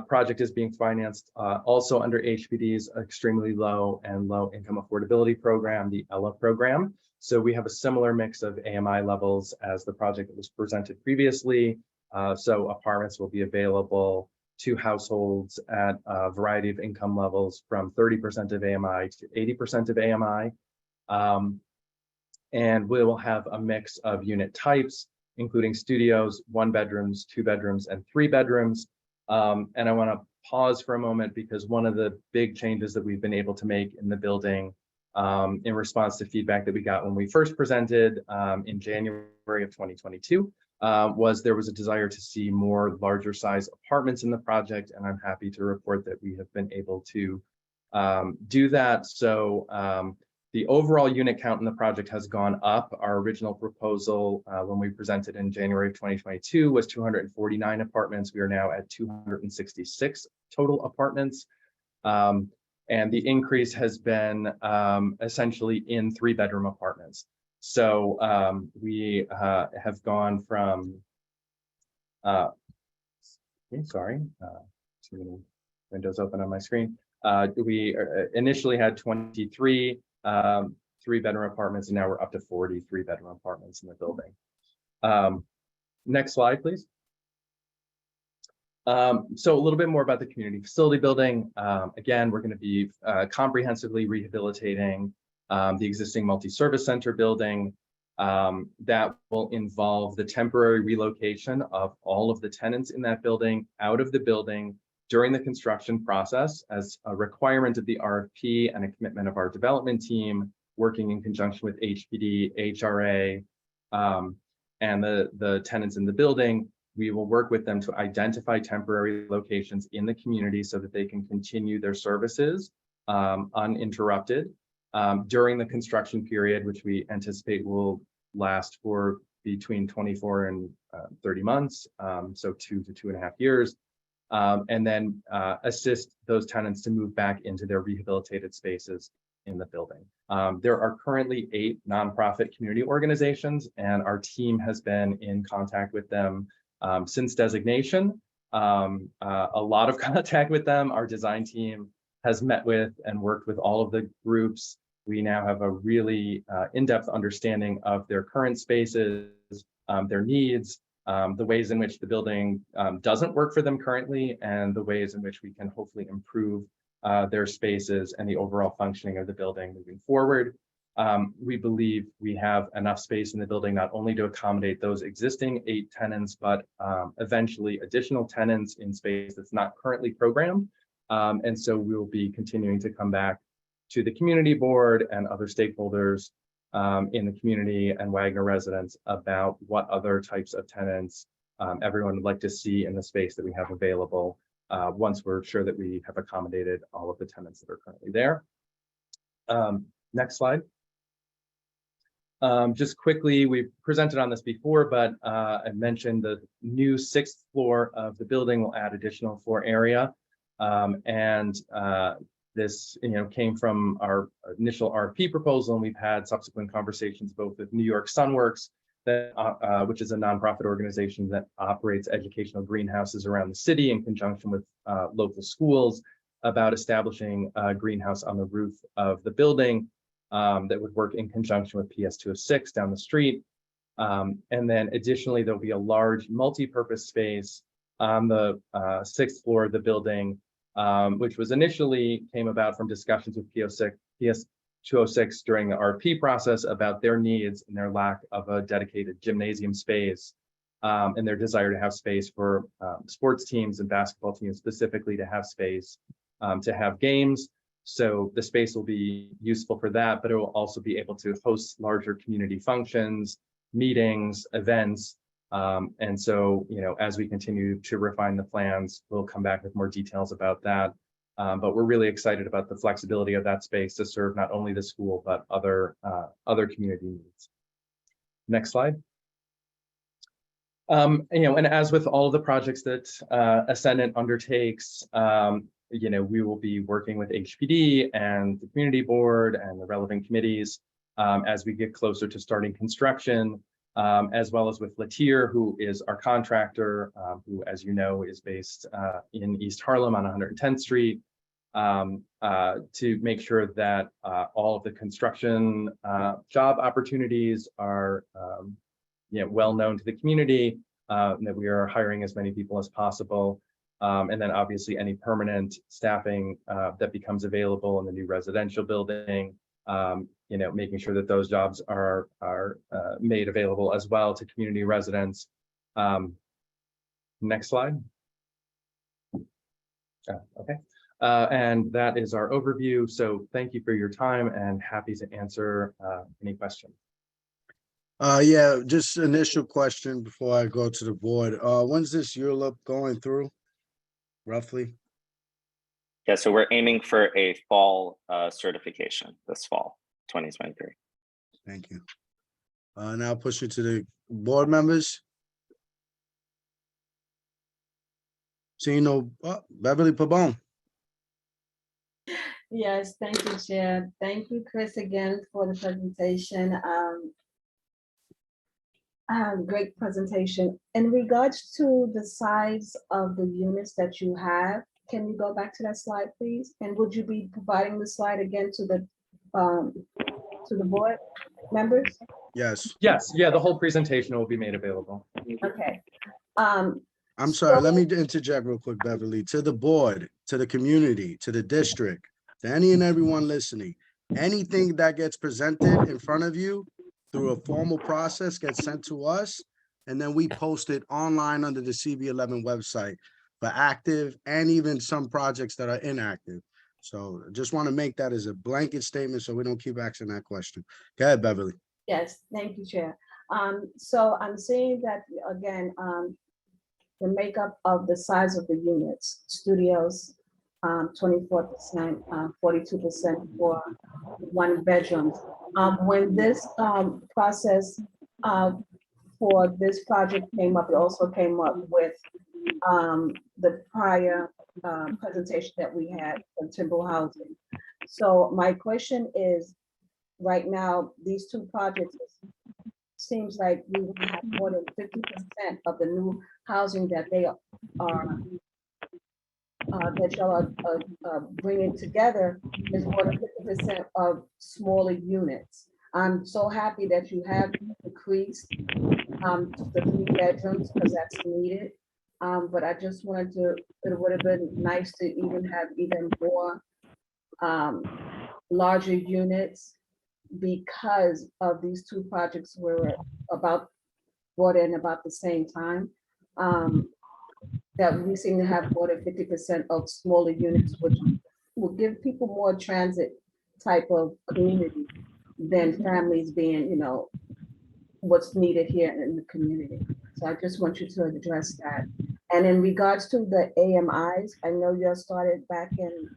project is being financed also under HPD's extremely low and low income affordability program, the ELA program. So we have a similar mix of AMI levels as the project that was presented previously. So apartments will be available to households at a variety of income levels from 30% of AMI to 80% of AMI. And we will have a mix of unit types, including studios, 1 bedrooms, 2 bedrooms, and 3 bedrooms. And I want to pause for a moment because one of the big changes that we've been able to make in the building in response to feedback that we got when we first presented in January of 2022 was there was a desire to see more larger size apartments in the project. And I'm happy to report that we have been able to do that. So the overall unit count in the project has gone up. Our original proposal when we presented in January of 2022 was 249 apartments. We are now at 266 total apartments. And the increase has been essentially in 3-bedroom apartments. So we have gone from, sorry, too many windows open on my screen. We initially had 23 3-bedroom apartments, and now we're up to 40 3-bedroom apartments in the building. Next slide, please. So a little bit more about the community facility building. Again, we're going to be comprehensively rehabilitating the existing multi-service center building. That will involve the temporary relocation of all of the tenants in that building out of the building during the construction process as a requirement of the RFP and a commitment of our development team working in conjunction with HPD, HRA, and the tenants in the building. We will work with them to identify temporary locations in the community so that they can continue their services uninterrupted during the construction period, which we anticipate will last for between 24 and 30 months, so 2 to 2.5 years, and then assist those tenants to move back into their rehabilitated spaces in the building. There are currently 8 nonprofit community organizations, and our team has been in contact with them since designation. A lot of contact with them. Our design team has met with and worked with all of the groups. We now have a really in-depth understanding of their current spaces, their needs, the ways in which the building doesn't work for them currently, and the ways in which we can hopefully improve their spaces and the overall functioning of the building moving forward. We believe we have enough space in the building not only to accommodate those existing 8 tenants, but eventually additional tenants in space that's not currently programmed. And so we will be continuing to come back to the community board and other stakeholders in the community and Wagner residents about what other types of tenants everyone would like to see in the space that we have available once we're sure that we have accommodated all of the tenants that are currently there. Next slide. Just quickly, we've presented on this before, but I mentioned the new 6th floor of the building will add additional floor area. This came from our initial RFP proposal, and we've had subsequent conversations both with New York Sunworks, that, which is a nonprofit organization that operates educational greenhouses around the city in conjunction with local schools, about establishing a greenhouse on the roof of the building that would work in conjunction with PS206 down the street. And then additionally, there'll be a large multi-purpose space on the 6th floor of the building, which was initially came about from discussions with PS206 during the RFP process about their needs and their lack of a dedicated gymnasium space, and their desire to have space for sports teams and basketball teams specifically to have space to have games. So the space will be useful for that, but it will also be able to host larger community functions, meetings, events. And so, as we continue to refine the plans, we'll come back with more details about that. But we're really excited about the flexibility of that space to serve not only the school, but other community needs. Next slide. And as with all of the projects that Ascendant undertakes, we will be working with HPD and the community board and the relevant committees as we get closer to starting construction, as well as with Latier, who is our contractor, who, as you know, is based in East Harlem on 110th Street, to make sure that all of the construction job opportunities are well known to the community, and that we are hiring as many people as possible. And then obviously any permanent staffing that becomes available in the new residential building, making sure that those jobs are made available as well to community residents. Next slide. Okay. And that is our overview. So thank you for your time and happy to answer any questions. Yeah, just initial question before I go to the board. When's this ULUP going through? Roughly? Yeah, so we're aiming for a fall certification this fall, 2023. Thank you. Now push it to the board members. Beverly Pabon. Yes, thank you, Chair. Thank you, Chris, again for the presentation. Great presentation. In regards to the size of the units that you have, can you go back to that slide, please? And would you be providing the slide again to the board members? Yes. Yes, yeah, the whole presentation will be made available. Okay. I'm sorry, let me interject real quick, Beverly. To the board, to the community, to the district, to any and everyone listening, anything that gets presented in front of you through a formal process gets sent to us, and then we post it online under the CB11 website for active and even some projects that are inactive. So just want to make that as a blanket statement so we don't keep asking that question. Go ahead, Beverly. Yes, thank you, Chair. So I'm seeing that, again, the makeup of the size of the units, studios, 24%, 42% for 1 bedrooms. When this process for this project came up, it also came up with the prior presentation that we had for Timber Housing. So my question is, right now, these 2 projects, seems like we will have more than 50% of the new housing that they are that y'all are bringing together is more than 50% of smaller units. I'm so happy that you have increased the 3 bedrooms because that's needed. But I just wanted to, it would have been nice to even have even more larger units, because of these 2 projects were brought in about the same time. That we seem to have more than 50% of smaller units, which will give people more transit type of community than families being, you know, what's needed here in the community. So I just want you to address that. And in regards to the AMIs, I know you started back in,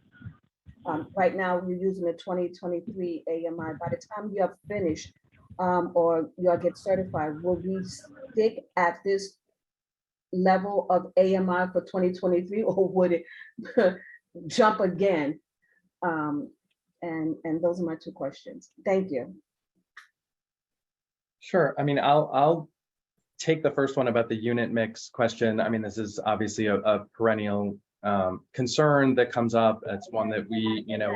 right now you're using the 2023 AMI. By the time you are finished or you get certified, will we stick at this level of AMI for 2023, or would it jump again? And those are my 2 questions. Thank you. Sure. I mean, I'll take the first one about the unit mix question. I mean, this is obviously a perennial concern that comes up. It's one that we, you know,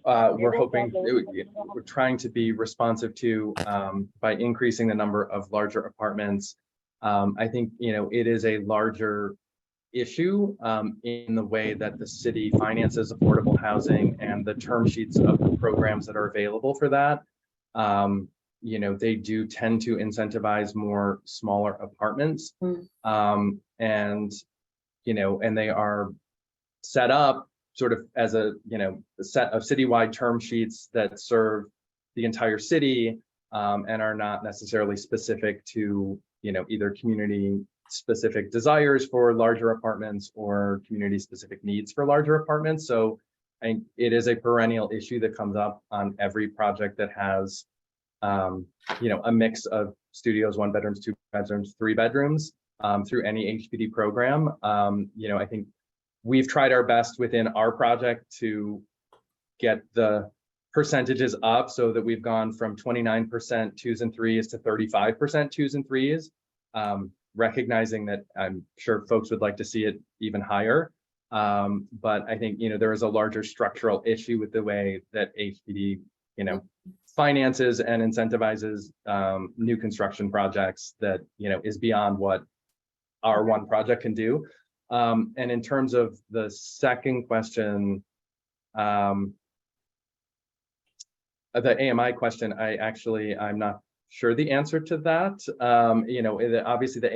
we're trying to be responsive to by increasing the number of larger apartments. I think, you know, it is a larger issue in the way that the city finances affordable housing and the term sheets of the programs that are available for that. You know, they do tend to incentivize more smaller apartments. And, you know, and they are set up sort of as a, you know, a set of citywide term sheets that serve the entire city and are not necessarily specific to, you know, either community specific desires for larger apartments or community specific needs for larger apartments. So I think it is a perennial issue that comes up on every project that has, you know, a mix of studios, 1 bedrooms, 2 bedrooms, 3 bedrooms through any HPD program. You know, I think we've tried our best within our project to get the percentages up so that we've gone from 29% 2s and 3s to 35% 2s and 3s, recognizing that I'm sure folks would like to see it even higher. But I think, you know, there is a larger structural issue with the way that HPD, you know, finances and incentivizes new construction projects that, you know, is beyond what our one project can do. And in terms of the second question, the AMI question, I'm not sure the answer to that. You know, obviously the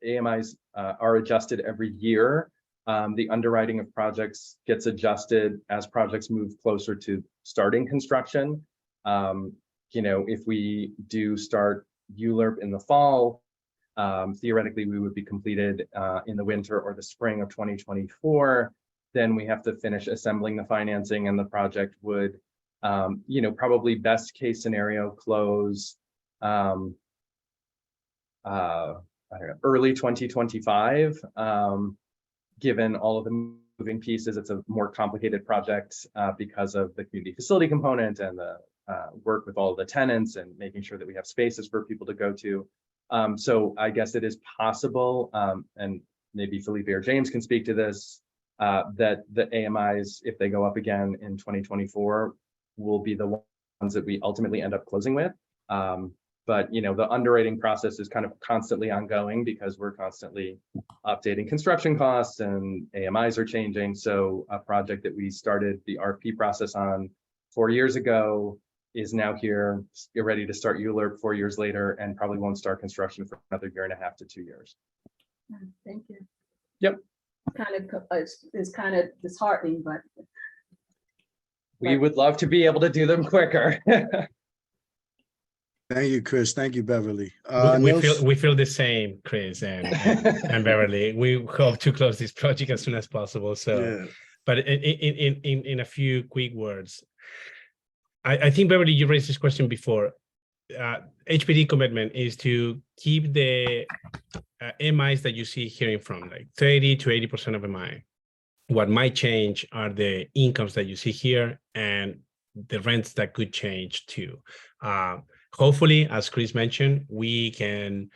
AMIs are adjusted every year. The underwriting of projects gets adjusted as projects move closer to starting construction. You know, if we do start ULURP in the fall, theoretically we would be completed in the winter or the spring of 2024. Then we have to finish assembling the financing, and the project would, you know, probably best case scenario close I don't know, early 2025, given all of the moving pieces. It's a more complicated project because of the community facility component and the work with all of the tenants and making sure that we have spaces for people to go to. So I guess it is possible, and maybe Felipe or James can speak to this, that the AMIs, if they go up again in 2024, will be the ones that we ultimately end up closing with. But you know, the underwriting process is kind of constantly ongoing because we're constantly updating construction costs and AMIs are changing. So a project that we started the RFP process on 4 years ago is now here. You're ready to start ULURP 4 years later and probably won't start construction for another 1.5 to 2 years. Thank you. Yep. It's kind of disheartening, but We would love to be able to do them quicker. Thank you, Chris. Thank you, Beverly. We feel the same, Chris and Beverly. We hope to close this project as soon as possible. So, Yeah. but in a few quick words, I think, Beverly, you raised this question before. HPD commitment is to keep the MIs that you see here in front, like 30 to 80% of MI. What might change are the incomes that you see here and the rents that could change too. Hopefully, as Chris mentioned, we can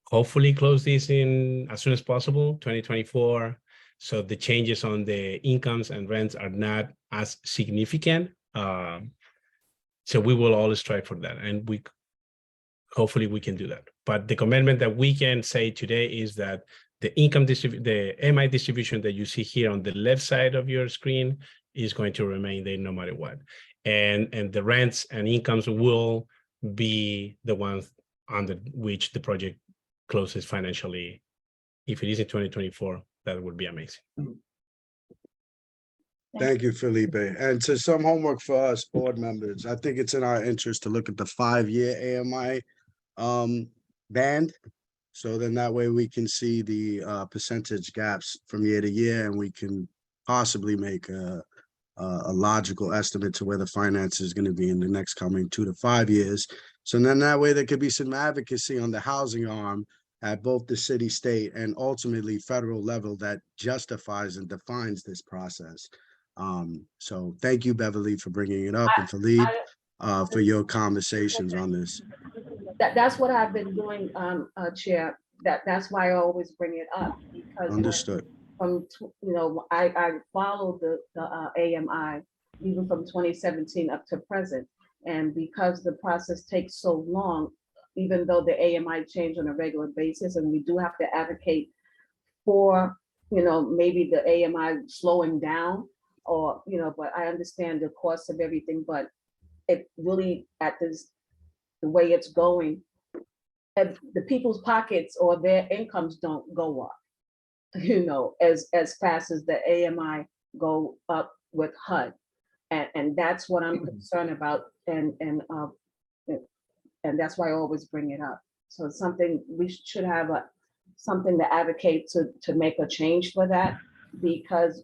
hopefully close this in as soon as possible, 2024. So the changes on the incomes and rents are not as significant. So we will always strive for that, and hopefully we can do that. But the commitment that we can say today is that the the MI distribution that you see here on the left side of your screen is going to remain there no matter what. And the rents and incomes will be the ones under which the project closes financially. If it is in 2024, that would be amazing. Thank you, Felipe. And to some homework for us board members, I think it's in our interest to look at the 5-year AMI band. So then that way we can see the percentage gaps from year to year, and we can possibly make a logical estimate to where the finance is going to be in the next coming 2 to 5 years. So then that way there could be some advocacy on the housing arm at both the city, state, and ultimately federal level that justifies and defines this process. So thank you, Beverly, for bringing it up, and Philippe, for your conversations on this. That's what I've been doing, Chair. That's why I always bring it up, because Understood. I followed the AMI even from 2017 up to present, and because the process takes so long, even though the AMI change on a regular basis, and we do have to advocate for maybe the AMI slowing down, or but I understand the cost of everything, but it really the way it's going, the people's pockets or their incomes don't go up, as fast as the AMI go up with HUD. And that's what I'm concerned about. And that's why I always bring it up. So it's something we should have something to advocate to make a change for that, because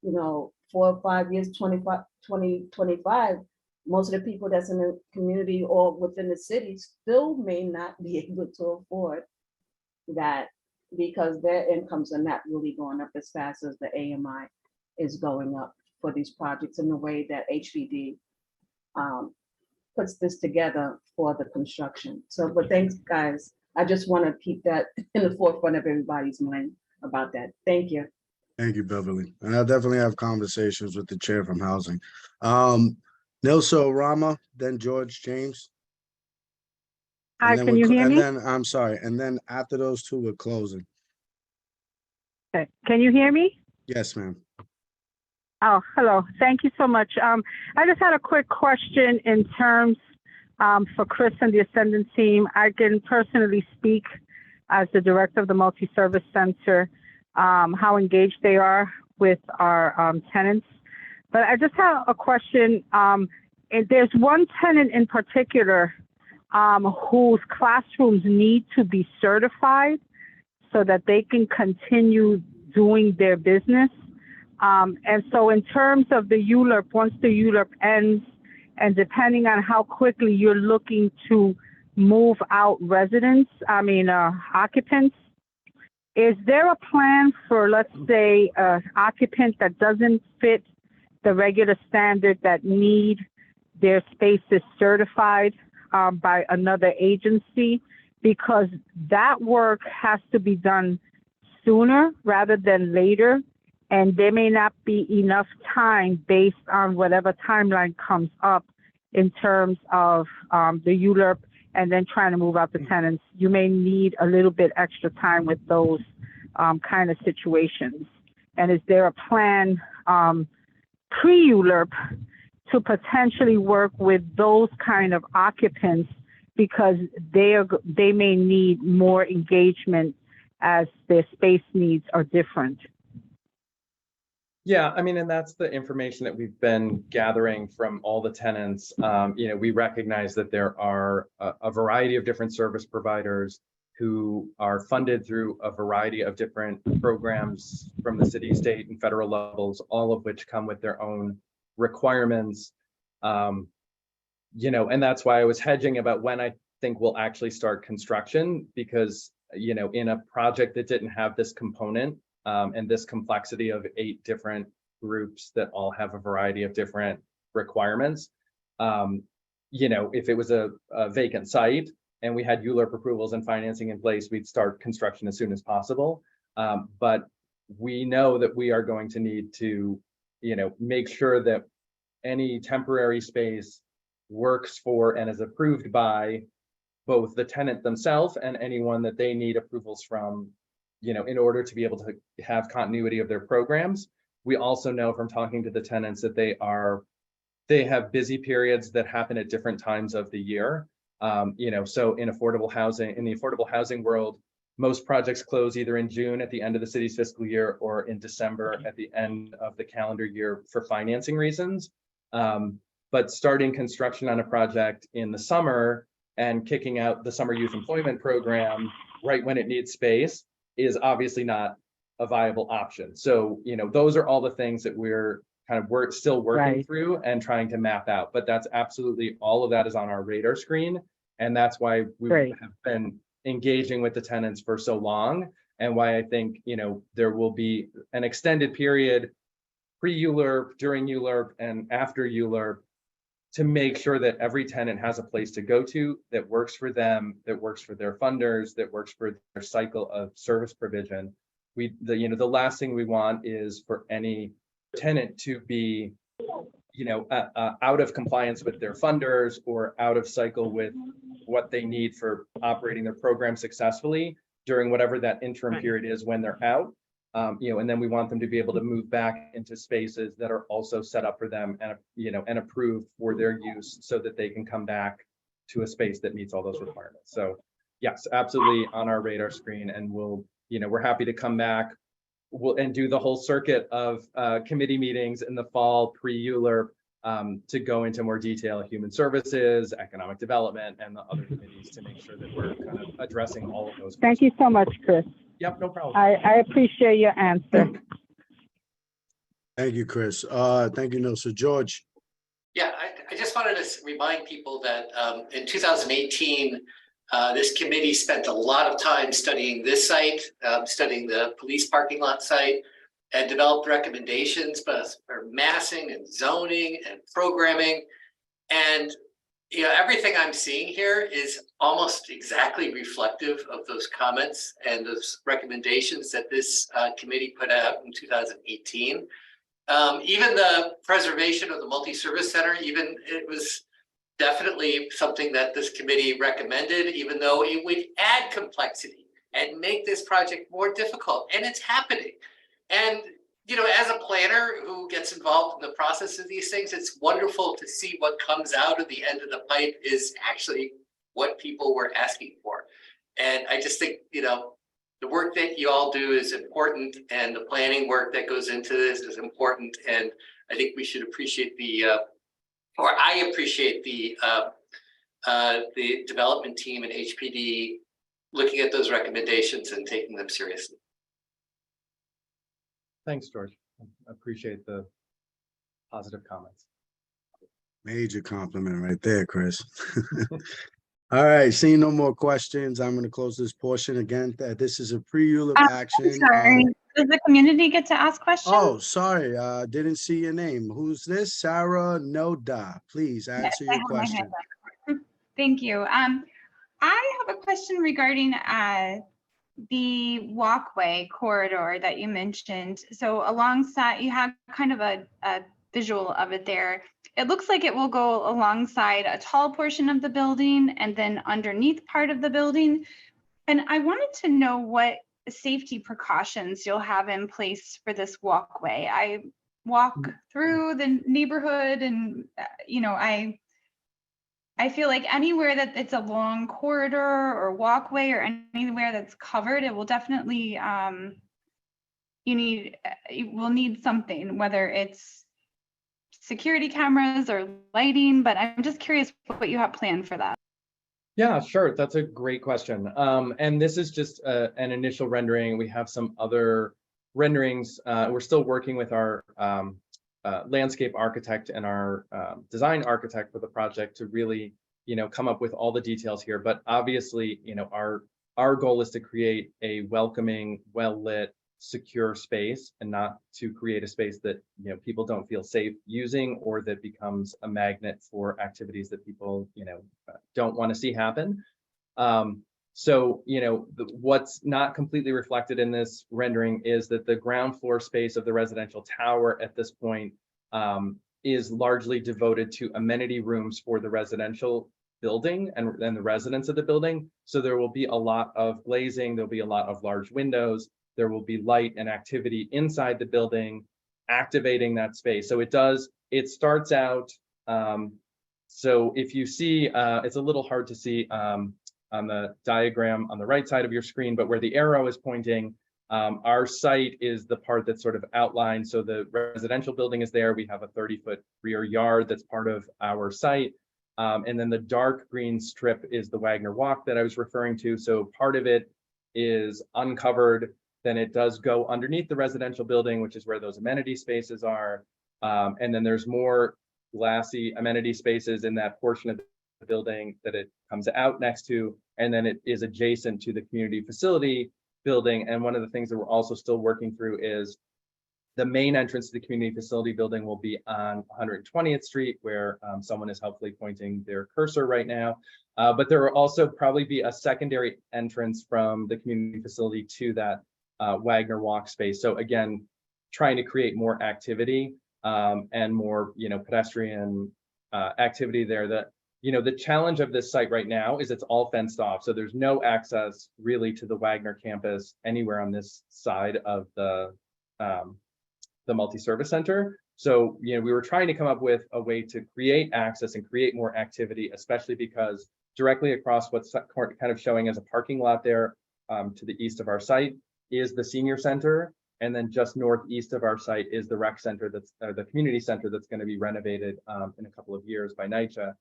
4 or 5 years, 2025, most of the people that's in the community or within the city still may not be able to afford that, because their incomes are not really going up as fast as the AMI is going up for these projects in the way that HPD puts this together for the construction. So, but thanks, guys. I just want to keep that in the forefront of everybody's mind about that. Thank you. Thank you, Beverly. And I'll definitely have conversations with the chair from housing. Nilsa Rama, then George James. Hi, can you hear me? And then, I'm sorry, and then after those two, we're closing. Okay. Can you hear me? Yes, ma'am. Oh, hello. Thank you so much. I just had a quick question in terms for Chris and the Ascendant team. I can personally speak as the director of the Multi-Service Center, how engaged they are with our tenants. But I just have a question. There's one tenant in particular whose classrooms need to be certified so that they can continue doing their business. And so in terms of the ULURP, once the ULURP ends, and depending on how quickly you're looking to move out occupants, is there a plan for, let's say, occupant that doesn't fit the regular standard that need their spaces certified by another agency? Because that work has to be done sooner rather than later, and there may not be enough time based on whatever timeline comes up in terms of the ULURP and then trying to move out the tenants. You may need a little bit extra time with those kind of situations. And is there a plan pre-ULURP to potentially work with those kind of occupants, because they may need more engagement as their space needs are different? Yeah, I mean, and that's the information that we've been gathering from all the tenants. We recognize that there are a variety of different service providers who are funded through a variety of different programs from the city, state, and federal levels, all of which come with their own requirements. And that's why I was hedging about when I think we'll actually start construction, because, in a project that didn't have this component, and this complexity of 8 different groups that all have a variety of different requirements. If it was a vacant site and we had ULURP approvals and financing in place, we'd start construction as soon as possible. But we know that we are going to need to, make sure that any temporary space works for and is approved by both the tenant themselves and anyone that they need approvals from, in order to be able to have continuity of their programs. We also know from talking to the tenants that they have busy periods that happen at different times of the year. So in the affordable housing world, most projects close either in June at the end of the city's fiscal year or in December at the end of the calendar year for financing reasons. But starting construction on a project in the summer and kicking out the summer youth employment program right when it needs space is obviously not a viable option. So, those are all the things that we're still working through and trying to map out. But that's absolutely, all of that is on our radar screen. And that's why we have been engaging with the tenants for so long, and why I think, there will be an extended period pre-ULURP, during ULURP, and after ULURP to make sure that every tenant has a place to go to that works for them, that works for their funders, that works for their cycle of service provision. The last thing we want is for any tenant to be, out of compliance with their funders or out of cycle with what they need for operating their program successfully during whatever that interim period is when they're out. And then we want them to be able to move back into spaces that are also set up for them and, and approved for their use, so that they can come back to a space that meets all those requirements. So yes, absolutely on our radar screen, and we're happy to come back and do the whole circuit of committee meetings in the fall pre-ULURP to go into more detail, human services, economic development, and the other committees to make sure that we're kind of addressing all of those. Thank you so much, Chris. Yep, no problem. I appreciate your answer. Thank you, Chris. Thank you, Nosa. George. Yeah, I just wanted to remind people that in 2018, this committee spent a lot of time studying this site, studying the police parking lot site, and developed recommendations for massing and zoning and programming. And everything I'm seeing here is almost exactly reflective of those comments and those recommendations that this committee put out in 2018. Even the preservation of the multi-service center, it was definitely something that this committee recommended, even though it would add complexity and make this project more difficult. And it's happening. And as a planner who gets involved in the process of these things, it's wonderful to see what comes out of the end of the pipe is actually what people were asking for. And I just think, the work that you all do is important, and the planning work that goes into this is important. And I think we should appreciate I appreciate the development team and HPD looking at those recommendations and taking them seriously. Thanks, George. I appreciate the positive comments. Major compliment right there, Chris. All right, seeing no more questions, I'm going to close this portion again. This is a pre-rule of action. Sorry, does the community get to ask questions? Oh, sorry, didn't see your name. Who's this? Sarah Noda. Please Yes, answer I your have my hand question. up. Thank you. I have a question regarding the walkway corridor that you mentioned. So alongside, you have kind of a visual of it there. It looks like it will go alongside a tall portion of the building and then underneath part of the building. And I wanted to know what safety precautions you'll have in place for this walkway. I walk through the neighborhood and, you know, I feel like anywhere that it's a long corridor or walkway or anywhere that's covered, it will definitely, you will need something, whether it's security cameras or lighting, but I'm just curious what you have planned for that. Yeah, sure. That's a great question. And this is just an initial rendering. We have some other renderings. We're still working with our landscape architect and our design architect for the project to really, you know, come up with all the details here. But obviously, you know, our goal is to create a welcoming, well-lit, secure space, and not to create a space that, you know, people don't feel safe using, or that becomes a magnet for activities that people, you know, don't want to see happen. So, you know, what's not completely reflected in this rendering is that the ground floor space of the residential tower at this point is largely devoted to amenity rooms for the residential building and the residents of the building. So there will be a lot of glazing, there'll be a lot of large windows, there will be light and activity inside the building, activating that space. So it starts out, so if you see, it's a little hard to see on the diagram on the right side of your screen, but where the arrow is pointing, our site is the part that's sort of outlined. So the residential building is there. We have a 30-foot rear yard that's part of our site. And then the dark green strip is the Wagner Walk that I was referring to. So part of it is uncovered. Then it does go underneath the residential building, which is where those amenity spaces are. And then there's more glassy amenity spaces in that portion of the building that it comes out next to. And then it is adjacent to the community facility building. And one of the things that we're also still working through is the main entrance to the community facility building will be on 120th Street, where someone is helpfully pointing their cursor right now. But there will also probably be a secondary entrance from the community facility to that Wagner Walk space. So again, trying to create more activity and more, you know, pedestrian activity there. That, you know, the challenge of this site right now is it's all fenced off. So there's no access really to the Wagner campus anywhere on this side of the multi-service center. So, you know, we were trying to come up with a way to create access and create more activity, especially because directly across what's kind of showing as a parking lot there to the east of our site is the senior center. And then just northeast of our site is the rec center, that's the community center that's going to be renovated in a couple of years by NYCHA.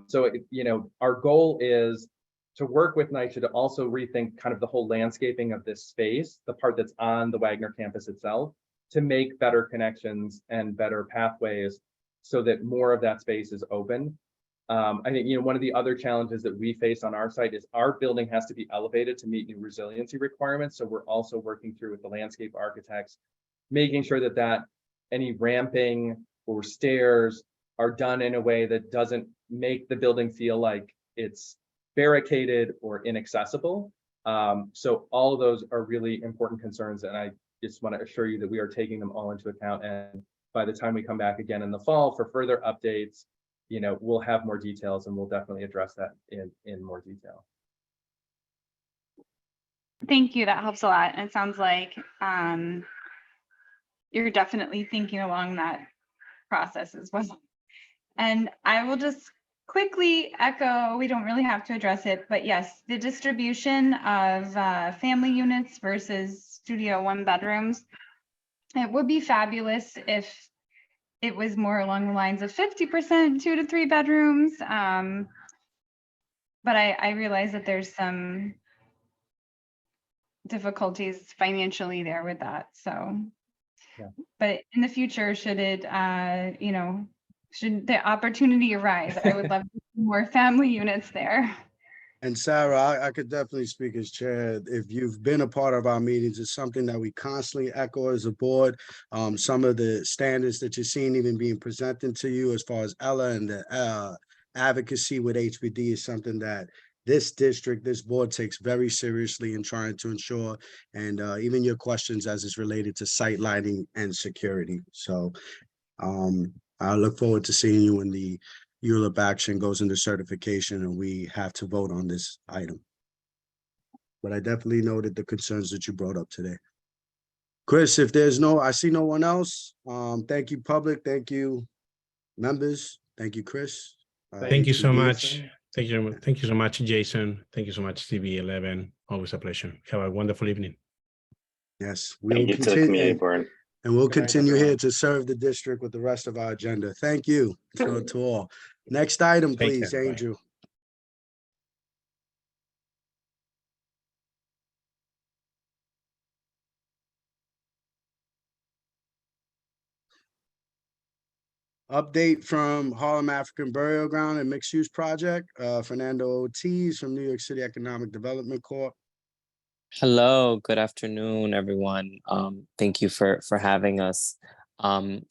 So, you know, our goal is to work with NYCHA to also rethink kind of the whole landscaping of this space, the part that's on the Wagner campus itself, to make better connections and better pathways so that more of that space is open. I think, you know, one of the other challenges that we face on our site is our building has to be elevated to meet new resiliency requirements. So we're also working through with the landscape architects, making sure that any ramping or stairs are done in a way that doesn't make the building feel like it's barricaded or inaccessible. So all of those are really important concerns, and I just want to assure you that we are taking them all into account. And by the time we come back again in the fall for further updates, you know, we'll have more details and we'll definitely address that in more detail. Thank you. That helps a lot. And it sounds like you're definitely thinking along that process as well. And I will just quickly echo, we don't really have to address it, but yes, the distribution of family units versus studio 1 bedrooms. It would be fabulous if it was more along the lines of 50% 2 to 3 bedrooms. But I realize that there's some difficulties financially there with that. So, yeah. But in the future, should it, should the opportunity arise, I would love to see more family units there. And Sarah, I could definitely speak as chair. If you've been a part of our meetings, it's something that we constantly echo as a board. Some of the standards that you're seeing even being presented to you as far as Ella and the advocacy with HPD is something that this district, this board takes very seriously in trying to ensure, and even your questions as it's related to site lighting and security. So I look forward to seeing you when the ULIP action goes into certification and we have to vote on this item. But I definitely noted the concerns that you brought up today. Chris, if there's I see no one else. Thank you, public. Thank you, members. Thank you, Chris. Thank you so HPD. much. Thank you so much, Jason. Thank you so much, CB11. Always a pleasure. Have a wonderful evening. Yes, Thank you to the community board. And we'll continue here to serve the district with the rest of our agenda. Thank you to all. Next item, please, care. Bye. Angel. Update from Harlem African Burial Ground and Mixed Use Project. Fernando Ortiz from New York City Economic Development Corp. Hello, good afternoon, everyone. Thank you for having us. I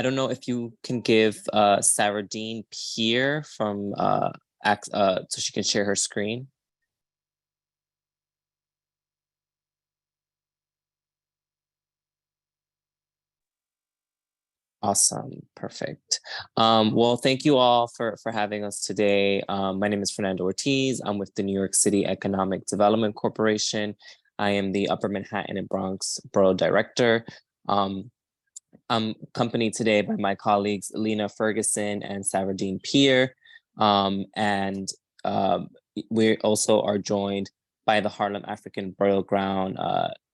don't know if you can give Sarah Dean Pierre from so she can share her screen. Awesome, perfect. Well, thank you all for having us today. My name is Fernando Ortiz. I'm with the New York City Economic Development Corporation. I am the Upper Manhattan and Bronx Borough Director. I'm accompanied today by my colleagues, Lena Ferguson and Sarah Dean Pierre. We also are joined by the Harlem African Burial Ground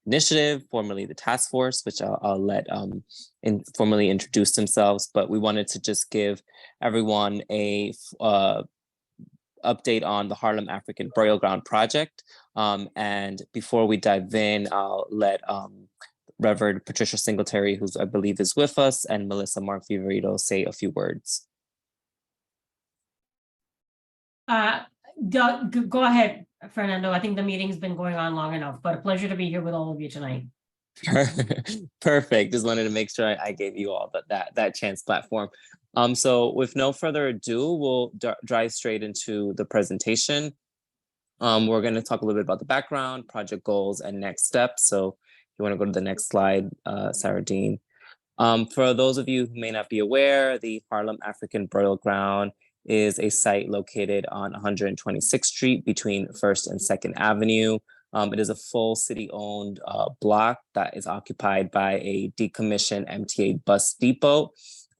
Initiative, formerly the task force, which I'll let formally introduce themselves, but we wanted to just give everyone a update on the Harlem African Burial Ground project. And before we dive in, I'll let Reverend Patricia Singletary, who's I believe is with us, and Melissa Mark Viverito say a few words. Go ahead, Fernando. I think the meeting's been going on long enough, but a pleasure to be here with all of you tonight. Perfect. Just wanted to make sure I gave you all that chance platform. So with no further ado, we'll dive straight into the presentation. We're going to talk a little bit about the background, project goals, and next steps. So if you want to go to the next slide, Sarah Dean. For those of you who may not be aware, the Harlem African Burial Ground is a site located on 126th Street between 1st and 2nd Avenue. It is a full city-owned block that is occupied by a decommissioned MTA bus depot.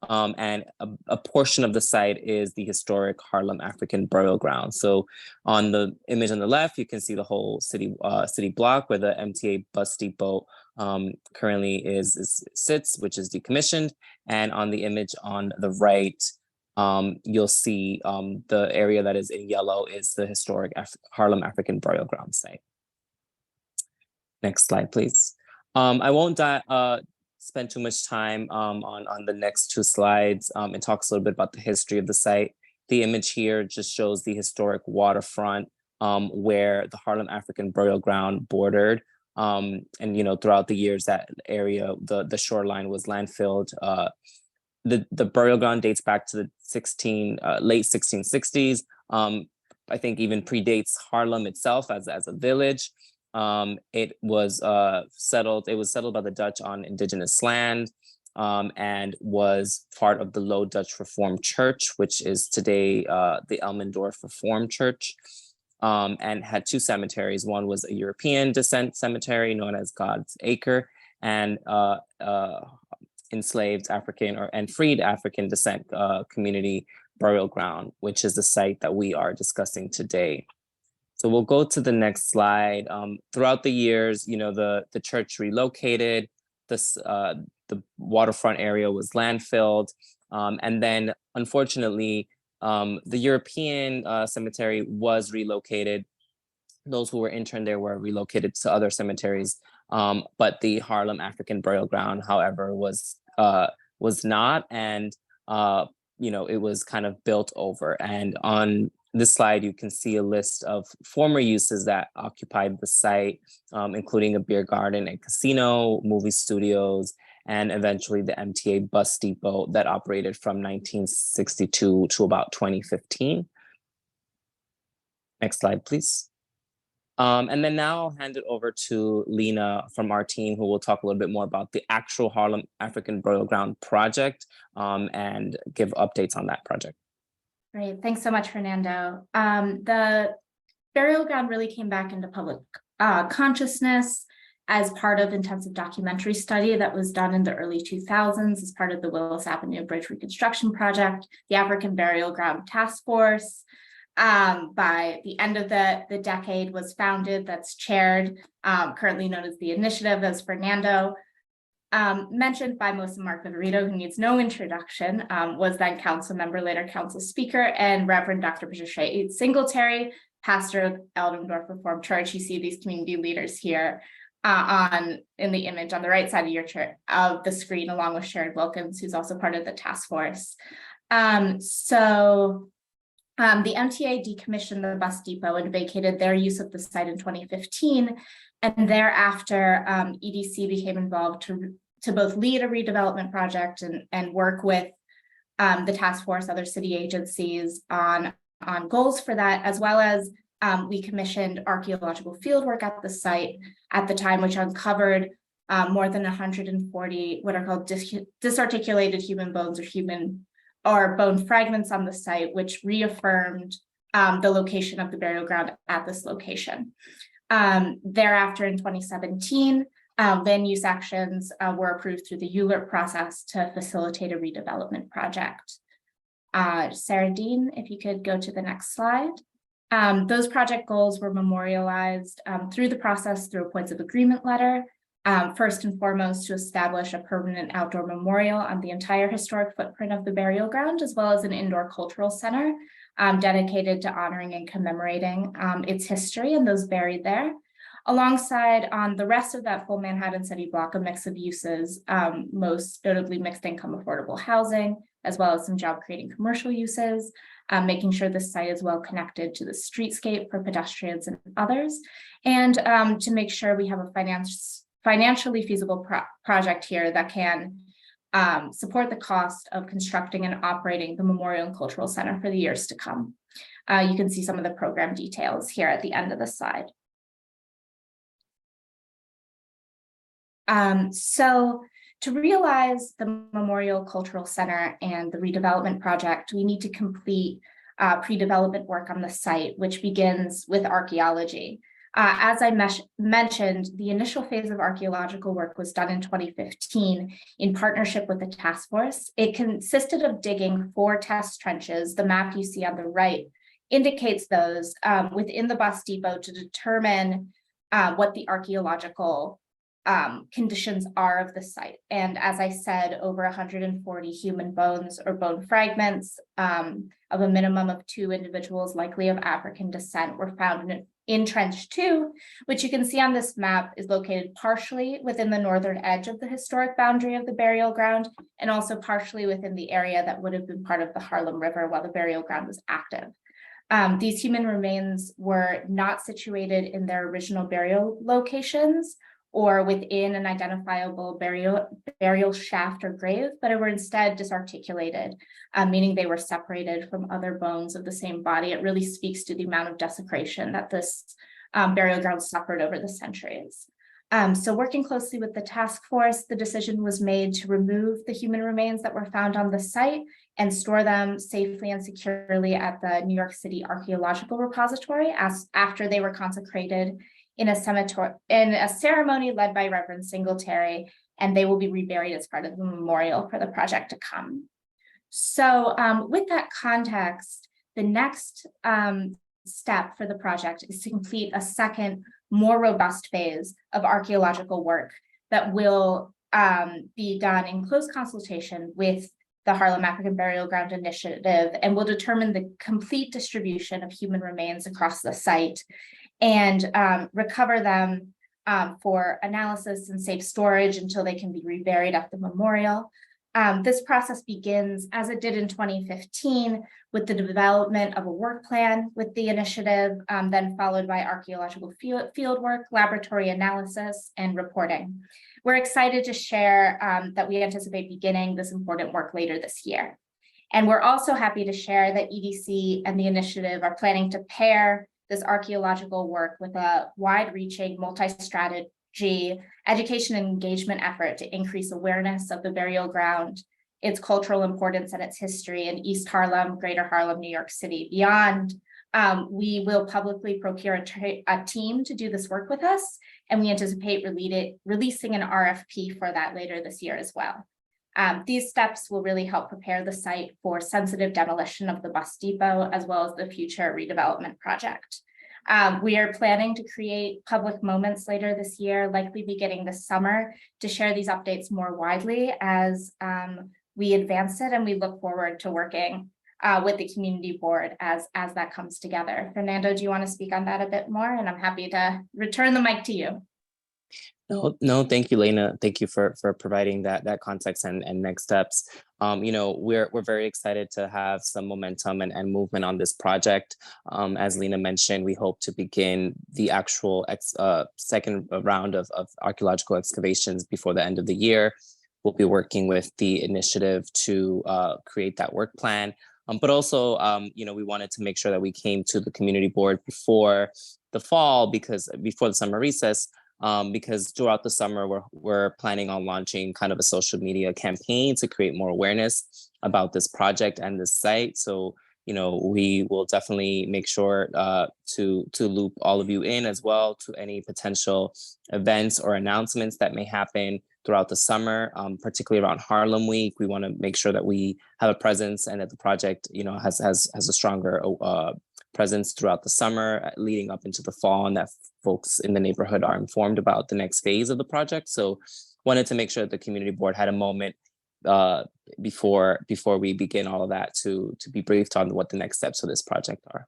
And a portion of the site is the historic Harlem African Burial Ground. So on the image on the left, you can see the whole city block where the MTA bus depot currently sits, which is decommissioned. And on the image on the right, you'll see the area that is in yellow is the historic Harlem African Burial Ground site. Next slide, please. I won't spend too much time on the next two slides. It talks a little bit about the history of the site. The image here just shows the historic waterfront where the Harlem African Burial Ground bordered. And throughout the years, that area, the shoreline was landfilled. The burial ground dates back to the late 1660s. I think even predates Harlem itself as a village. It was settled by the Dutch on indigenous land and was part of the Low Dutch Reformed Church, which is today the Elmendorf Reformed Church, and had two cemeteries. One was a European descent cemetery known as God's Acre, and enslaved African and freed African descent community burial ground, which is the site that we are discussing today. So we'll go to the next slide. Throughout the years, the church relocated, the waterfront area was landfilled. And then unfortunately, the European cemetery was relocated. Those who were interned there were relocated to other cemeteries. But the Harlem African Burial Ground, however, was not, and it was kind of built over. And on this slide, you can see a list of former uses that occupied the site, including a beer garden and casino, movie studios, and eventually the MTA bus depot that operated from 1962 to about 2015. Next slide, please. And then now I'll hand it over to Lena from our team, who will talk a little bit more about the actual Harlem African Burial Ground project and give updates on that project. Great, thanks so much, Fernando. The burial ground really came back into public consciousness as part of intensive documentary study that was done in the early 2000s as part of the Willis Avenue Bridge Reconstruction Project, the African Burial Ground Task Force. By the end of the decade was founded, that's chaired, currently known as the initiative, as Fernando mentioned by Mosa Mark Viverito, who needs no introduction, was then council member, later council speaker, and Reverend Dr. Patricia Singletary, pastor of Eldendorf Reformed Church. You see these community leaders here in the image on the right side of your of the screen, along with Sharon Wilkins, who's also part of the task force. The MTA decommissioned the bus depot and vacated their use of the site in 2015. And thereafter, EDC became involved to both lead a redevelopment project and work with the task force, other city agencies on goals for that, as well as we commissioned archaeological fieldwork at the site at the time, which uncovered more than 140 what are called disarticulated human bones or bone fragments on the site, which reaffirmed the location of the burial ground at this location. Thereafter, in 2017, land use actions were approved through the ULURP process to facilitate a redevelopment project. Sarah Dean, if you could go to the next slide. Those project goals were memorialized through the process through a points of agreement letter. First and foremost, to establish a permanent outdoor memorial on the entire historic footprint of the burial ground, as well as an indoor cultural center dedicated to honoring and commemorating its history and those buried there. Alongside on the rest of that full Manhattan City block, a mix of uses, most notably mixed income affordable housing, as well as some job creating commercial uses, making sure the site is well connected to the streetscape for pedestrians and others, and to make sure we have a financially feasible project here that can support the cost of constructing and operating the Memorial and Cultural Center for the years to come. You can see some of the program details here at the end of the slide. So to realize the Memorial Cultural Center and the redevelopment project, we need to complete pre-development work on the site, which begins with archaeology. As I mentioned, the initial phase of archaeological work was done in 2015 in partnership with the task force. It consisted of digging 4 test trenches. The map you see on the right indicates those within the bus depot to determine what the archaeological conditions are of the site. And as I said, over 140 human bones or bone fragments of a minimum of 2 individuals likely of African descent were found in Trench 2, which you can see on this map is located partially within the northern edge of the historic boundary of the burial ground, and also partially within the area that would have been part of the Harlem River while the burial ground was active. These human remains were not situated in their original burial locations or within an identifiable burial shaft or grave, but it were instead disarticulated, meaning they were separated from other bones of the same body. It really speaks to the amount of desecration that this burial ground suffered over the centuries. So working closely with the task force, the decision was made to remove the human remains that were found on the site and store them safely and securely at the New York City Archaeological Repository after they were consecrated in a ceremony led by Reverend Singletary, and they will be reburied as part of the memorial for the project to come. So with that context, the next step for the project is to complete a second, more robust phase of archaeological work that will be done in close consultation with the Harlem African Burial Ground Initiative, and will determine the complete distribution of human remains across the site and recover them for analysis and safe storage until they can be reburied at the memorial. This process begins, as it did in 2015, with the development of a work plan with the initiative, then followed by archaeological field work, laboratory analysis, and reporting. We're excited to share that we anticipate beginning this important work later this year. And we're also happy to share that EDC and the initiative are planning to pair this archaeological work with a wide-reaching multi-strategy education and engagement effort to increase awareness of the burial ground, its cultural importance and its history in East Harlem, Greater Harlem, New York City. Beyond, we will publicly procure a team to do this work with us, and we anticipate releasing an RFP for that later this year as well. These steps will really help prepare the site for sensitive demolition of the bus depot, as well as the future redevelopment project. We are planning to create public moments later this year, likely beginning this summer, to share these updates more widely as we advance it, and we look forward to working with the community board as that comes together. Fernando, do you want to speak on that a bit more? And I'm happy to return the mic to you. No, thank you, Lena. Thank you for providing that context and next steps. We're very excited to have some momentum and movement on this project. As Lena mentioned, we hope to begin the actual second round of archaeological excavations before the end of the year. We'll be working with the initiative to create that work plan. But also, we wanted to make sure that we came to the community board before the fall, before the summer recess, because throughout the summer, we're planning on launching kind of a social media campaign to create more awareness about this project and this site. So, we will definitely make sure to loop all of you in as well to any potential events or announcements that may happen throughout the summer, particularly around Harlem Week. We want to make sure that we have a presence and that the project, has a stronger presence throughout the summer leading up into the fall, and that folks in the neighborhood are informed about the next phase of the project. So wanted to make sure that the community board had a moment before we begin all of that to be briefed on what the next steps of this project are.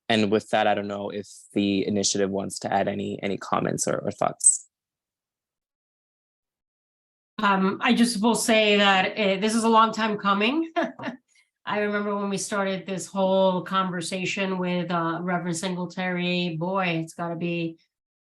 And with that, I don't know if the initiative wants to add any comments or thoughts. I just will say that this is a long time coming. I remember when we started this whole conversation with Reverend Singletary. Boy, it's got to be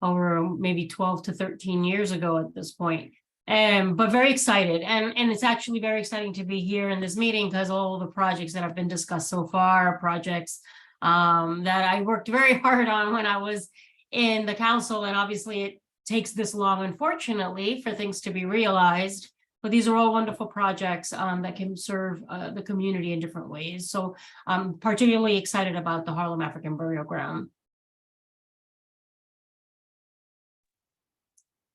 over maybe 12 to 13 years ago at this point. But very excited. And it's actually very exciting to be here in this meeting because all the projects that have been discussed so far are projects that I worked very hard on when I was in the council. And obviously it takes this long, unfortunately, for things to be realized. But these are all wonderful projects that can serve the community in different ways. So I'm particularly excited about the Harlem African Burial Ground.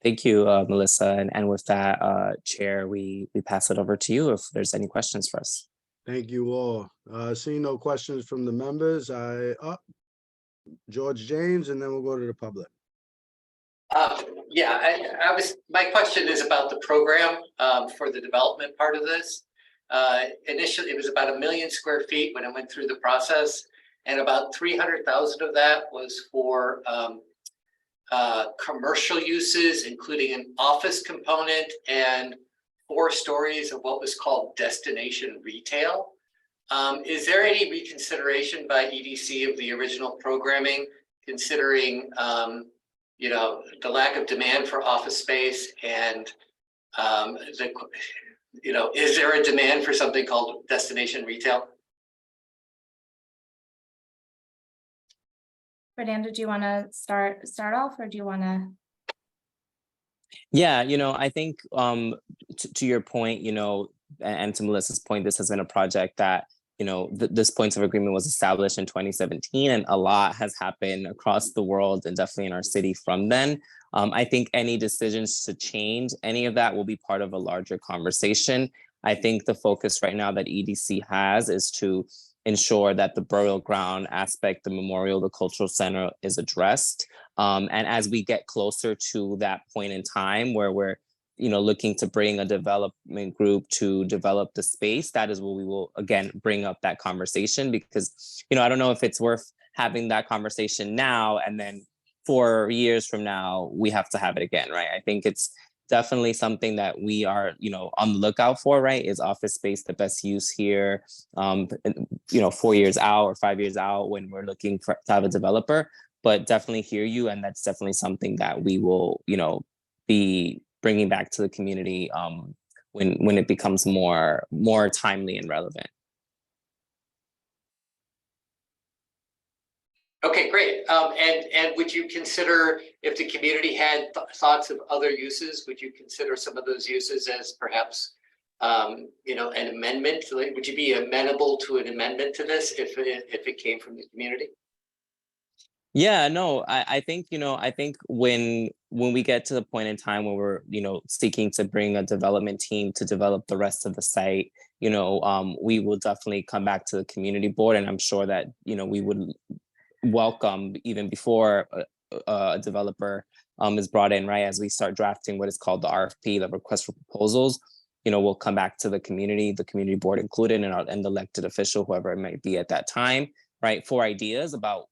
Thank you, Melissa. And with that, Chair, we pass it over to you if there's any questions for us. Thank you all. Seeing no questions from the members, George James, and then we'll go to the public. My question is about the program for the development part of this. Initially, it was about 1 million square feet when it went through the process, and about 300,000 of that was for commercial uses, including an office component and 4 stories of what was called destination retail. Is there any reconsideration by EDC of the original programming, considering the lack of demand for office space and is there a demand for something called destination retail? Fernando, do you want to start off, or do you want to? Yeah, I think to your point, and to Melissa's point, this has been a project that, this points of agreement was established in 2017, and a lot has happened across the world and definitely in our city from then. I think any decisions to change any of that will be part of a larger conversation. I think the focus right now that EDC has is to ensure that the burial ground aspect, the memorial, the cultural center is addressed. And as we get closer to that point in time where we're looking to bring a development group to develop the space, that is where we will again bring up that conversation, because I don't know if it's worth having that conversation now and then 4 years from now we have to have it again, right? I think it's definitely something that we are, on the lookout for, right? Is office space the best use here? 4 years out or 5 years out when we're looking to have a developer, but definitely hear you. And that's definitely something that we will, be bringing back to the community when it becomes more timely and relevant. Okay, great. And would you consider, if the community had thoughts of other uses, would you consider some of those uses as perhaps, an amendment? Would you be amenable to an amendment to this if it came from the community? Yeah, no, I think, I think when we get to the point in time when we're, seeking to bring a development team to develop the rest of the site, we will definitely come back to the community board. And I'm sure that, we would welcome even before a developer is brought in, right? As we start drafting what is called the RFP, the request for proposals, we'll come back to the community board included, and the elected official, whoever it might be at that time, right? For ideas about,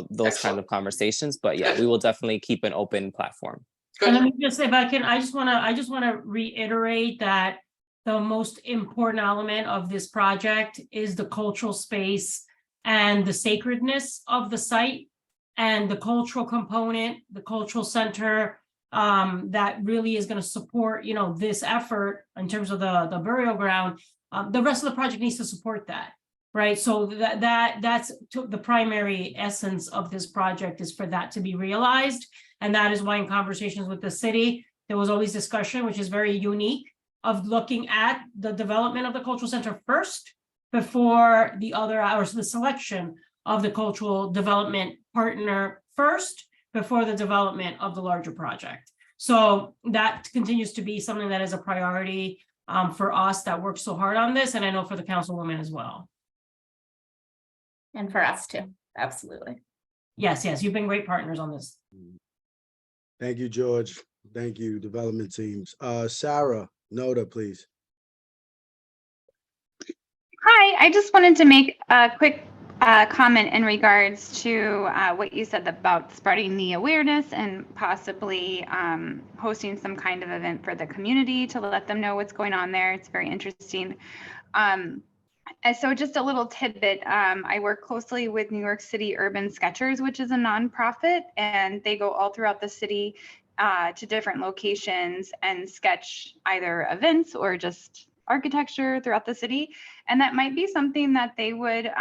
those kinds of conversations. But yeah, we will definitely keep an open platform. And let me just, if I can, I just want to reiterate that the most important element of this project is the cultural space and the sacredness of the site and the cultural component, the cultural center that really is going to support, this effort in terms of the burial ground. The rest of the project needs to support that, right? So that's the primary essence of this project, is for that to be realized. And that is why in conversations with the city, there was always discussion, which is very unique, of looking at the development of the cultural center first before the other hours, the selection of the cultural development partner first before the development of the larger project. So that continues to be something that is a priority for us that works so hard on this. And I know for the councilwoman as well. And for us too, absolutely. Yes, you've been great partners on this. Thank you, George. Thank you, development teams. Sarah Noda, please. Hi, I just wanted to make a quick comment in regards to what you said about spreading the awareness and possibly hosting some kind of event for the community to let them know what's going on there. It's very interesting. And so just a little tidbit, I work closely with New York City Urban Sketchers, which is a nonprofit, and they go all throughout the city to different locations and sketch either events or just architecture throughout the city. And that might be something that they would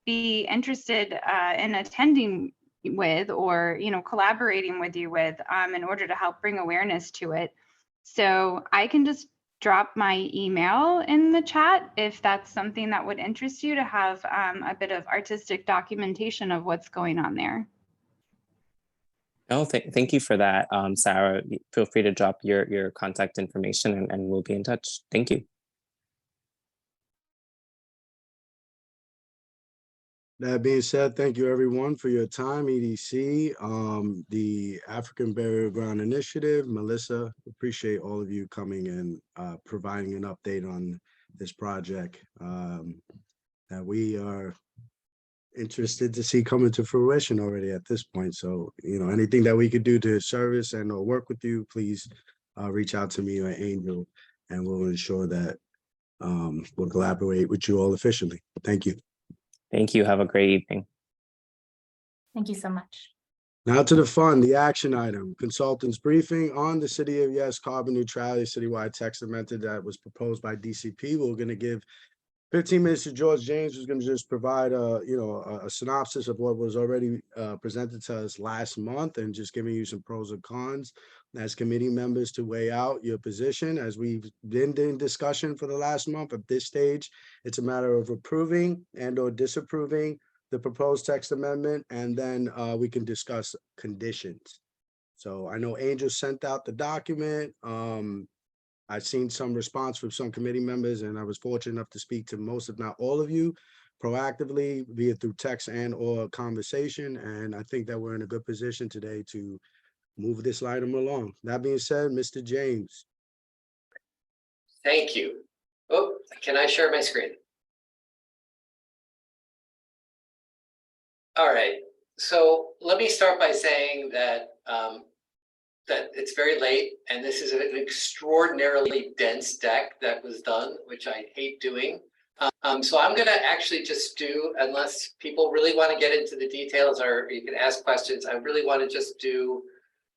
be interested in attending with, or collaborating with you with in order to help bring awareness to it. So I can just drop my email in the chat if that's something that would interest you, to have a bit of artistic documentation of what's going on there. No, thank you for that, Sarah. Feel free to drop your contact information and we'll be in touch. Thank you. That being said, thank you everyone for your time. EDC, the African Burial Ground Initiative, Melissa, appreciate all of you coming and providing an update on this project that we are interested to see coming to fruition already at this point. So, anything that we could do to service and or work with you, please reach out to me or Angel, and we'll ensure that we'll collaborate with you all efficiently. Thank you. Thank you. Have a great evening. Thank you so much. Now to the fun, the action item, consultants briefing on the City of Yes carbon neutrality citywide text amendment that was proposed by DCP. We're going to give 15 minutes to George James, who's going to just provide a synopsis of what was already presented to us last month, and just giving you some pros and cons as committee members to weigh out your position. As we've been in discussion for the last month, at this stage, it's a matter of approving and or disapproving the proposed text amendment, and then we can discuss conditions. So I know Angel sent out the document. I've seen some response from some committee members, and I was fortunate enough to speak to most, if not all of you, proactively, be it through text and or conversation. And I think that we're in a good position today to move this item along. That being said, Mr. James. Thank you. Oh, can I share my screen? All right. So let me start by saying that that it's very late, and this is an extraordinarily dense deck that was done, which I hate doing. So I'm gonna actually just do, unless people really want to get into the details or you can ask questions, I really want to just do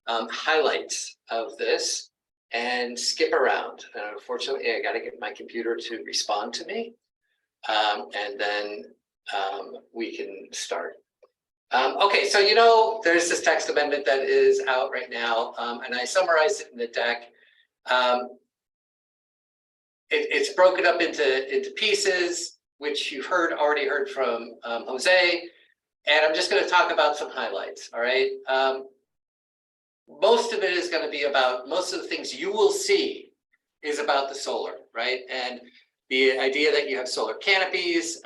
highlights of this and skip around. Unfortunately, I got to get my computer to respond to me, and then we can start. Okay, so there's this text amendment that is out right now, and I summarized it in the deck. It's broken up into pieces, which you've already heard from Jose, and I'm just going to talk about some highlights. All right. Most of it is going to be about, most of the things you will see is about the solar, right? And the idea that you have solar canopies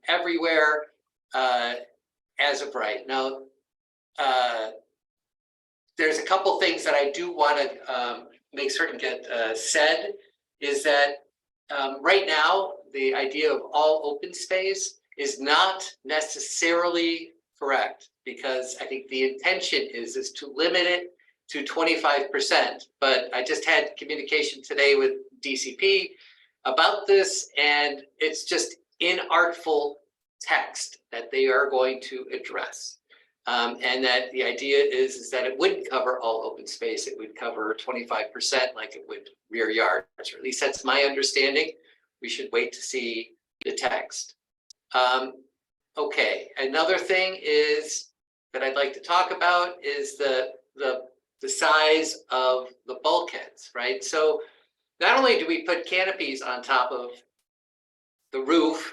everywhere as of right now. There's a couple things that I do want to make certain get said, is that right now, the idea of all open space is not necessarily correct, because I think the intention is to limit it to 25%. But I just had communication today with DCP about this, and it's just inartful text that they are going to address. And that the idea is that it wouldn't cover all open space. It would cover 25% like it would rear yards, or at least that's my understanding. We should wait to see the text. Okay, another thing is that I'd like to talk about is the size of the bulkheads, right? So not only do we put canopies on top of the roof,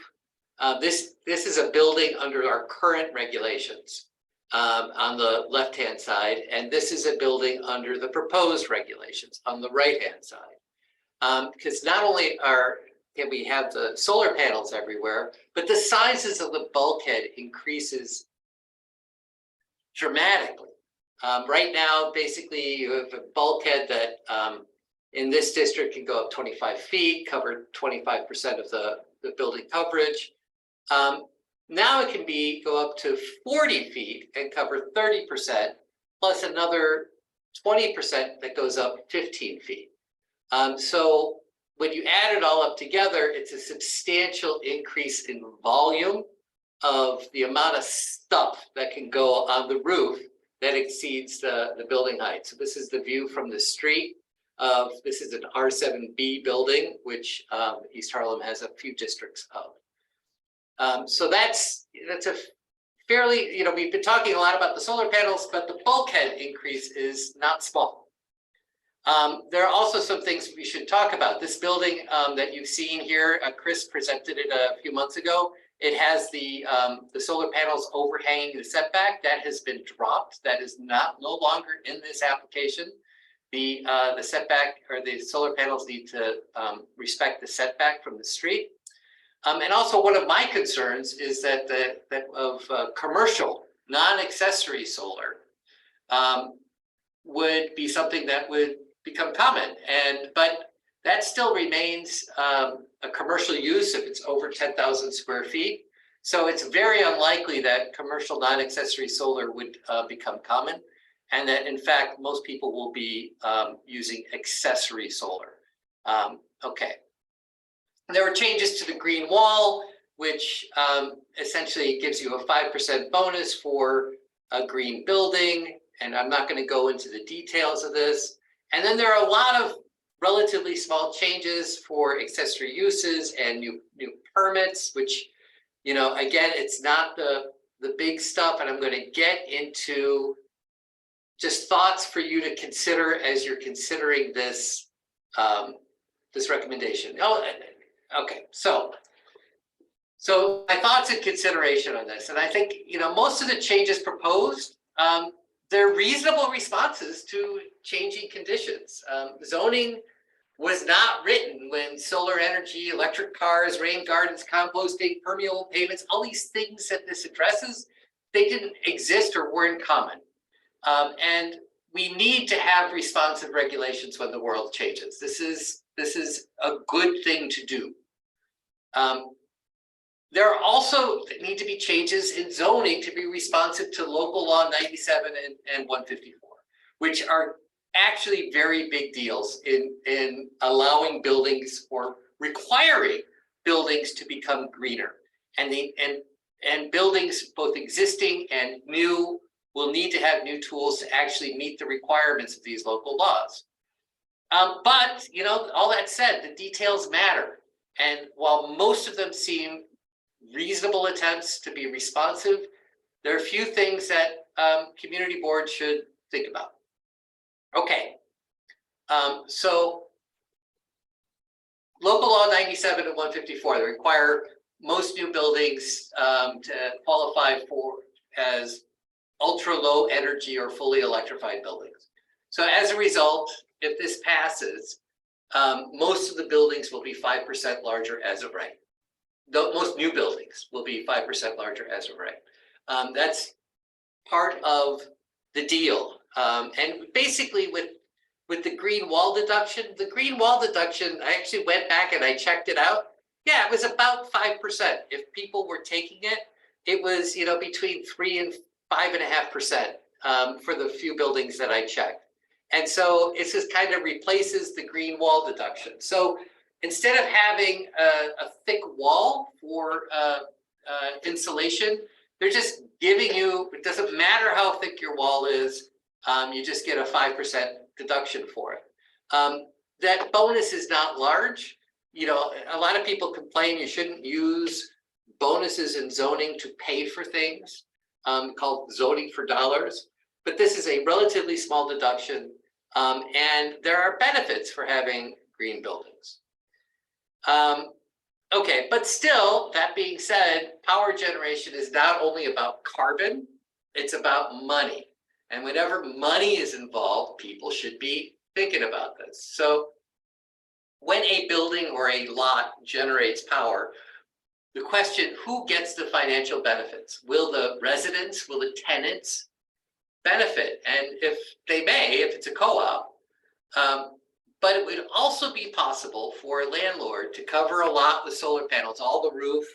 this is a building under our current regulations on the left-hand side, and this is a building under the proposed regulations on the right-hand side. Because not only can we have the solar panels everywhere, but the sizes of the bulkhead increases dramatically. Right now, basically, you have a bulkhead that in this district can go up 25 feet, cover 25% of the building coverage. Now it can go up to 40 feet and cover 30%, plus another 20% that goes up 15 feet. So when you add it all up together, it's a substantial increase in volume of the amount of stuff that can go on the roof that exceeds the building height. So this is the view from the street. This is an R7B building, which East Harlem has a few districts of. So that's a fairly, we've been talking a lot about the solar panels, but the bulkhead increase is not small. There are also some things we should talk about. This building that you've seen here, Chris presented it a few months ago. It has the solar panels overhanging the setback. That has been dropped. That is no longer in this application. The setback, or the solar panels, need to respect the setback from the street. And also, one of my concerns is that commercial non-accessory solar would be something that would become common, but that still remains a commercial use if it's over 10,000 square feet. So it's very unlikely that commercial non-accessory solar would become common, and that in fact most people will be using accessory solar. Okay. There were changes to the green wall, which essentially gives you a 5% bonus for a green building. And I'm not going to go into the details of this. And then there are a lot of relatively small changes for accessory uses and new permits, which, again, it's not the big stuff. And I'm going to get into just thoughts for you to consider as you're considering this, this recommendation. Oh, okay, so my thoughts and consideration on this, and I think most of the changes proposed, they're reasonable responses to changing conditions. Zoning was not written when solar energy, electric cars, rain gardens, composting, permeable pavements, all these things that this addresses, they didn't exist or weren't common. And we need to have responsive regulations when the world changes. This is a good thing to do. There are also need to be changes in zoning to be responsive to local law 97 and 154, which are actually very big deals in allowing buildings or requiring buildings to become greener. And buildings, both existing and new, will need to have new tools to actually meet the requirements of these local laws. But, you know, all that said, the details matter. And while most of them seem reasonable attempts to be responsive, there are a few things that community boards should think about. Okay, so local law 97 and 154, they require most new buildings to qualify for as ultra low energy or fully electrified buildings. So as a result, if this passes, most of the buildings will be 5% larger as of right. Most new buildings will be 5% larger as of right. That's part of the deal. And basically with the green wall deduction, I actually went back and I checked it out. Yeah, it was about 5%. If people were taking it, it was, you know, between 3 and 5.5% for the few buildings that I checked. And so it just kind of replaces the green wall deduction. So instead of having a thick wall for insulation, they're just giving you, it doesn't matter how thick your wall is, you just get a 5% deduction for it. That bonus is not large. You know, a lot of people complain you shouldn't use bonuses in zoning to pay for things, called zoning for dollars. But this is a relatively small deduction, and there are benefits for having green buildings. Okay, but still, that being said, power generation is not only about carbon, it's about money. And whenever money is involved, people should be thinking about this. So when a building or a lot generates power, the question, who gets the financial benefits? Will the residents, will the tenants benefit? And if they may, if it's a co-op, but it would also be possible for a landlord to cover a lot with solar panels, all the roof,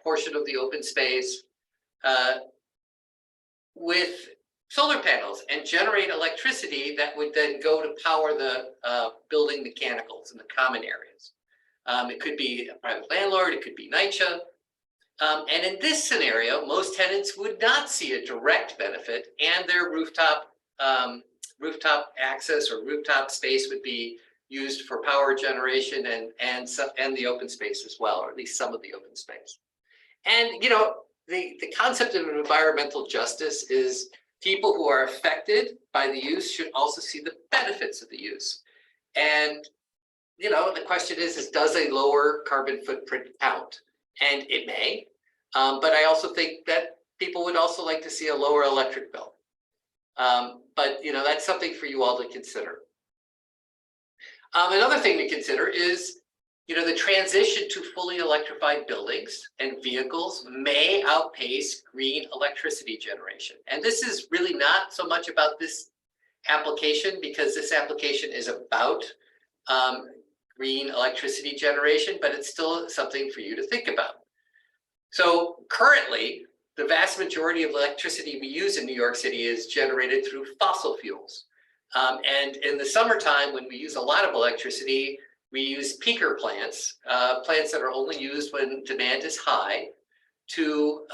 portion of the open space, with solar panels and generate electricity that would then go to power the building mechanicals in the common areas. It could be a private landlord, it could be NYCHA. And in this scenario, most tenants would not see a direct benefit, and their rooftop access or rooftop space would be used for power generation and the open space as well, or at least some of the open space. And, you know, the concept of environmental justice is people who are affected by the use should also see the benefits of the use. And, you know, the question is does a lower carbon footprint count? And it may, but I also think that people would also like to see a lower electric bill. But, you know, that's something for you all to consider. Another thing to consider is, you know, the transition to fully electrified buildings and vehicles may outpace green electricity generation. And this is really not so much about this application, because this application is about green electricity generation, but it's still something for you to think about. So currently, the vast majority of electricity we use in New York City is generated through fossil fuels. And in the summertime, when we use a lot of electricity, we use peaker plants, plants that are only used when demand is high to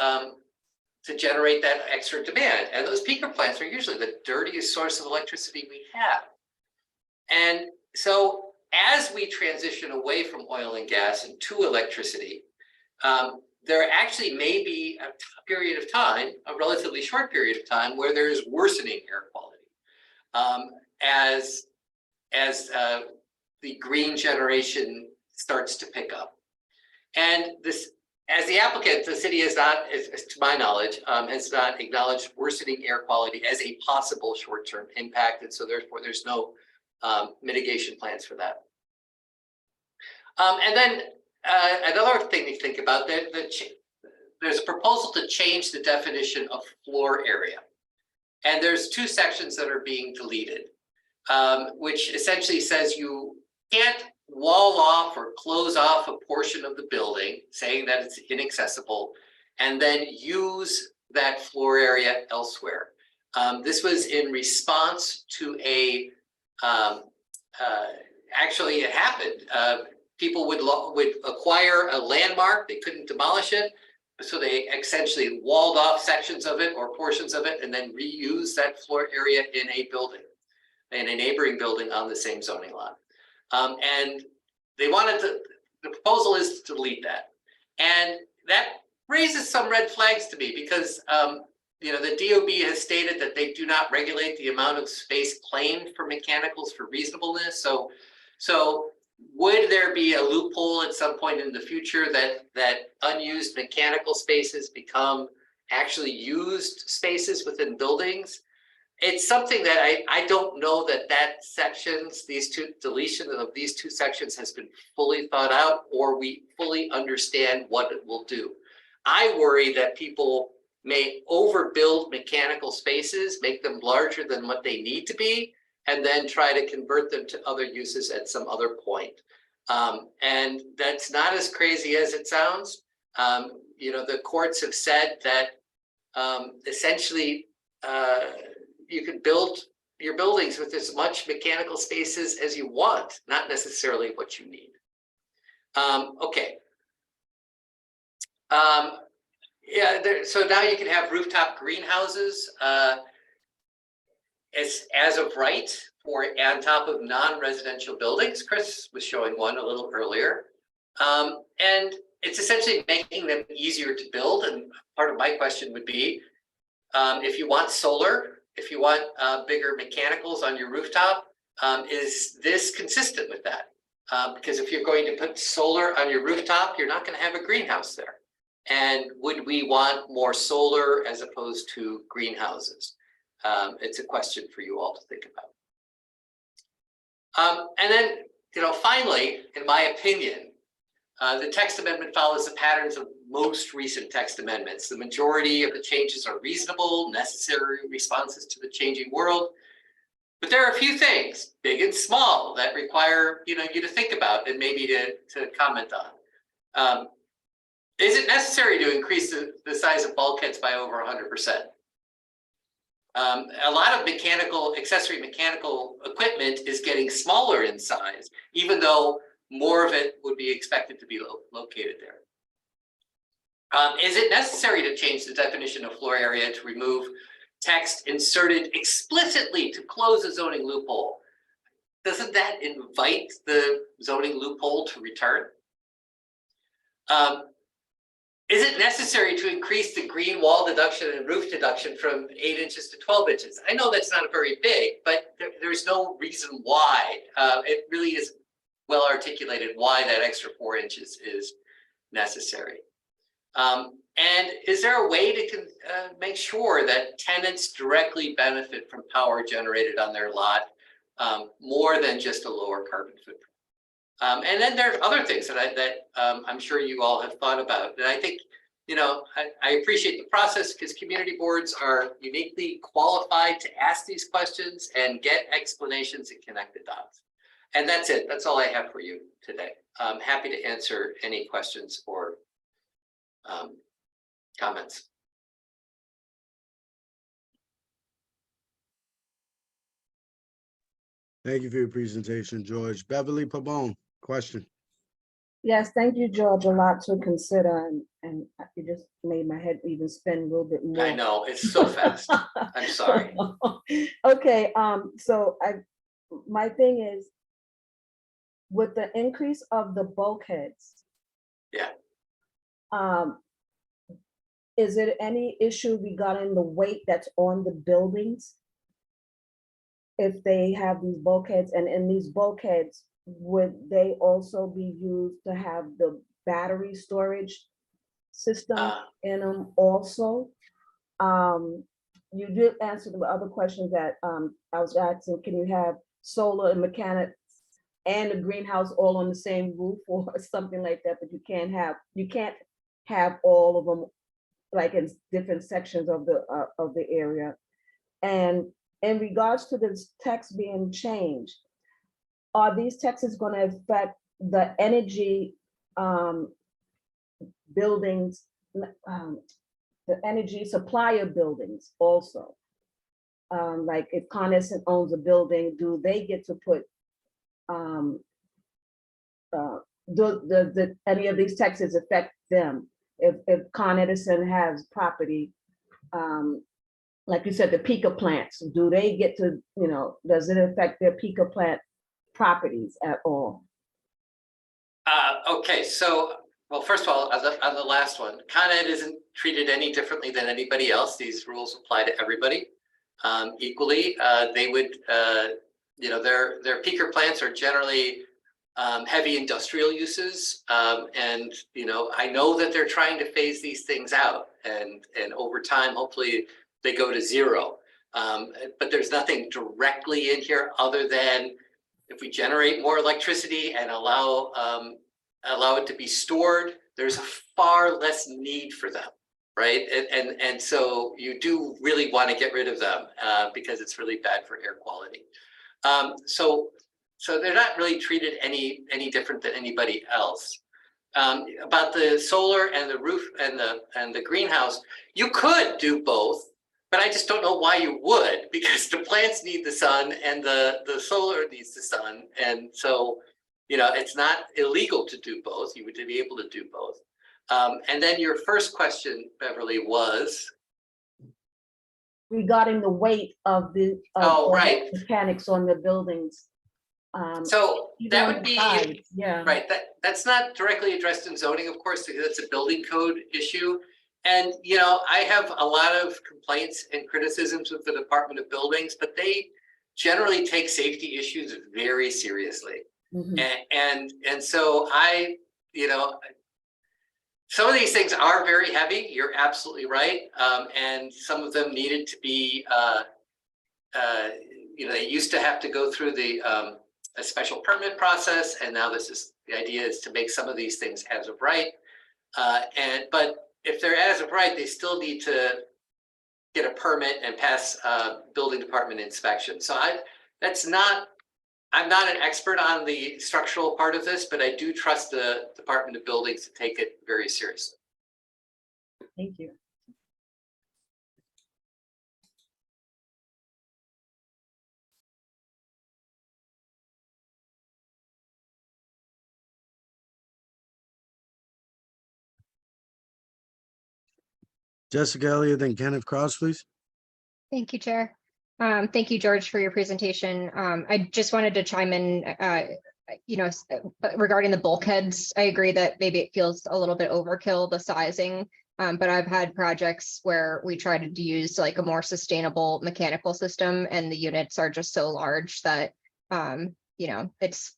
generate that extra demand. And those peaker plants are usually the dirtiest source of electricity we have. And so as we transition away from oil and gas and to electricity, there actually may be a period of time, a relatively short period of time, where there is worsening air quality as the green generation starts to pick up. And this, as the applicant, the city has not, to my knowledge, has not acknowledged worsening air quality as a possible short-term impact, and so therefore there's no mitigation plans for that. And then another thing to think about, there's a proposal to change the definition of floor area. And there's two sections that are being deleted, which essentially says you can't wall off or close off a portion of the building, saying that it's inaccessible, and then use that floor area elsewhere. This was in response to actually it happened. People would acquire a landmark, they couldn't demolish it, so they essentially walled off sections of it or portions of it and then reuse that floor area in a building, in a neighboring building on the same zoning lot. And they wanted to, the proposal is to delete that. And that raises some red flags to me because you know, the DOB has stated that they do not regulate the amount of space claimed for mechanicals for reasonableness. So would there be a loophole at some point in the future that unused mechanical spaces become actually used spaces within buildings? It's something that I don't know that sections, deletion of these two sections has been fully thought out, or we fully understand what it will do. I worry that people may overbuild mechanical spaces, make them larger than what they need to be, and then try to convert them to other uses at some other point. And that's not as crazy as it sounds. You know, the courts have said that essentially you can build your buildings with as much mechanical spaces as you want, not necessarily what you need. Okay. Yeah, so now you can have rooftop greenhouses as of right for on top of non-residential buildings. Chris was showing one a little earlier. And it's essentially making them easier to build. And part of my question would be, if you want solar, if you want bigger mechanicals on your rooftop, is this consistent with that? Because if you're going to put solar on your rooftop, you're not going to have a greenhouse there. And would we want more solar as opposed to greenhouses? It's a question for you all to think about. And then, you know, finally, in my opinion, the text amendment follows the patterns of most recent text amendments. The majority of the changes are reasonable, necessary responses to the changing world. But there are a few things, big and small, that require you to think about and maybe to comment on. Is it necessary to increase the size of bulkheads by over 100%? A lot of accessory mechanical equipment is getting smaller in size, even though more of it would be expected to be located there. Is it necessary to change the definition of floor area to remove text inserted explicitly to close a zoning loophole? Doesn't that invite the zoning loophole to return? Is it necessary to increase the green wall deduction and roof deduction from 8 inches to 12 inches? I know that's not very big, but there's no reason why. It really is well articulated why that extra 4 inches is necessary. And is there a way to make sure that tenants directly benefit from power generated on their lot more than just a lower carbon footprint? And then there's other things that I'm sure you all have thought about. And I think, I appreciate the process because community boards are uniquely qualified to ask these questions and get explanations and connect the dots. And that's it. That's all I have for you today. I'm happy to answer any questions or comments. Thank you for your presentation, George. Beverly Pabon, question. Yes, thank you, George. A lot to consider, and it just made my head even spin a little bit more. I know, it's so fast. I'm sorry. Okay, so my thing is, with the increase of the bulkheads, yeah, is it any issue regarding the weight that's on the buildings? If they have these bulkheads, and in these bulkheads, would they also be used to have the battery storage system in them also? You did answer the other questions that I was asking. Can you have solar and mechanics and a greenhouse all on the same roof or something like that? But you can't have all of them like in different sections of the area. And in regards to this text being changed, are these texts going to affect the energy buildings, the energy supplier buildings also? Like if Con Edison owns a building, do they get to put any of these taxes affect them? If Con Edison has property, like you said, the pica plants, do they get to, does it affect their pica plant properties at all? Okay, so, well, first of all, on the last one, Con Ed isn't treated any differently than anybody else. These rules apply to everybody equally. They would, their peaker plants are generally heavy industrial uses. And, I know that they're trying to phase these things out, and over time, hopefully they go to zero. But there's nothing directly in here other than if we generate more electricity and allow it to be stored, there's far less need for them, right? And so you do really want to get rid of them because it's really bad for air quality. So they're not really treated any different than anybody else. About the solar and the roof and the greenhouse, you could do both, but I just don't know why you would, because the plants need the sun and the solar needs the sun. And so, it's not illegal to do both. You would be able to do both. And then your first question, Beverly, was? Regarding the weight of the right. mechanics on the buildings. So that would be, yeah, right. That's not directly addressed in zoning, of course, because it's a building code issue. And, I have a lot of complaints and criticisms of the Department of Buildings, but they generally take safety issues very seriously. Mm-hmm. And so some of these things are very heavy. You're absolutely right. And some of them needed to be, they used to have to go through a special permit process. And now the idea is to make some of these things as of right. But if they're as of right, they still need to get a permit and pass building department inspection. So I'm not an expert on the structural part of this, but I do trust the Department of Buildings to take it very seriously. Thank you. Jessica Elliott, then Kenneth Cross, please. Thank you, Chair. Thank you, George, for your presentation. I just wanted to chime in, regarding the bulkheads. I agree that maybe it feels a little bit overkill, the sizing, but I've had projects where we tried to use like a more sustainable mechanical system, and the units are just so large that, it's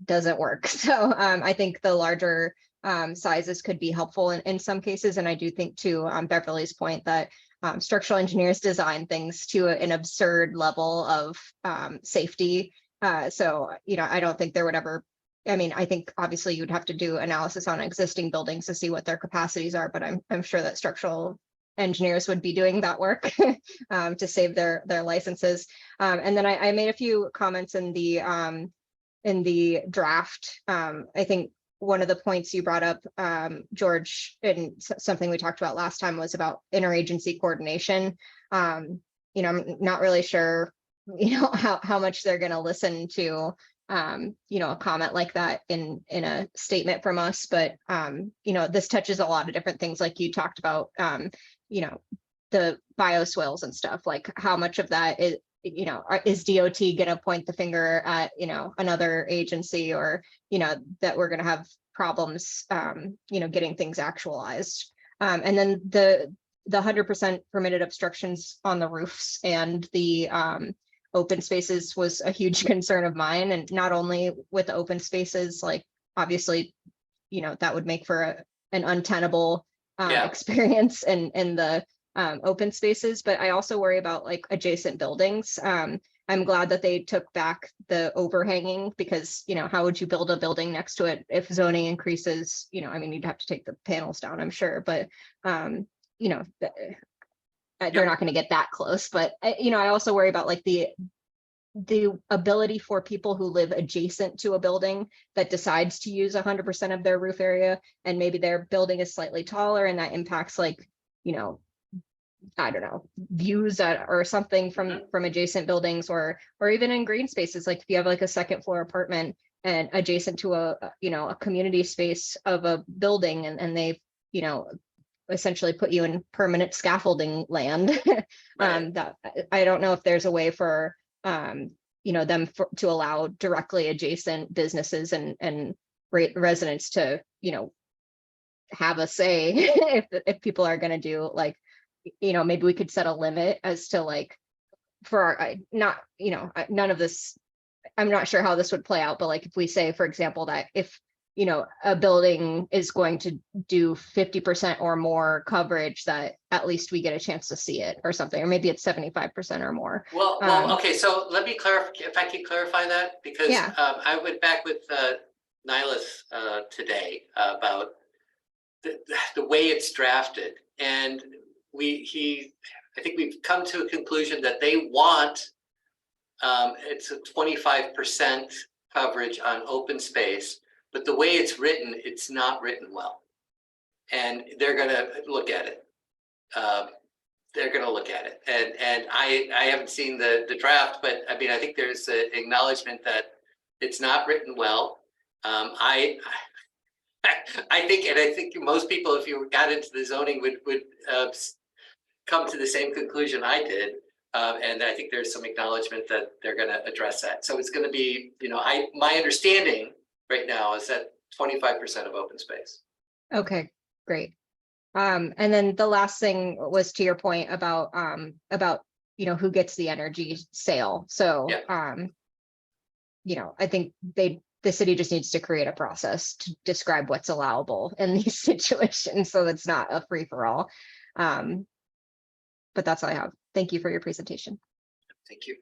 doesn't work. So I think the larger sizes could be helpful in some cases. And I do think to Beverly's point that structural engineers design things to an absurd level of safety. So, I don't think there would ever, I think obviously you'd have to do analysis on existing buildings to see what their capacities are, but I'm sure that structural engineers would be doing that work to save their licenses. And then I made a few comments in the draft. I think one of the points you brought up, George, and something we talked about last time was about interagency coordination. I'm not really sure, how much they're going to listen to, a comment like that in a statement from us. But, this touches a lot of different things, like you talked about, the bioswales and stuff, like how much of that is DOT going to point the finger at, another agency, or, that we're going to have problems, getting things actualized. And then the 100% permitted obstructions on the roofs and the open spaces was a huge concern of mine. And not only with the open spaces, like obviously, that would make for an untenable experience in the open spaces, but I also worry about like adjacent buildings. I'm glad that they took back the overhanging, because, how would you build a building next to it if zoning increases? You'd have to take the panels down, I'm sure, but, they're not going to get that close. But, I also worry about like the ability for people who live adjacent to a building that decides to use 100% of their roof area, and maybe their building is slightly taller, and that impacts like, I don't know, views that or something from adjacent buildings, or even in green spaces, like if you have like a second floor apartment and adjacent to a community space of a building, and they, essentially put you in permanent scaffolding land. That I don't know if there's a way for them to allow directly adjacent businesses and residents to have a say if people are going to do like, maybe we could set a limit as to like for our none of this, I'm not sure how this would play out, but like if we say, for example, that if a building is going to do 50% or more coverage, that at least we get a chance to see it or something, or maybe it's 75% or more. Well, okay, so let me clarify, if I can clarify that, because I went back with Nihilus today about the way it's drafted, and I think we've come to a conclusion that they want it's a 25% coverage on open space. But the way it's written, it's not written well. And they're going to look at it. They're going to look at it. And I haven't seen the draft, but I mean, I think there's an acknowledgement that it's not written well. I think most people, if you got into the zoning, would come to the same conclusion I did. And I think there's some acknowledgement that they're going to address that. So it's going to be, my understanding right now is that 25% of open space. Okay, great. And then the last thing was to your point about who gets the energy sale. So I think the city just needs to create a process to describe what's allowable in these situations, so it's not a free for all. But that's all I have. Thank you for your presentation. Thank you.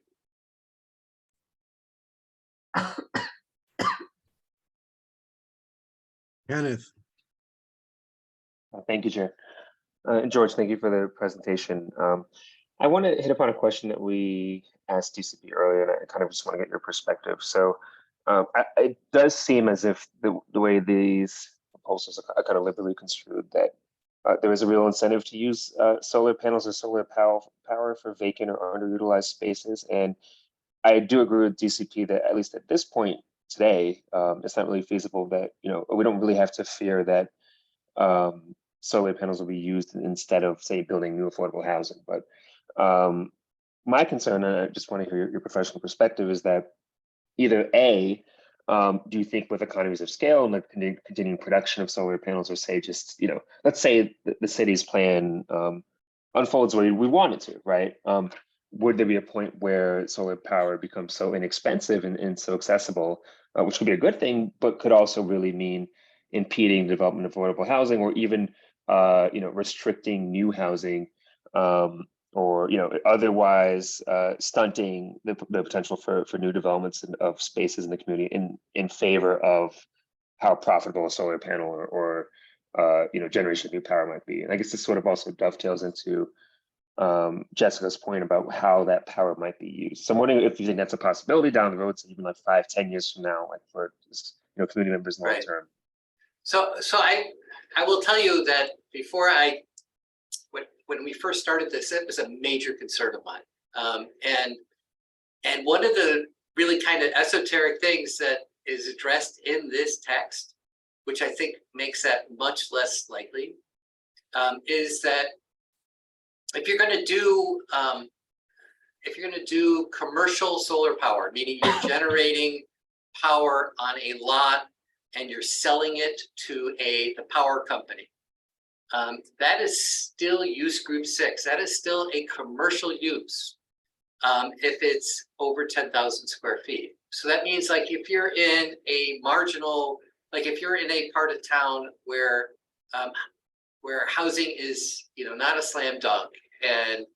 Kenneth. Thank you, Chair. George, thank you for the presentation. I want to hit upon a question that we asked DCP earlier, and I kind of just want to get your perspective. So it does seem as if the way these proposals are kind of liberally construed, that there is a real incentive to use solar panels or solar power for vacant or underutilized spaces. And I do agree with DCP that at least at this point today, it's not really feasible that, we don't really have to fear that solar panels will be used instead of, say, building new affordable housing. But my concern, and I just want to hear your professional perspective, is that either A, do you think with economies of scale and the continuing production of solar panels, or say just, let's say the city's plan unfolds where we want it to, right? Would there be a point where solar power becomes so inexpensive and so accessible, which could be a good thing, but could also really mean impeding the development of affordable housing, or even restricting new housing, or otherwise stunting the potential for new developments of spaces in the community in favor of how profitable a solar panel or generation of new power might be. And I guess this sort of also dovetails into Jessica's point about how that power might be used. So I'm wondering if you think that's a possibility down the road, so even like 5-10 years from now, like for community members long term. So I will tell you that before when we first started this, it was a major concern of mine. And one of the really kind of esoteric things that is addressed in this text, which I think makes that much less likely, is that if you're going to do commercial solar power, meaning you're generating power on a lot and you're selling it to the power company, that is still use group 6. That is still a commercial use if it's over 10,000 square feet. So that means, like, if you're in a marginal, like if you're in a part of town where housing is, not a slam dunk, and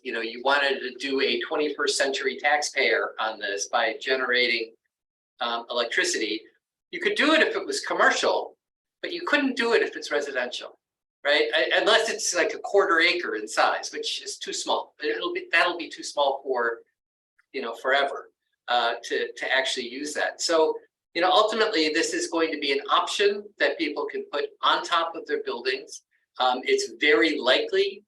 you wanted to do a 21st century taxpayer on this by generating electricity, you could do it if it was commercial, but you couldn't do it if it's residential, right? Unless it's like a 1/4 acre in size, which is too small. That'll be too small for, forever to actually use that. So, ultimately, this is going to be an option that people can put on top of their buildings. It's very likely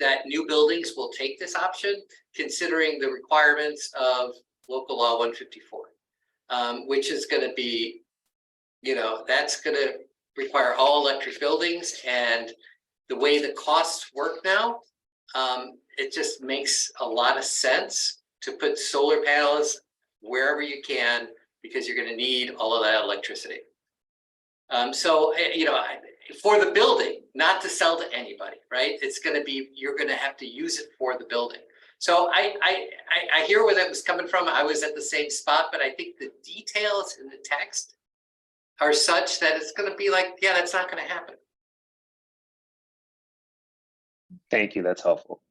that new buildings will take this option, considering the requirements of local law 154, which is going to be, that's going to require all electric buildings. And the way the costs work now, it just makes a lot of sense to put solar panels wherever you can, because you're going to need all of that electricity. So, for the building, not to sell to anybody, right? It's going to be, you're going to have to use it for the building. So I hear where that was coming from. I was at the same spot, but I think the details in the text are such that it's going to be like, yeah, that's not going to happen. Thank you. That's helpful.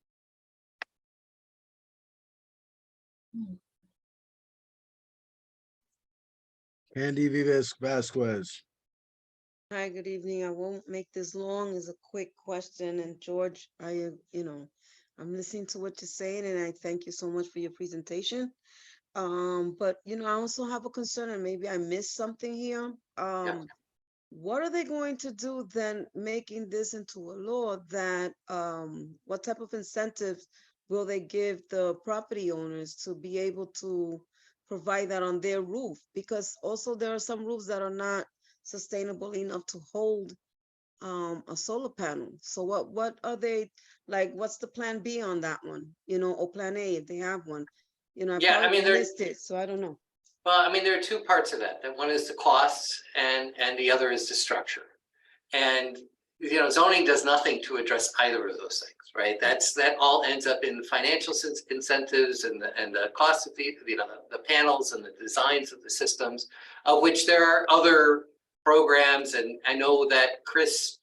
Candy Vives Vasquez. Hi, good evening. I won't make this long. It's a quick question. And George, I'm listening to what you're saying, and I thank you so much for your presentation. But I also have a concern, and maybe I missed something here. What are they going to do then, making this into a law? That what type of incentives will they give the property owners to be able to provide that on their roof? Because also there are some roofs that are not sustainable enough to hold a solar panel. So what are they, like, what's the plan B on that one, or plan A if they have one? I missed it, so I don't know. Well, there are two parts of that. One is the costs, and the other is the structure. And zoning does nothing to address either of those things, right? That all ends up in financial incentives and the cost of the panels and the designs of the systems, of which there are other programs. And I know that Chris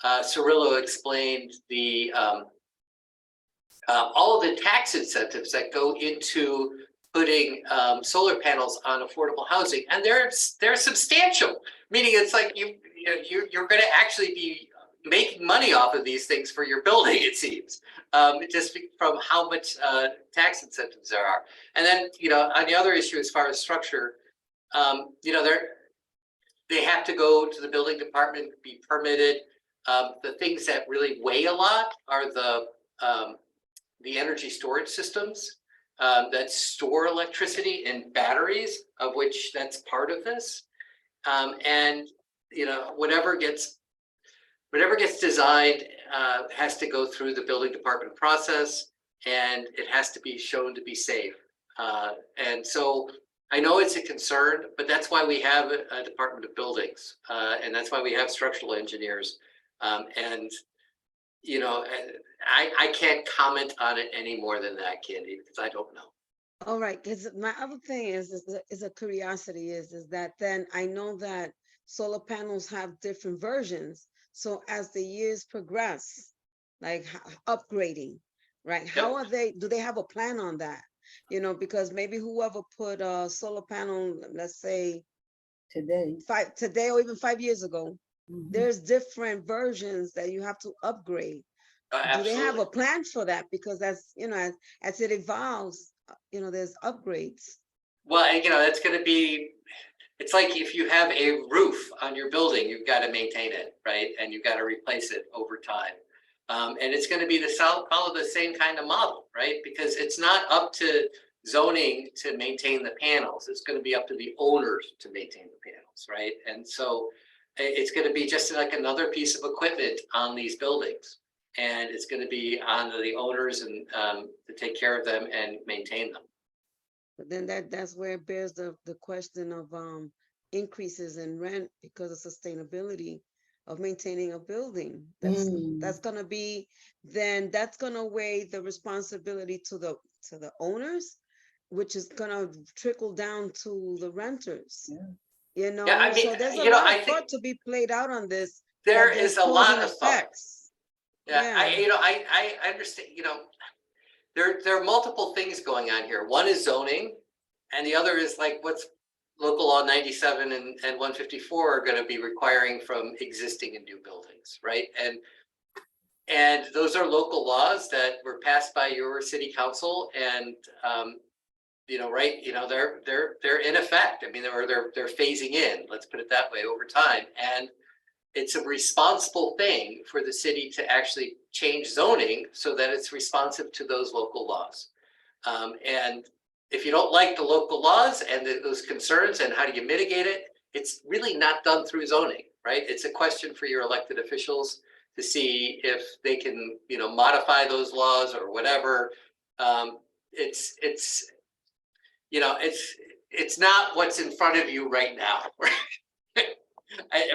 Cirillo explained the all of the tax incentives that go into putting solar panels on affordable housing, and they're substantial. Meaning, it's like you're going to actually be making money off of these things for your building. It seems just from how much tax incentives there are. And then on the other issue, as far as structure, they have to go to the building department, be permitted. The things that really weigh a lot are the energy storage systems that store electricity in batteries, of which that's part of this. And whatever gets designed has to go through the building department process, and it has to be shown to be safe. And so I know it's a concern, but that's why we have a Department of Buildings, and that's why we have structural engineers. And I can't comment on it any more than that, Candy, because I don't know. All right, because my other thing is a curiosity is that then I know that solar panels have different versions. So as the years progress, like upgrading, right? How are they? Do they have a plan on that? Because maybe whoever put a solar panel, let's say today or even 5 years ago, there's different versions that you have to upgrade. Do they have a plan for that? Because that's, as it evolves, there's upgrades. Well, that's going to be, it's like if you have a roof on your building, you've got to maintain it, right? And you've got to replace it over time. And it's going to be follow the same kind of model, right? Because it's not up to zoning to maintain the panels. It's going to be up to the owners to maintain the panels, right? And so it's going to be just like another piece of equipment on these buildings. And it's going to be on the owners and to take care of them and maintain them. But then that's where it bears the question of increases in rent because of sustainability of maintaining a building. That's going to be, then that's going to weigh the responsibility to the owners, which is going to trickle down to the renters. So there's a lot of thought to be played out on this. There is a lot of effects. I understand. There are multiple things going on here. One is zoning, and the other is like what's local law 97 and 154 are going to be requiring from existing and new buildings, right? And those are local laws that were passed by your city council, and they're in effect. They're phasing in. Let's put it that way over time, and it's a responsible thing for the city to actually change zoning so that it's responsive to those local laws. And if you don't like the local laws and those concerns and how do you mitigate it, it's really not done through zoning, right? It's a question for your elected officials to see if they can, modify those laws or whatever. It's not what's in front of you right now.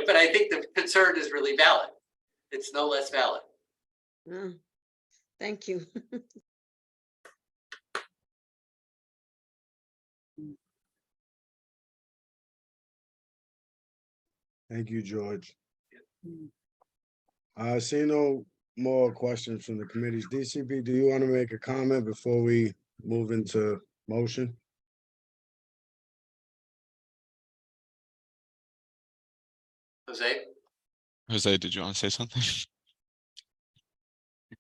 But I think the concern is really valid. It's no less valid. Thank you. Thank you, George. I see no more questions from the committees. DCP, do you want to make a comment before we move into motion? Jose, did you want to say something?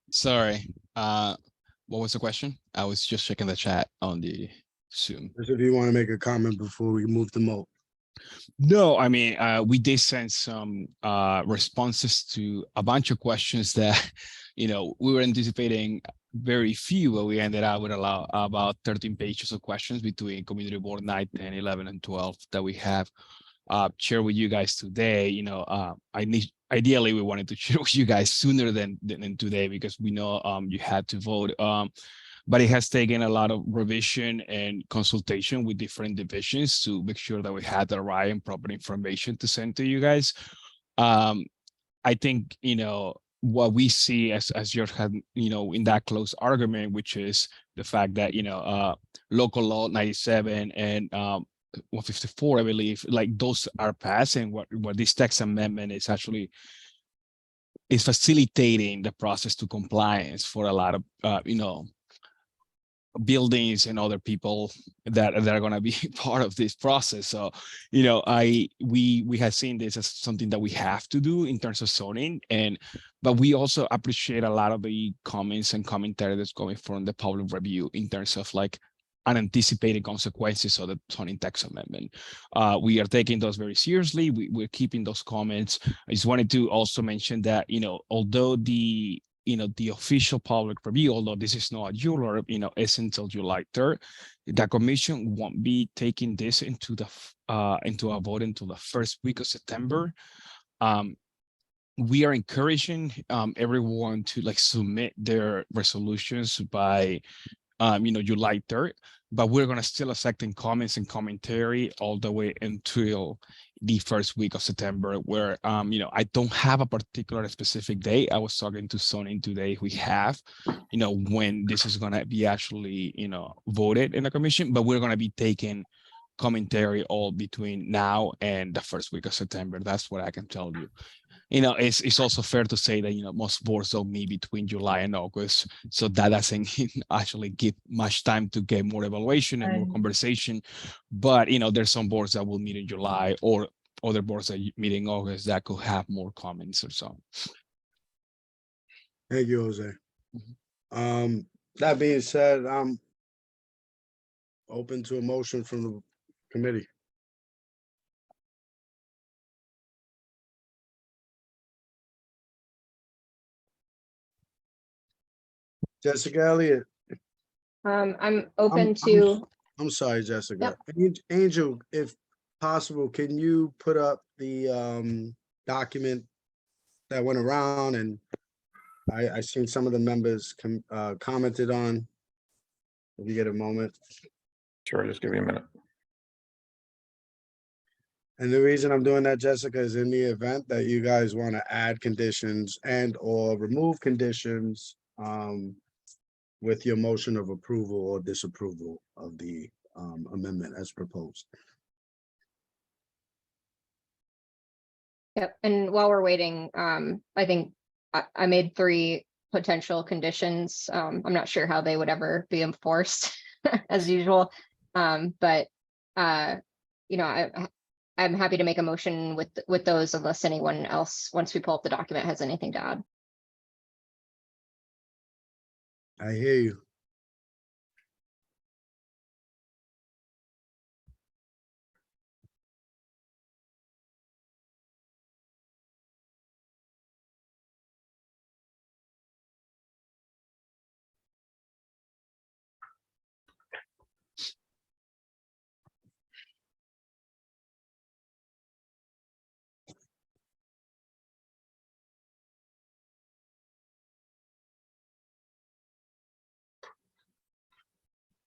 Sorry. What was the question? I was just checking the chat on the Zoom. If you want to make a comment before we move to vote. No, I mean, we did send some responses to a bunch of questions that, we were anticipating very few, but we ended up with about 13 pages of questions between Community Board 9, 10, 11, and 12 that we have shared with you guys today. Ideally, we wanted to share with you guys sooner than today because we know you had to vote. But it has taken a lot of revision and consultation with different divisions to make sure that we had the right and proper information to send to you guys. I think, what we see as George had, in that close argument, which is the fact that, local law 97 and 154, I believe, like those are passing. What this text amendment is actually is facilitating the process to compliance for a lot of, buildings and other people that are going to be part of this process. So, we have seen this as something that we have to do in terms of zoning, but we also appreciate a lot of the comments and commentary that's going from the public review in terms of like unanticipated consequences of the zoning text amendment. We are taking those very seriously. We're keeping those comments. I just wanted to also mention that, although the official public review, although this is not a July, is until July 3rd, the commission won't be taking this into a vote until the first week of September. We are encouraging everyone to submit their resolutions by July 3rd, but we're going to still accepting comments and commentary all the way until the first week of September, where, I don't have a particular specific date. I was talking to zoning today. We have, when this is going to be actually, voted in the commission, but we're going to be taking commentary all between now and the first week of September. That's what I can tell you. It's also fair to say that, most boards don't meet between July and August. So that doesn't actually give much time to get more evaluation and more conversation. But, there's some boards that will meet in July or other boards that meet in August that could have more comments or so. Thank you, Jose. That being said, I'm open to a motion from the committee. Jessica Elliott. I'm open to. I'm sorry, Jessica. Angel, if possible, can you put up the document that went around and I seen some of the members commented on? If you get a moment. Sure, just give me a minute. And the reason I'm doing that, Jessica, is in the event that you guys want to add conditions and or remove conditions with your motion of approval or disapproval of the amendment as proposed. Yep, and while we're waiting, I think I made 3 potential conditions. I'm not sure how they would ever be enforced as usual. But I'm happy to make a motion with those unless anyone else, once we pull up the document, has anything to add. I hear you.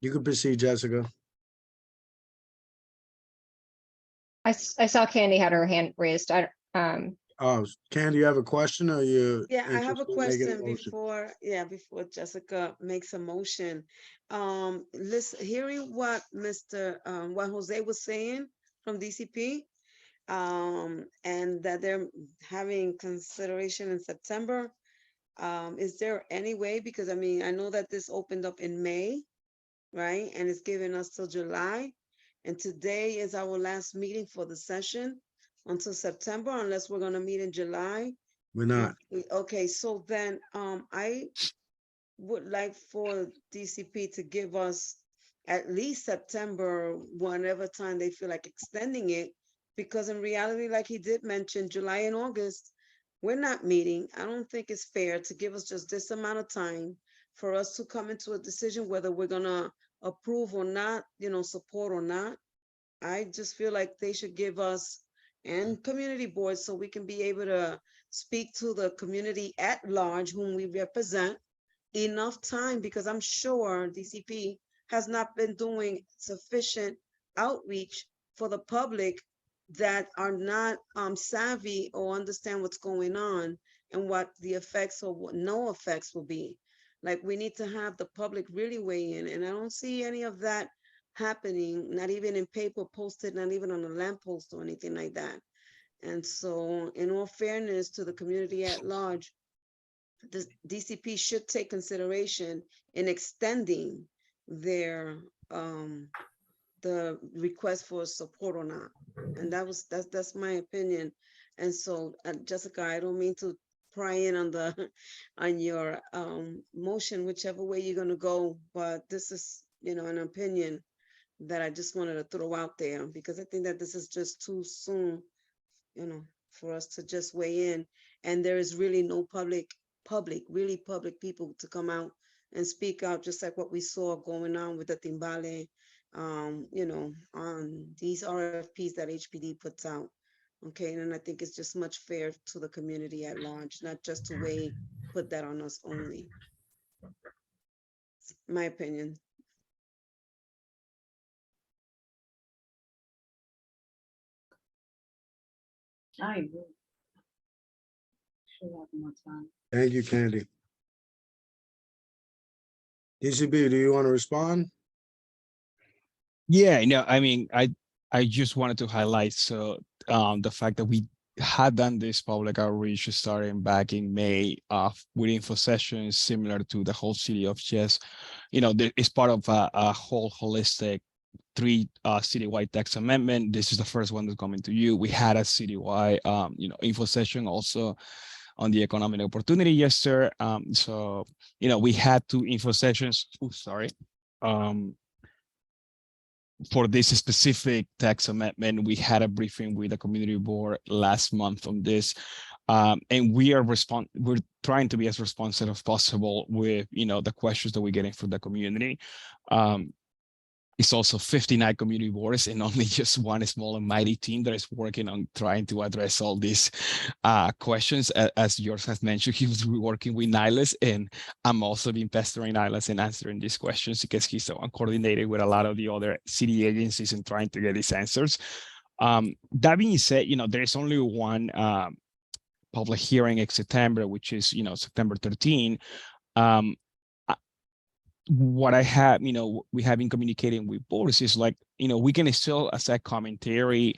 You can proceed, Jessica. I saw Candy had her hand raised. Oh, Candy, you have a question or you? Yeah, I have a question before. before Jessica makes a motion. Listen, hearing what what Jose was saying from DCP, and that they're having consideration in September. Is there any way, because I mean, I know that this opened up in May, right? And it's giving us till July. And today is our last meeting for the session until September, unless we're gonna meet in July. We're not. Okay, so then I would like for DCP to give us at least September, whatever time they feel like extending it, because in reality, like he did mention, July and August, we're not meeting. I don't think it's fair to give us just this amount of time for us to come into a decision whether we're gonna approve or not, support or not. I just feel like they should give us and community boards so we can be able to speak to the community at large whom we represent enough time, because I'm sure DCP has not been doing sufficient outreach for the public that are not savvy or understand what's going on and what the effects or what no effects will be. Like, we need to have the public really weigh in, and I don't see any of that happening, not even in paper posted, not even on a lamppost or anything like that. And so, in all fairness to the community at large, the DCP should take consideration in extending their the request for support or not. And that's my opinion. And so, Jessica, I don't mean to pry in on the on your motion, whichever way you're gonna go, but this is, an opinion that I just wanted to throw out there, because I think that this is just too soon, for us to just weigh in. And there is really no public people to come out and speak out, just like what we saw going on with the Timbale, on these RFPs that HPD puts out. Okay, and I think it's just much fair to the community at large, not just to put that on us only. My opinion. I agree. Should have more time. Thank you, Candy. DCB, do you want to respond? Yeah, no, I mean, I just wanted to highlight the fact that we had done this public outreach starting back in May with info sessions similar to the whole city of Chess. It's part of a whole holistic citywide tax amendment. This is the first one that's coming to you. We had a citywide info session also on the economic opportunity yesterday. So we had 2 info sessions. Oh, sorry. For this specific tax amendment, we had a briefing with the community board last month on this. And we're trying to be as responsive as possible with the questions that we're getting from the community. It's also 59 community boards and only just one small and mighty team that is working on trying to address all these questions. As George has mentioned, he was working with Niles, and I'm also been pestering Niles and answering these questions because he's so uncoordinated with a lot of the other city agencies and trying to get these answers. That being said, there is only one public hearing in September, which is, September 13. What I have, we have been communicating with boards is like, we can still accept commentary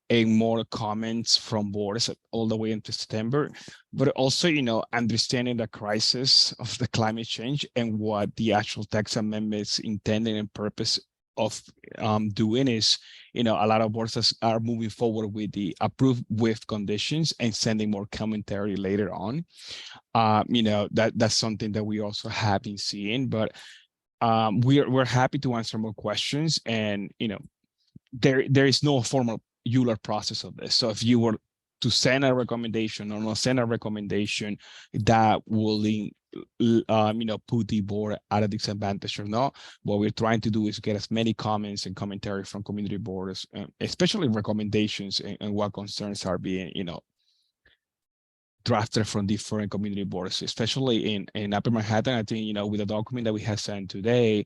and more comments from boards all the way into September, but also, understanding the crisis of the climate change and what the actual tax amendments intended and purpose of doing is, a lot of boards are moving forward with the approved with conditions and sending more commentary later on. That's something that we also have been seeing, but we're happy to answer more questions. And there is no formal ULR process of this. So if you were to send a recommendation or not send a recommendation, that will put the board at a disadvantage or not. What we're trying to do is get as many comments and commentary from community boards, especially recommendations and what concerns are being drafted from different community boards, especially in Upper Manhattan. I think, with the document that we have sent today,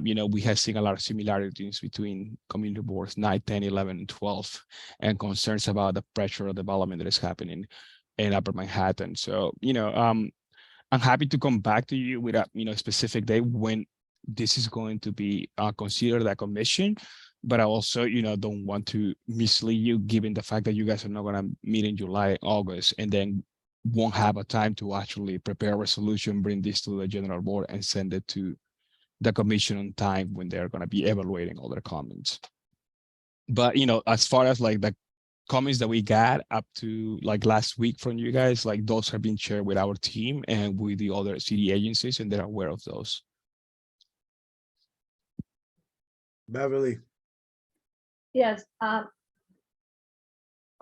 we have seen a lot of similarities between community boards 9, 10, 11, and 12, and concerns about the pressure of development that is happening in Upper Manhattan. So, I'm happy to come back to you with a specific day when this is going to be considered a commission. But I also, don't want to mislead you, given the fact that you guys are not going to meet in July, August, and then won't have a time to actually prepare a resolution, bring this to the general board, and send it to the commission on time when they're going to be evaluating all their comments. But, as far as like the comments that we got up to like last week from you guys, like those have been shared with our team and with the other city agencies, and they're aware of those. Beverly. Yes.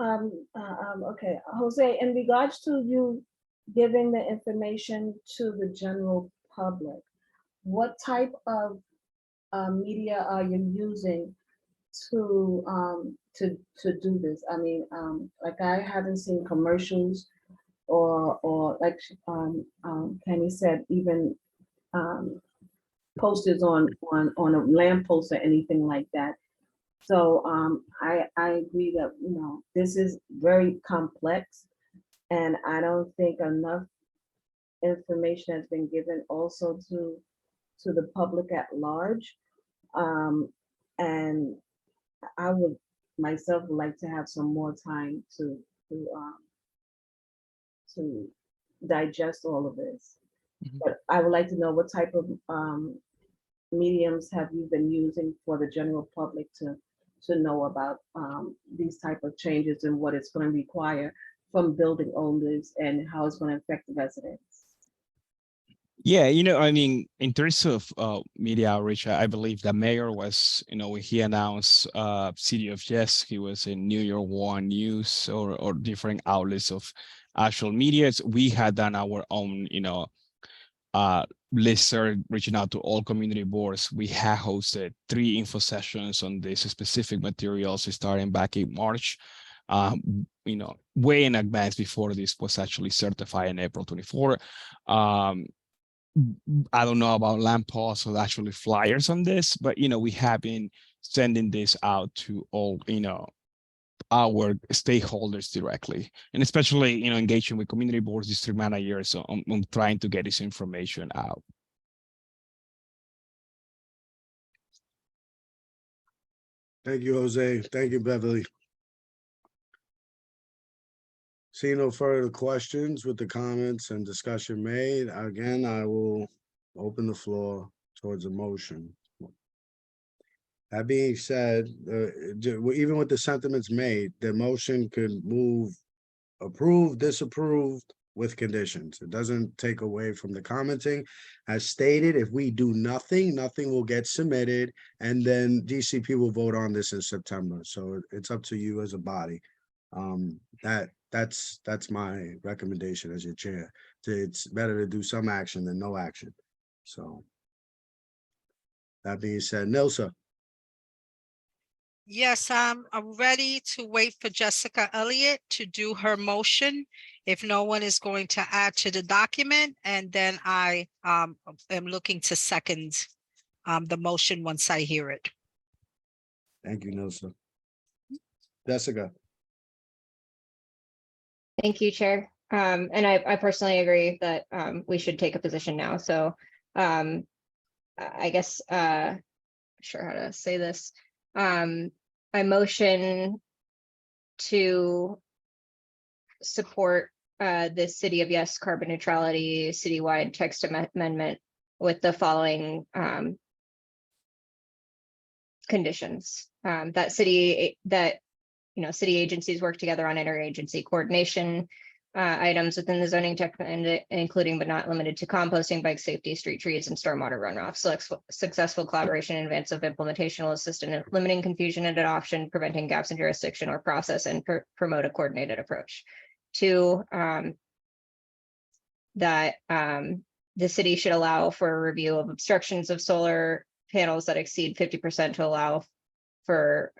Okay, Jose, in regards to you giving the information to the general public, what type of media are you using to do this? I mean, like I haven't seen commercials or like Kenny said, even posters on a lamppost or anything like that. So I agree that this is very complex, and I don't think enough information has been given also to the public at large. And I would myself like to have some more time to digest all of this. But I would like to know what type of mediums have you been using for the general public to know about these type of changes and what it's going to require from building owners and how it's going to affect the residents. Yeah, I mean, in terms of media outreach, I believe the mayor was, when he announced City of Yes, he was in New York One News or different outlets of actual media. We had done our own, listserv reaching out to all community boards. We have hosted 3 info sessions on this specific materials starting back in March, way in advance before this was actually certified in April 24. I don't know about lampposts or actually flyers on this, but we have been sending this out to all our stakeholders directly, and especially engaging with community boards, district managers on trying to get this information out. Thank you, Jose. Thank you, Beverly. Seeing no further questions with the comments and discussion made, again, I will open the floor towards a motion. That being said, even with the sentiments made, the motion could move approved, disapproved with conditions. It doesn't take away from the commenting. As stated, if we do nothing, nothing will get submitted, and then DCP will vote on this in September. So it's up to you as a body. That's my recommendation as your chair. It's better to do some action than no action. So that being said, Nilsa. Yes, I'm ready to wait for Jessica Elliott to do her motion. If no one is going to add to the document, and then I am looking to second the motion once I hear it. Thank you, Nilsa. Jessica. Thank you, Chair. And I personally agree that we should take a position now. So I guess, not sure how to say this. I motion to support the City of Yes carbon neutrality citywide text amendment with the following conditions. That city agencies work together on interagency coordination items within the zoning tech, including but not limited to composting, bike safety, street trees, and stormwater runoff. Successful collaboration in advance of implementation will assist in limiting confusion and adoption, preventing gaps in jurisdiction or process, and promote a coordinated approach. 2, that the city should allow for a review of obstructions of solar panels that exceed 50% to allow for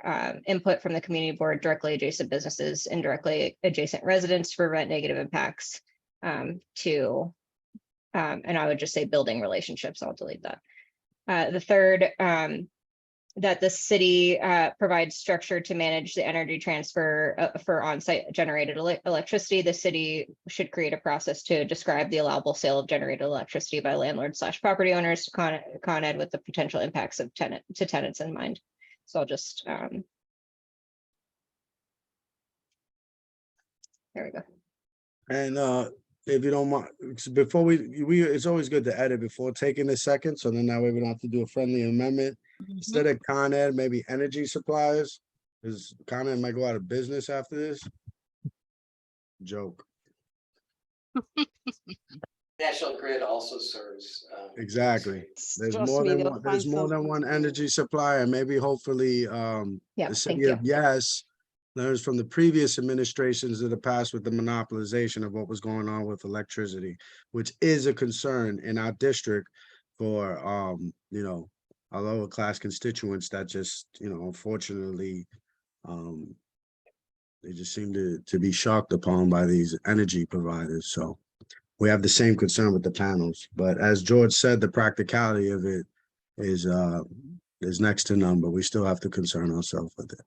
input from the community board, directly adjacent businesses, and directly adjacent residents to prevent negative impacts to, and I would just say building relationships. I'll delete that. The third, that the city provides structure to manage the energy transfer for on-site generated electricity. The city should create a process to describe the allowable sale of generated electricity by landlords / property owners to Con Ed with the potential impacts of tenants in mind. So I'll just, there we go. And if you don't mind, before we it's always good to edit before taking a second, so then that way we don't have to do a friendly amendment. Instead of Con Ed, maybe energy suppliers, because Con Ed might go out of business after this. Joke. National Grid also serves. Exactly. There's Trust more me, than they'll one, find there's more than something. one energy supplier, and maybe hopefully the thank city of you. Yes learns from the previous administrations of the past with the monopolization of what was going on with electricity, which is a concern in our district for you know, our lower class constituents that just, you know, unfortunately they just seem to be shocked upon by these energy providers. So we have the same concern with the panels, but as George said, the practicality of it is next to none, but we still have to concern ourselves with it.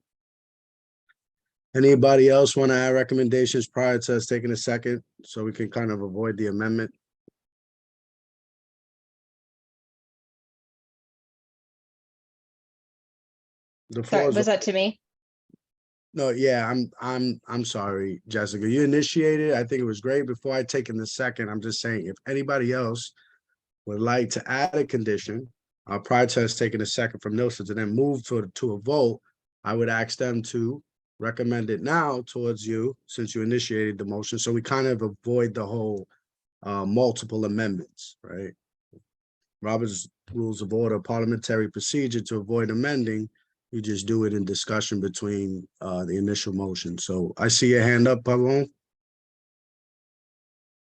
Anybody else want to add recommendations prior to us taking a second so we can kind of avoid the amendment? The floor Sorry, is was that to me? No, yeah, I'm sorry, Jessica. You initiated. I think it was great. Before I take in the second, I'm just saying if anybody else would like to add a condition, prior to us taking a second from Nilsa to then move to a vote, I would ask them to recommend it now towards you since you initiated the motion. So we kind of avoid the whole multiple amendments, right? Robert's Rules of Order, parliamentary procedure to avoid amending. You just do it in discussion between the initial motion. So I see your hand up, Pavon.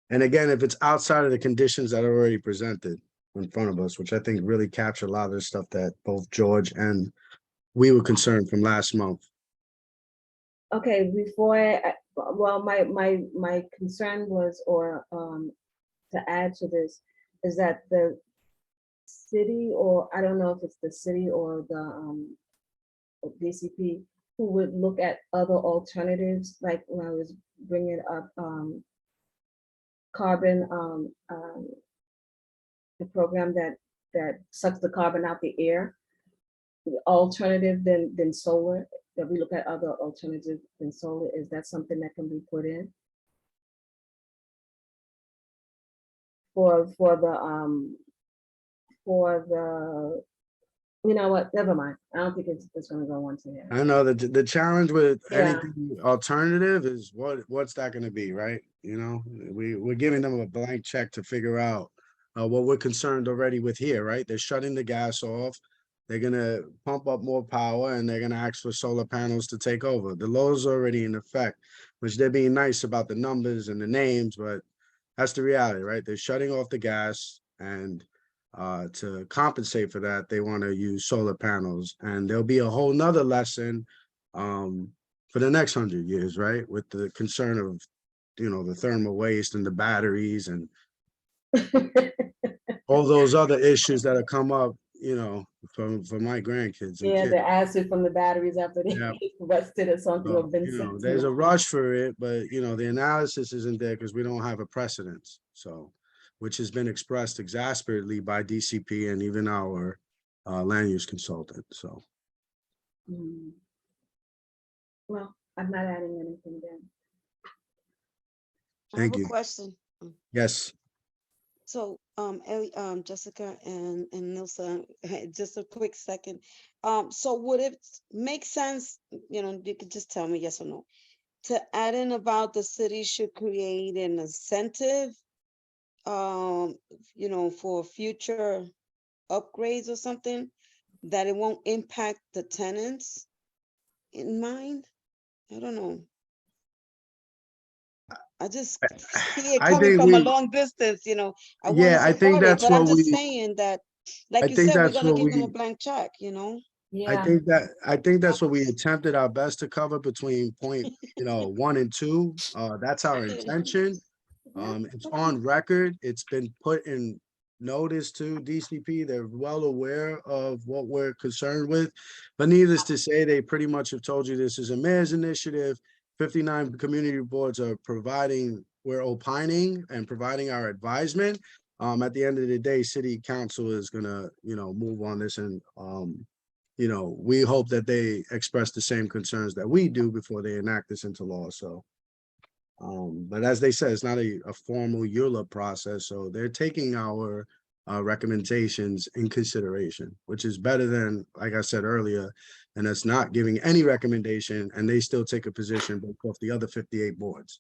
And again, if it's outside of the conditions that are already presented in front of us, which I think really capture a lot of the stuff that both George and we were concerned from last month. Okay, well, my concern was, or to add to this, is that the city, or I don't know if it's the city or the DCP, who would look at other alternatives, like when I was bringing up carbon, the program that sucks the carbon out the air, the alternative than solar, that we look at other alternatives than solar. Is that something that can be put in for the you know what, never mind. I don't think it's gonna go on to there. I know that the challenge with Yeah. anything alternative is what's that going to be, right? You know, we're giving them a blank check to figure out what we're concerned already with here, right? They're shutting the gas off. They're going to pump up more power and they're going to ask for solar panels to take over. The low's already in effect, which they're being nice about the numbers and the names, but that's the reality, right? They're shutting off the gas, and to compensate for that, they want to use solar panels, and there'll be a whole nother lesson for the next 100 years, right? With the concern of, you know, the thermal waste and the batteries and all those other issues that have come up, you know, for my grandkids. And Yeah, kids. the acid from the batteries after they Yeah. rusted or something, or So, been you know, sent there's to. a rush for it, but you know, the analysis isn't there because we don't have a precedence. So, which has been expressed exasperately by DCP and even our land use consultant. So, Well, I'm not adding anything then. I have thank a you. question. Yes. So, Jessica and Nilsa, just a quick second. So would it make sense, you know, you could just tell me yes or no, to add in about the city should create an incentive, you know, for future upgrades or something, that it won't impact the tenants in mind? I don't know. I just see it I coming think from a long distance, you know. I want to yeah, I think support it, that's but I'm what just we, saying that, like I you think said, we're that's gonna what give them a we, blank check, you know? Yeah. I think that's what we attempted our best to cover between point, 1 and 2. That's our intention. It's on record. It's been put in notice to DCP. They're well aware of what we're concerned with. But needless to say, they pretty much have told you this is a mayor's initiative. 59 community boards are we're opining and providing our advisement. At the end of the day, city council is gonna, move on this, and we hope that they express the same concerns that we do before they enact this into law. So, but as they said, it's not a formal ULA process, so they're taking our recommendations in consideration, which is better than, like I said earlier, and it's not giving any recommendation, and they still take a position off the other 58 boards.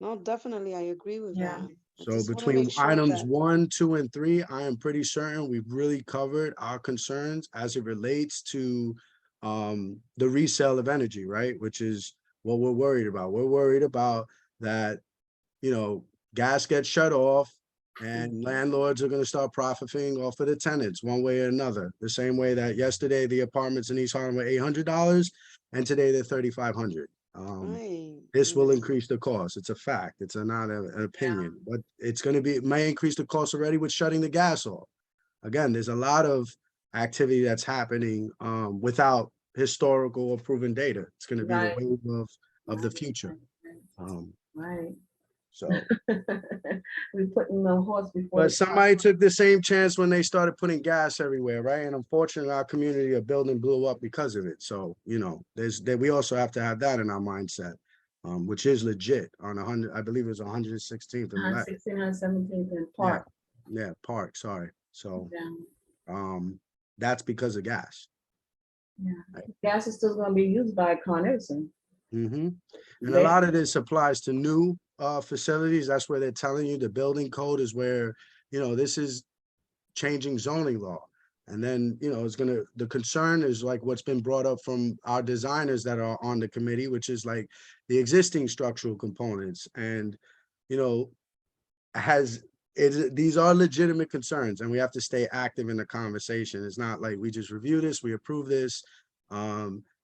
No, definitely, I agree with that. I So just wanna between make sure items that- 1, 2, and 3, I am pretty certain we've really covered our concerns as it relates to the resale of energy, right? Which is what we're worried about. We're worried about that, gas gets shut off and landlords are going to start profiting off of the tenants one way or another. The same way that yesterday the apartments in East Harlem were $800 and today they're $3,500. This will increase the cost. It's a fact. It's not an opinion, but it may increase the cost already with shutting the gas off. Again, there's a lot of activity that's happening without historical or proven data. It's going to be the wave of the future. Right. So, we putting the horse before. but somebody took the same chance when they started putting gas everywhere, right? And unfortunately, our community, a building blew up because of it. So, we also have to have that in our mindset, which is legit on 100. I believe it was 116th and 116 and 17th in Park. Yeah, Park. Sorry. So, that's because of gas. Yeah, gas is still going to be used by Con Edison. And a lot of this applies to new facilities. That's where they're telling you the building code is where, this is changing zoning law. And then, the concern is like what's been brought up from our designers that are on the committee, which is like the existing structural components. And, these are legitimate concerns and we have to stay active in the conversation. It's not like we just review this, we approve this.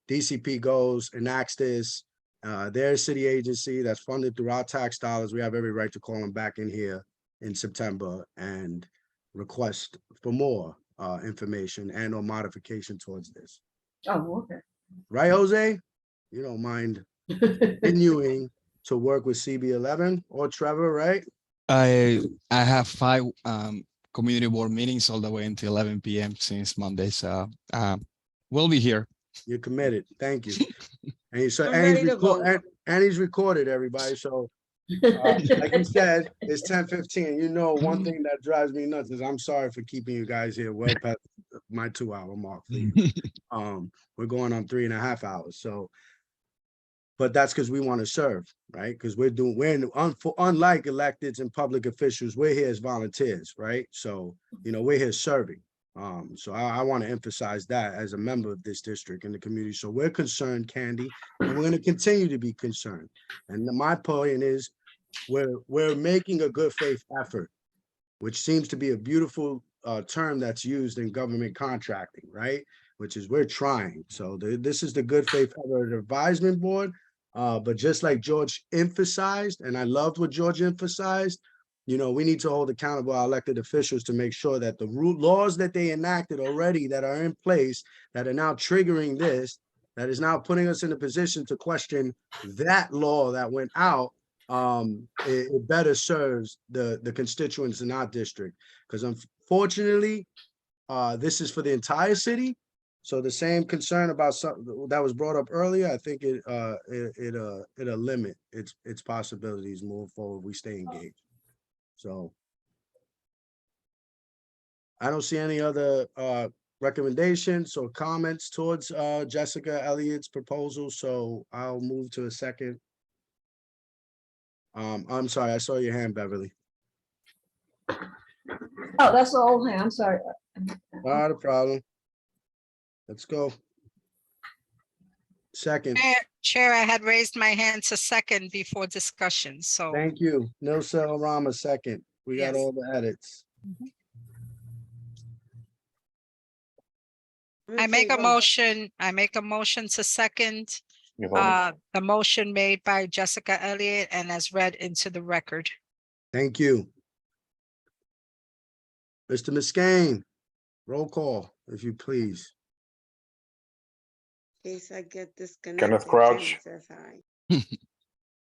DCP goes, enacts this. They're a city agency that's funded through our tax dollars. We have every right to call them back in here in September and request for more information and or modification towards this. Oh, okay. Right, Jose? You don't mind continuing to work with CB11 or Trevor, right? I have 5 community board meetings all the way until 11 p.m. since Monday. So we'll be here. You're committed. Thank you. And he's recorded, everybody. So like you said, it's 10:15. One thing that drives me nuts is I'm sorry for keeping you guys here well past my 2-hour mark. We're going on 3.5 hours. So, but that's because we want to serve, right? Because unlike electeds and public officials, we're here as volunteers, right? So, we're here serving. So I want to emphasize that as a member of this district and the community. So we're concerned, Candy, and we're going to continue to be concerned. And my point is we're making a good faith effort, which seems to be a beautiful term that's used in government contracting, right? Which is we're trying. So this is the good faith effort advisement board. But just like George emphasized, and I loved what George emphasized, we need to hold accountable our elected officials to make sure that the laws that they enacted already that are in place, that are now triggering this, that is now putting us in a position to question that law that went out, it better serves the constituents in our district. Because unfortunately, this is for the entire city. So the same concern about something that was brought up earlier, I think it'll limit its possibilities moving forward. We stay engaged. So I don't see any other recommendations or comments towards Jessica Elliott's proposal. So I'll move to a second. I'm sorry, I saw your hand, Beverly. Oh, that's the old hand. I'm sorry. Not a problem. Let's go. Second. Chair, I had raised my hand to second before discussion, so. Thank you. Nilsa Rama, second. We got all the edits. I'm in I make a favor. motion to second You're voting. the motion made by Jessica Elliott and as read into the record. Thank you. Mr. Miskane, roll call, if you please. In case I get disconnected. Kenneth Crouch. Jim says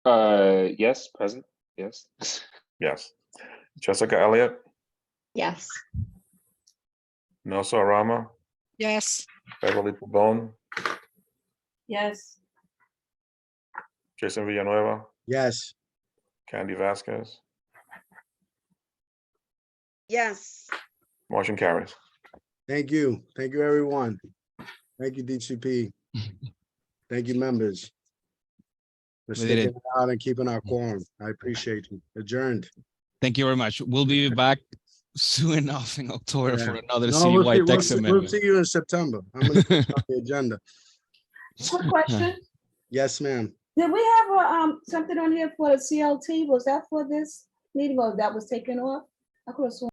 hi. Yes, present, yes. Yes. Jessica Elliott, Yes. Nelsa Arama, Yes. Beverly Pabon, Yes. Jason Villanueva, Yes, Candy Vasquez. Yes. Motion carries. thank you. Thank you, everyone. Thank you, DCP. Thank you, members. For We did it. sticking out and keeping our quorum. I appreciate you. Adjourned. Thank you very much. We'll be back soon enough in October Yeah. for another No, we'll see, CUI text we'll amendment. see you in September. I'm gonna put it on the agenda. Quick question. Yes, ma'am. Did we have something on here for the CLT? Was that for this meeting or that was taken off? I could have sworn.